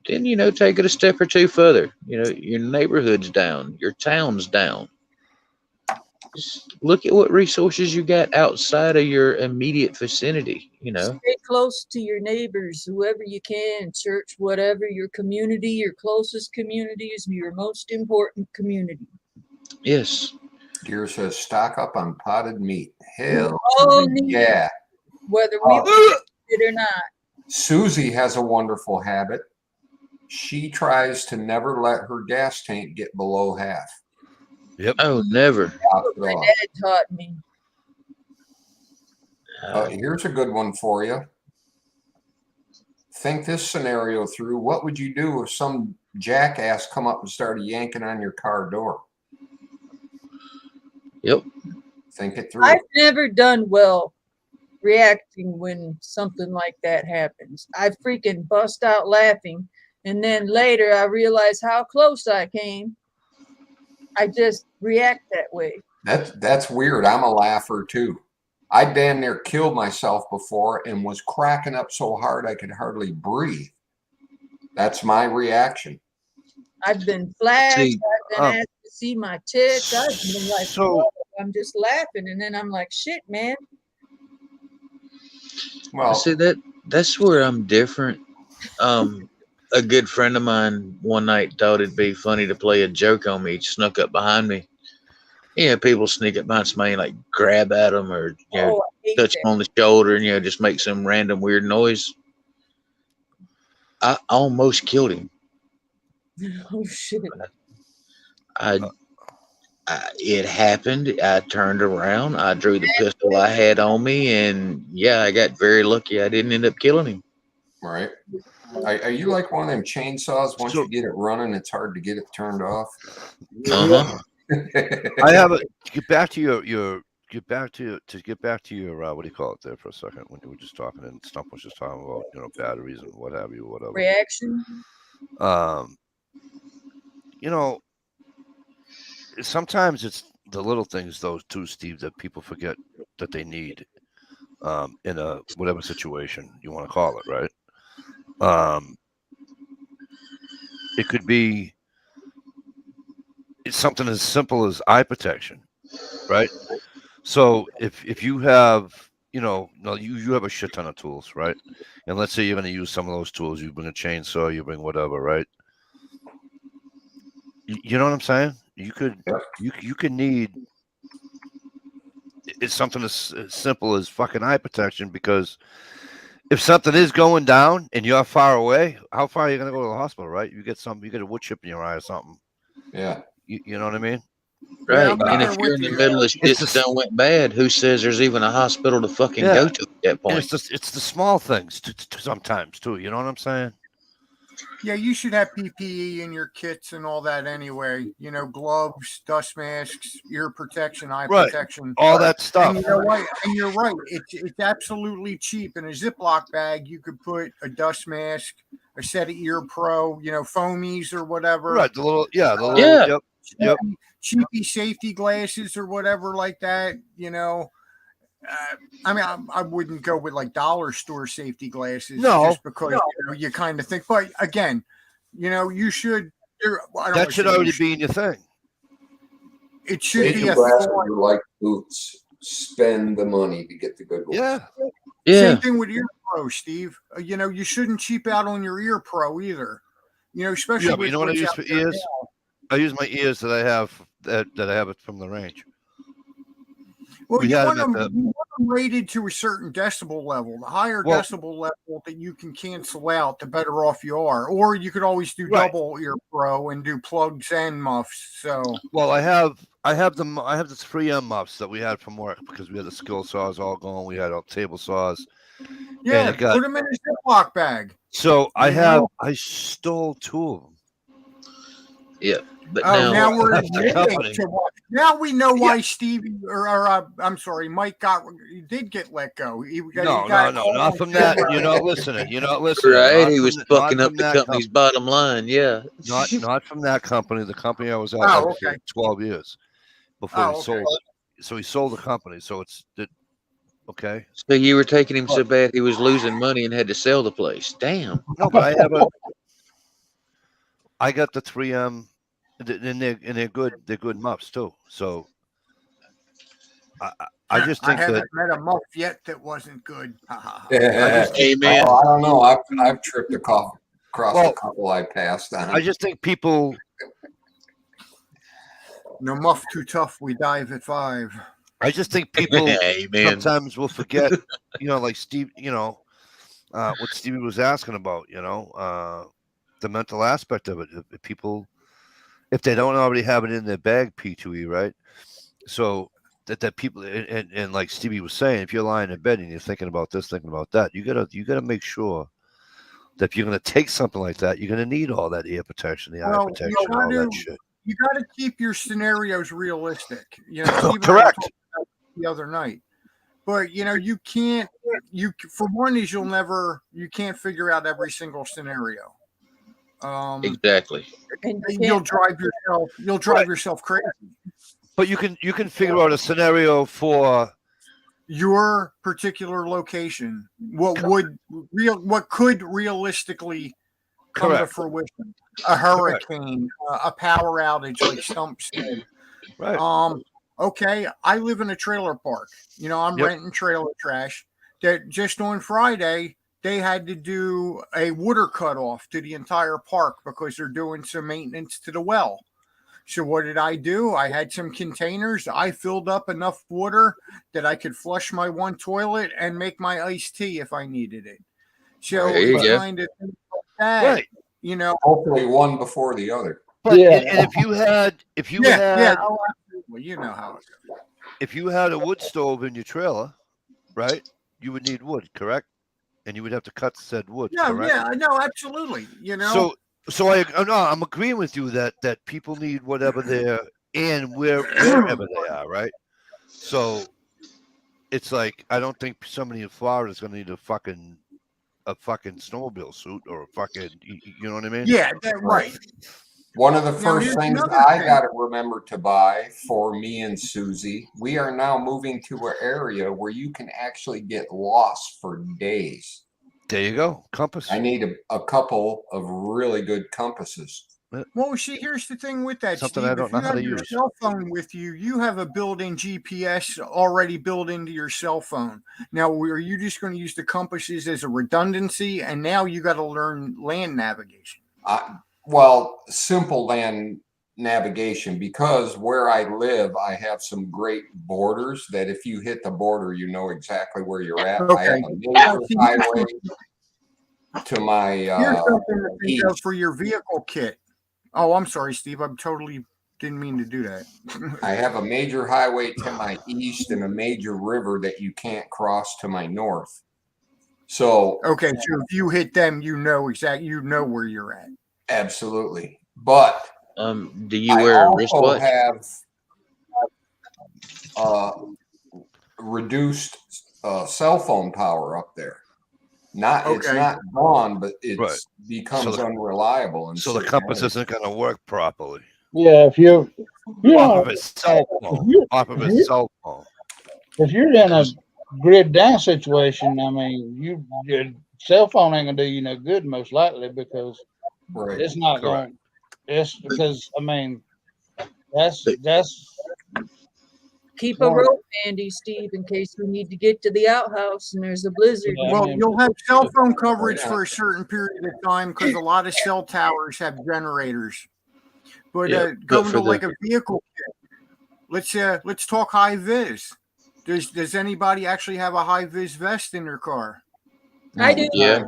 Then, take it a step or two further. Your neighborhood's down, your town's down. Just look at what resources you got outside of your immediate vicinity, Stay close to your neighbors, whoever you can, church, whatever, your community, your closest community is your most important community. Yes. Deer says stock up on potted meat. Hell Yeah. Whether we want it or not. Susie has a wonderful habit. She tries to never let her gas tank get below half. Yep. Oh, never. My dad taught me. Here's a good one for you. Think this scenario through. What would you do if some jackass come up and started yanking on your car door? Yep. Think it through. I've never done well reacting when something like that happens. I freaking bust out laughing. And then later I realize how close I came. I just react that way. That's weird. I'm a laugher too. I damn near killed myself before and was cracking up so hard I could hardly breathe. That's my reaction. I've been flashed. I've been asked to see my tits. I've been like, whoa, I'm just laughing, and then I'm like, shit, man. Well, see that's where I'm different. A good friend of mine one night thought it'd be funny to play a joke on me. He snuck up behind me. People sneak up behind somebody and like grab at them or touch them on the shoulder and just make some random weird noise. I almost killed him. Oh shit! It happened. I turned around. I drew the pistol I had on me, and I got very lucky. I didn't end up killing him. Right. Are you like one of them chainsaws? Once you get it running, it's hard to get it turned off. Uh-huh. I have a get back to your what do you call it there for a second when you were just talking and Stump was just talking about batteries and what have you, whatever. Reaction. Sometimes it's the little things though too, Steve, that people forget that they need in a whatever situation you want to call it, right? It could be something as simple as eye protection, right? So if you have you have a shit ton of tools, right? And let's say you're going to use some of those tools. You bring a chainsaw, you bring whatever, right? You know what I'm saying? You could need it's something as simple as fucking eye protection, because if something is going down and you're far away, how far are you going to go to the hospital, right? You get a wood chip in your eye or something. Yeah. You know what I mean? Right. And if you're in the middle of shit that done went bad, who says there's even a hospital to fucking go to at that point? And it's the small things sometimes too. You know what I'm saying? Yeah, you should have PPE in your kits and all that anyway. Gloves, dust masks, ear protection, eye protection, all that stuff. And you know what? And you're right. It's absolutely cheap. In a Ziploc bag, you could put a dust mask, a set of Ear Pro, foamies or whatever. Right. Yep. Cheapy safety glasses or whatever like that. I wouldn't go with like dollar store safety glasses. Just because you kind of think. But again, you should. That should already be in your thing. It should be like boots. Spend the money to get the good ones. Yeah. Same thing with Ear Pro, Steve. You shouldn't cheap out on your Ear Pro either. Especially with what I use for ears. I use my ears that I have it from the range. Well, We you had want them them, at the- you want them rated to a certain decibel level. The higher Well- decibel level that you can cancel out, the better off you are. Or you could always do Right. double ear pro and do plugs and muffs. So Well, I have the 3M muffs that we had from work because we had the skill saws all going. We had our table saws. yeah, it got- put them in a Ziploc bag. So I You stole 2 of them. Yeah. But Oh, now now, we're That's the admitting company. to what? Now we know why Stevie I'm sorry, Mike did get let go. No, not from that. You're not listening. You're not listening. right? Not He from was the- not fucking up from the that company's bottom line. Yeah. Not from that company. The company I was at Oh, like, for okay. 12 years before Oh, he okay. sold it. So he sold the company. So okay. So you were taking him so bad he was losing money and had to sell the place. Damn. No, but I got the 3M, and they're good. They're good muffs too. So I just think I haven't that met a muff yet that wasn't good. Amen. Oh, I don't know. I've tripped across Well, a couple I passed on. I just think people. No muff too tough. We dive at 5. I just think people Amen. sometimes will forget. Like Steve. What Stevie was asking about. The mental aspect of it. If people, if they don't already have it in their bag, P2E, right? So that people and like Stevie was saying, if you're lying in bed and you're thinking about this, thinking about that, you gotta make sure that if you're gonna take something like that, you're gonna need all that ear protection, the eye Well, protection, you all gotta- that shit. You got to keep your scenarios realistic. Steve and I were Correct. talking about it the other night. But you can't. For one, is you can't figure out every single scenario. Exactly. And you You'll can't- drive yourself crazy. But you can figure out a scenario for Your particular location, what could realistically come to correct, fruition? A hurricane, a power outage, like Stump said. right? Okay, I live in a trailer park. I'm Yep. renting trailer trash. That just on Friday they had to do a water cutoff to the entire park because they're doing some maintenance to the well. So what did I do? I had some containers. I filled up enough water that I could flush my one toilet and make my iced tea if I needed it. So There you it's go. kind of things like that. Right. Hopefully one before the other. But Yeah. and if you had Oh, absolutely. You know how it goes. if you had a wood stove in your trailer, right? You would need wood, correct? And you would have to cut said wood. No, correct? yeah, no, absolutely. So I'm agreeing with you that people need whatever they're and wherever they are, right? So it's like I don't think somebody in Florida is going to need a fucking snowmobile suit or a fucking, you know what I mean? Yeah, right. One of the Now, first here's things another I thing. got to remember to buy for me and Susie, we are now moving to an area where you can actually get lost for days. There you go, compass. I need a couple of really good compasses. Well, see, here's the thing with that, Something Steve. I don't If know you how to have your use. cell phone with you, you have a built-in GPS already built into your cell phone. Now, are you just going to use the compasses as a redundancy? And now you got to learn land navigation. Well, simple land navigation, because where I live, I have some great borders that if you hit the border, you know exactly where you're at. I have a major highway to my Here's something to think of east. for your vehicle kit. Oh, I'm sorry, Steve. I totally didn't mean to do that. I have a major highway to my east and a major river that you can't cross to my north. So Okay, so if you hit them, you know where you're at. absolutely. But Do you wear I a also wristwatch? have reduced cell phone power up there. It's Okay. not gone, but it Right. becomes So the- unreliable. in So the certain compass areas. isn't going to work properly Yeah, if off of his cell phone. Off of his cell phone. if you're in a grid down situation, I mean, your cell phone ain't gonna do you no good most likely because Right. it's not Correct. going. It's because I mean, that's Keep a rope handy, Steve, in case we need to get to the outhouse and there's a blizzard. Yeah, I Well, mean- you'll have cell phone coverage Yeah. for a certain period of time because a lot of cell towers have generators. But Yeah, but going for to the- like a vehicle kit, let's talk high vis. Does anybody actually have a high vis vest in their car? I do. Yeah.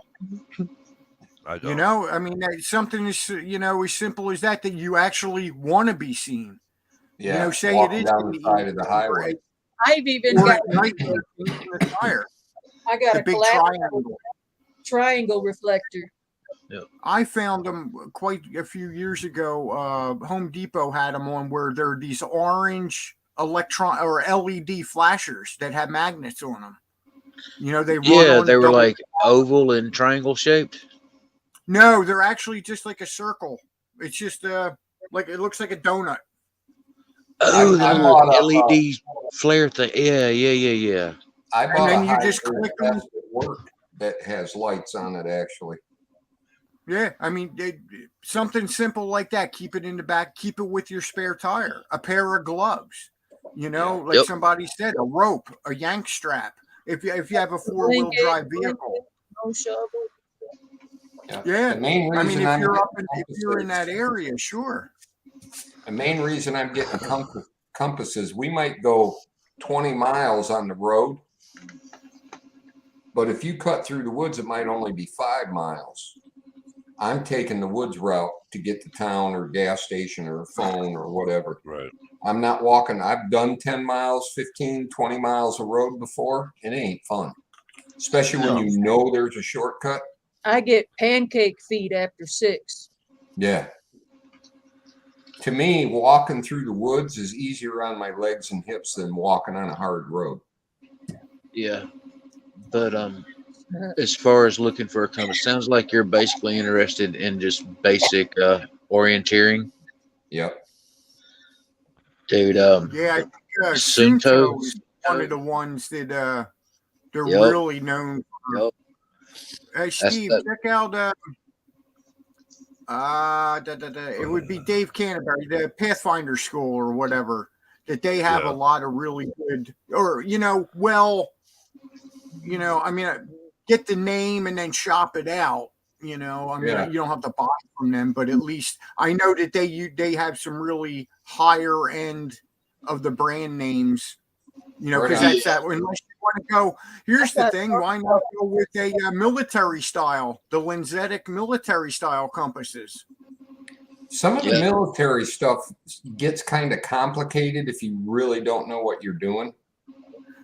I don't. You know, I mean, something as as simple as that you actually want to be seen. Yeah, Say walking it is down in the the side of the evening highway. I've even or got at night when you're changing the tire. I got The a big collateral triangle. reflector. I found them quite a few years ago. Home Depot had them on where there are these orange electron or LED flashers that have magnets on them. They run Yeah, on they were double- like oval and triangle shaped. No, they're actually just like a circle. It's just like it looks like a donut. Oh, the I little bought a, LED flare thing. Yeah. I bought then a you high just vis click 'em. vest at work that has lights on it. Actually, Yeah, I mean, something simple like that. Keep it in the back. Keep it with your spare tire. A pair of gloves. Like Yep. somebody said, a rope, a yank strap. If you have a 4-wheel drive vehicle. No shovel. Yeah, The main I reason mean, I'm if you're in that area, sure. The main reason I'm getting compasses, we might go 20 miles on the road, but if you cut through the woods, it might only be 5 miles. I'm taking the woods route to get to town or gas station or phone or whatever. Right. I'm not walking. I've done 10 miles, 15, 20 miles of road before. It ain't fun, especially when you know there's a shortcut. I get pancake feet after 6. Yeah. To me, walking through the woods is easier on my legs and hips than walking on a hard road. Yeah. But as far as looking for a compass, sounds like you're basically interested in just basic orienteering. Yep. Dude, Yeah, I think Sunto. Sunto is one of the ones that they're Yep. really known for. Yep. Hey, Steve, check out it would be Dave Canterbury, the Pathfinder School or whatever, that they have a lot of really good, or I mean, get the name and then shop it out. I mean, you don't have to buy from them, but at least I know that they have some really higher end of the brand names. Because that's that. Unless you want to go, here's the thing: why not go with a military style, the Lenzetic military style compasses? Some of the military stuff gets kind of complicated if you really don't know what you're doing.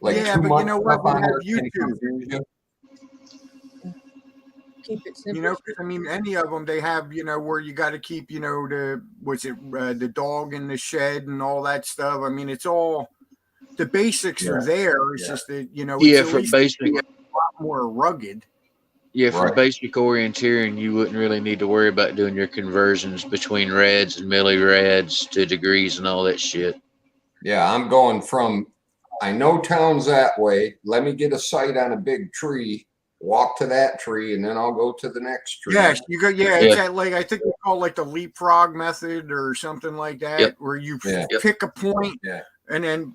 Like yeah, too but much you know what? stuff We on have there can YouTube. confuse you. Keep it simple. Because I mean, any of them they have, where you got to keep, the dog in the shed and all that stuff. I mean, it's all the basics are there. It's just that it's at for least basic, a lot more rugged. yeah, for Right. basic orienteering, you wouldn't really need to worry about doing your conversions between rads and millirads to degrees and all that shit. Yeah, I'm going from, I know town's that way. Let me get a sight on a big tree, walk to that tree, and then I'll go to the next tree. Yes, you go. Yeah, it's that, like, I think they call it like the leapfrog method or something like that, where you pick a point and then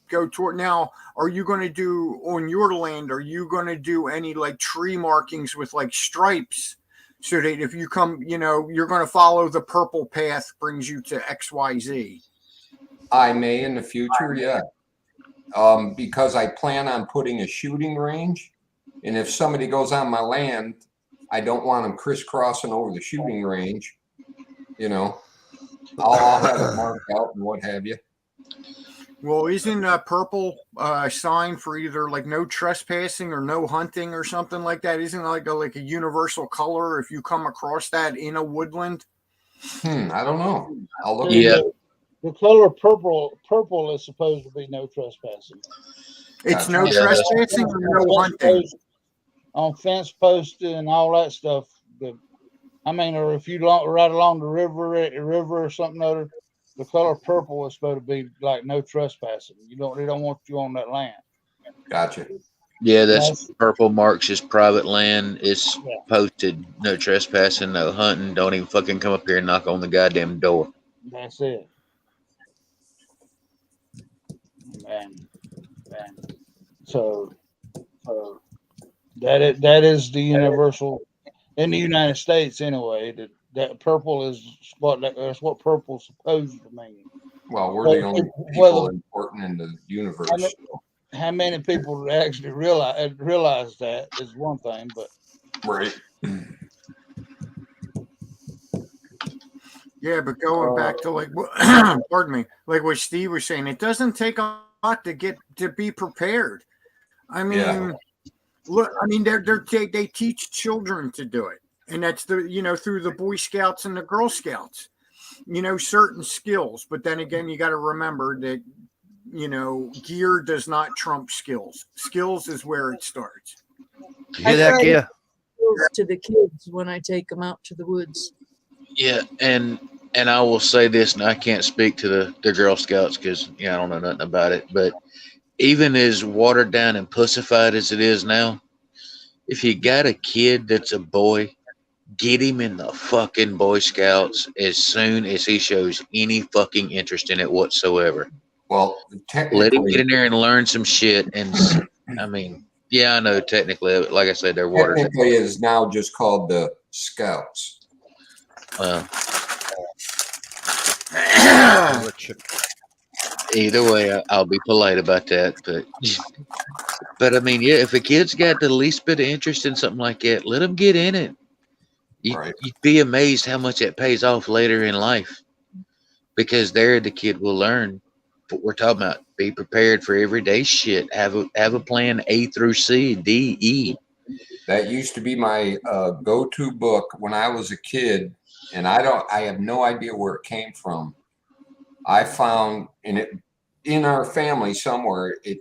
go toward. Now, are you going to do on your land? Are you going to do any like tree markings with like stripes, so that if you come, you're going to follow the purple path brings you to XYZ? I may in the future, yeah. Because I plan on putting a shooting range, and if somebody goes on my land, I don't want them crisscrossing over the shooting range. I'll have it marked out and what have you. Well, isn't purple a sign for either like no trespassing or no hunting or something like that? Isn't it like a universal color if you come across that in a woodland? I don't know. I'll look. Yeah. The color purple is supposed to be no trespassing. It's no Yeah. trespassing or no hunting. On fence posts and all that stuff. Or if you ride along the river or something other, the color purple is supposed to be like no trespassing. They don't want you on that land. Gotcha. Yeah, that's purple marks as private land. It's posted no trespassing, no hunting. Don't even fucking come up here and knock on the goddamn door. That's it. Man. So that is the universal in the United States anyway. That purple is that's what purple's supposed to mean. Well, we're Well, the only well, people important in the universe. how many people actually realize that is one thing, but Right. Yeah, but going back to like, pardon me, like what Steve was saying, it doesn't take a lot to be prepared. I mean, Yeah. look, I mean, they teach children to do it, and that's through the Boy Scouts and the Girl Scouts, certain skills. But then again, you got to remember that gear does not trump skills. Skills is where it starts. You hear that, try to Gear? skills to the kids when I take them out to the woods. Yeah, and I will say this, and I can't speak to the Girl Scouts because I don't know nothing about it. But even as watered down and pussified as it is now, if you got a kid that's a boy, get him in the fucking Boy Scouts as soon as he shows any fucking interest in it whatsoever. Well, Let him technically, get in there and learn some shit. And I mean, yeah, I know technically, like I said, they're watered down. technically is now just called the Scouts. Either way, I'll be polite about that. But I mean, yeah, if a kid's got the least bit of interest in something like that, let them get in it. Right. You'd be amazed how much it pays off later in life, because there the kid will learn what we're talking about. Be prepared for everyday shit. Have a plan A through C, D, E. That used to be my go-to book when I was a kid, and I have no idea where it came from. I found in our family somewhere, it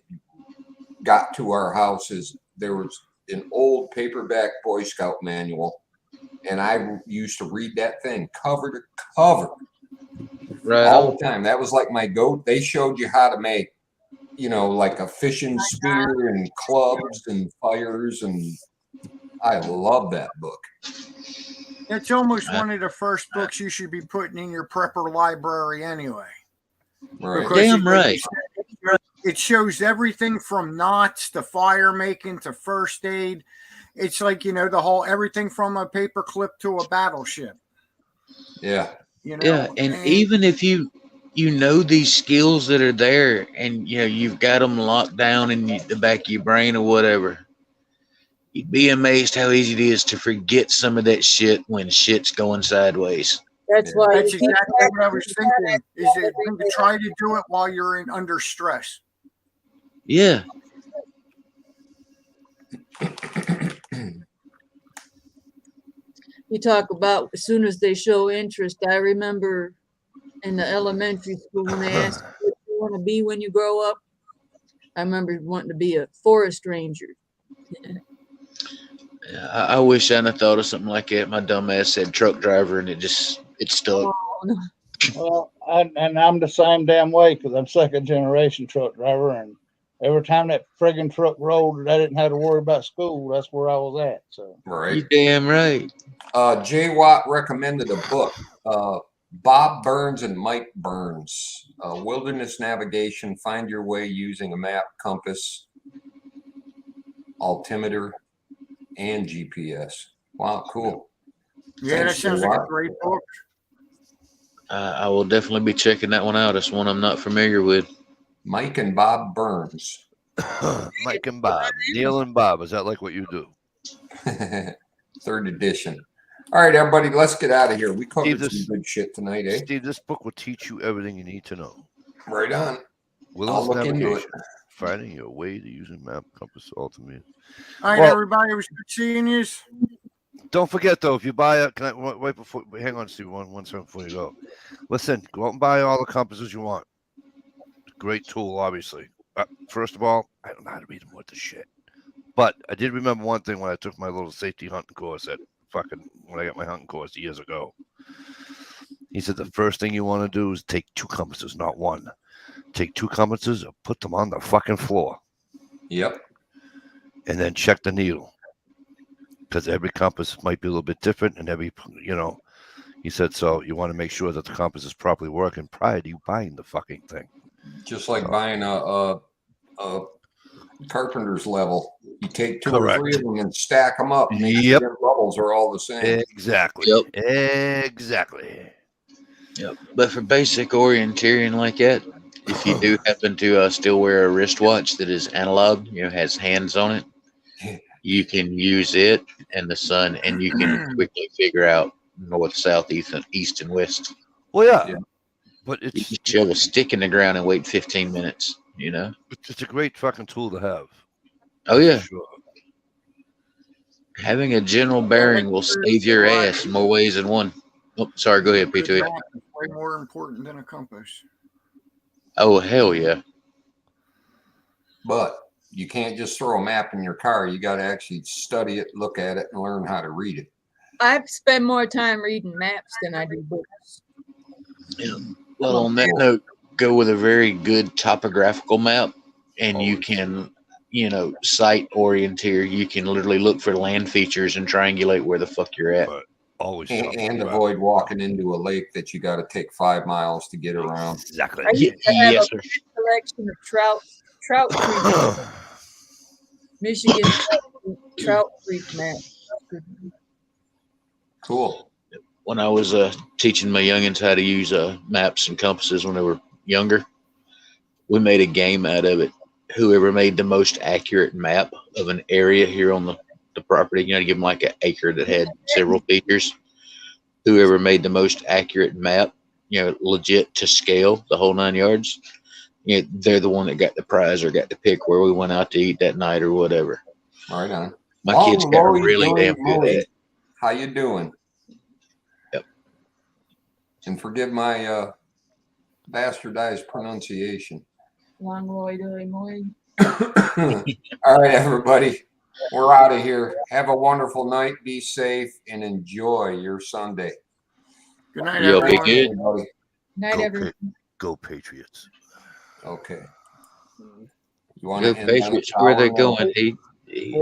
got to our houses. There was an old paperback Boy Scout manual, and I used to read that thing cover to cover Right. all the time. That was like my go. They showed you how to make, like a fishing spear and clubs and fires, and I love that book. It's almost one of the first books you should be putting in your prepper library anyway. Right. Because Damn right. It shows everything from knots to fire making to first aid. It's like, the whole everything from a paper clip to a battleship. Yeah. Yeah, and even if you know these skills that are there, and you've got them locked down in the back of your brain or whatever, you'd be amazed how easy it is to forget some of that shit when shit's going sideways. That's why That's you keep exactly what I was thinking. Is every that day. try to do it while you're under stress. Yeah. You talk about as soon as they show interest. I remember in the elementary school when they asked you what you want to be when you grow up. I remember wanting to be a forest ranger. Yeah, I wish I'd have thought of something like that. My dumb ass said truck driver, and it stuck. well, and I'm the same damn way because I'm second generation truck driver, and every time that friggin' truck rolled and I didn't have to worry about school, that's where I was at. So You Right. damn right. Jay Watt recommended a book. Bob Burns and Mike Burns, Wilderness Navigation, Find Your Way Using a Map, Compass, Altimeter, and GPS. Wow, cool. Yeah, that Thanks, sounds Jay like a Watt. great book. I will definitely be checking that one out. It's one I'm not familiar with. Mike and Bob Burns. Mike and Bob. Neil and Bob. Is that like what you do? Third edition. All right, everybody, let's get out of here. We covered Steve, some good shit tonight, eh? Steve, this book will teach you everything you need to know. Right on. Wilderness look into navigation. it. Finding your way to using map, compass, altimeter. All right, Well- everybody, it was good seeing you. Don't forget though, if you buy it, can I wait before? Hang on, Steve. One second before you go. Listen, go out and buy all the compasses you want. Great tool, obviously. First of all, I don't know how to read them with the shit, but I did remember one thing when I took my little safety hunting course when I got my hunting course years ago. He said the first thing you want to do is take two compasses, not one. Take two compasses and put them on the fucking floor, Yep. and then check the needle. Because every compass might be a little bit different, and he said, so you want to make sure that the compass is properly working prior to you buying the fucking thing. Just like buying a carpenter's level. You take two or Correct. three of them and stack them up. And make sure Yep. their levels are all the same. Exactly. Yep. Exactly. Yep. But for basic orienteering like that, if you do happen to still wear a wristwatch that is analog, has hands on it, you can use it and the sun, and you can quickly figure out north, south, east, and west. Well, yeah, Yeah. but You it's can shove a stick in the ground and wait 15 minutes. it's a great fucking tool to have. Oh yeah, Sure. having a general bearing will save your ass in more ways than one. Oh, sorry. Go ahead, Good P2. map is way more important than a compass. Oh hell yeah. But you can't just throw a map in your car. You got to actually study it, look at it, and learn how to read it. I spend more time reading maps than I do books. Yeah. Well, on that note, go with a very good topographical map, and you Always. can, site orienteer. You can literally look for land features and triangulate where the fuck you're at. Right. Always And top-graphic. avoid walking into a lake that you got to take 5 miles to get around. Exactly. I used to have Yes, a sir. collection of trout creek, Michigan trout creek maps. Cool. When I was teaching my youngins how to use maps and compasses when they were younger, we made a game out of it. Whoever made the most accurate map of an area here on the property, give them like an acre that had several features. Whoever made the most accurate map, legit to scale, the whole 9 yards, they're the one that got the prize or got to pick where we went out to eat that night or whatever. Right on. My Long kids got Lori really Billy damn good at Moe. it. How you doing? Yep. And forgive my bastardized pronunciation. Long Roy Doy Moy. All right, everybody. We're out of here. Have a wonderful night. Be safe and enjoy your Sunday. Good night, Yo, be everyone. good. Everybody. Night, Go, everyone. Go Patriots. Okay. You want Go to end on a Patriots, where they sour note? going? He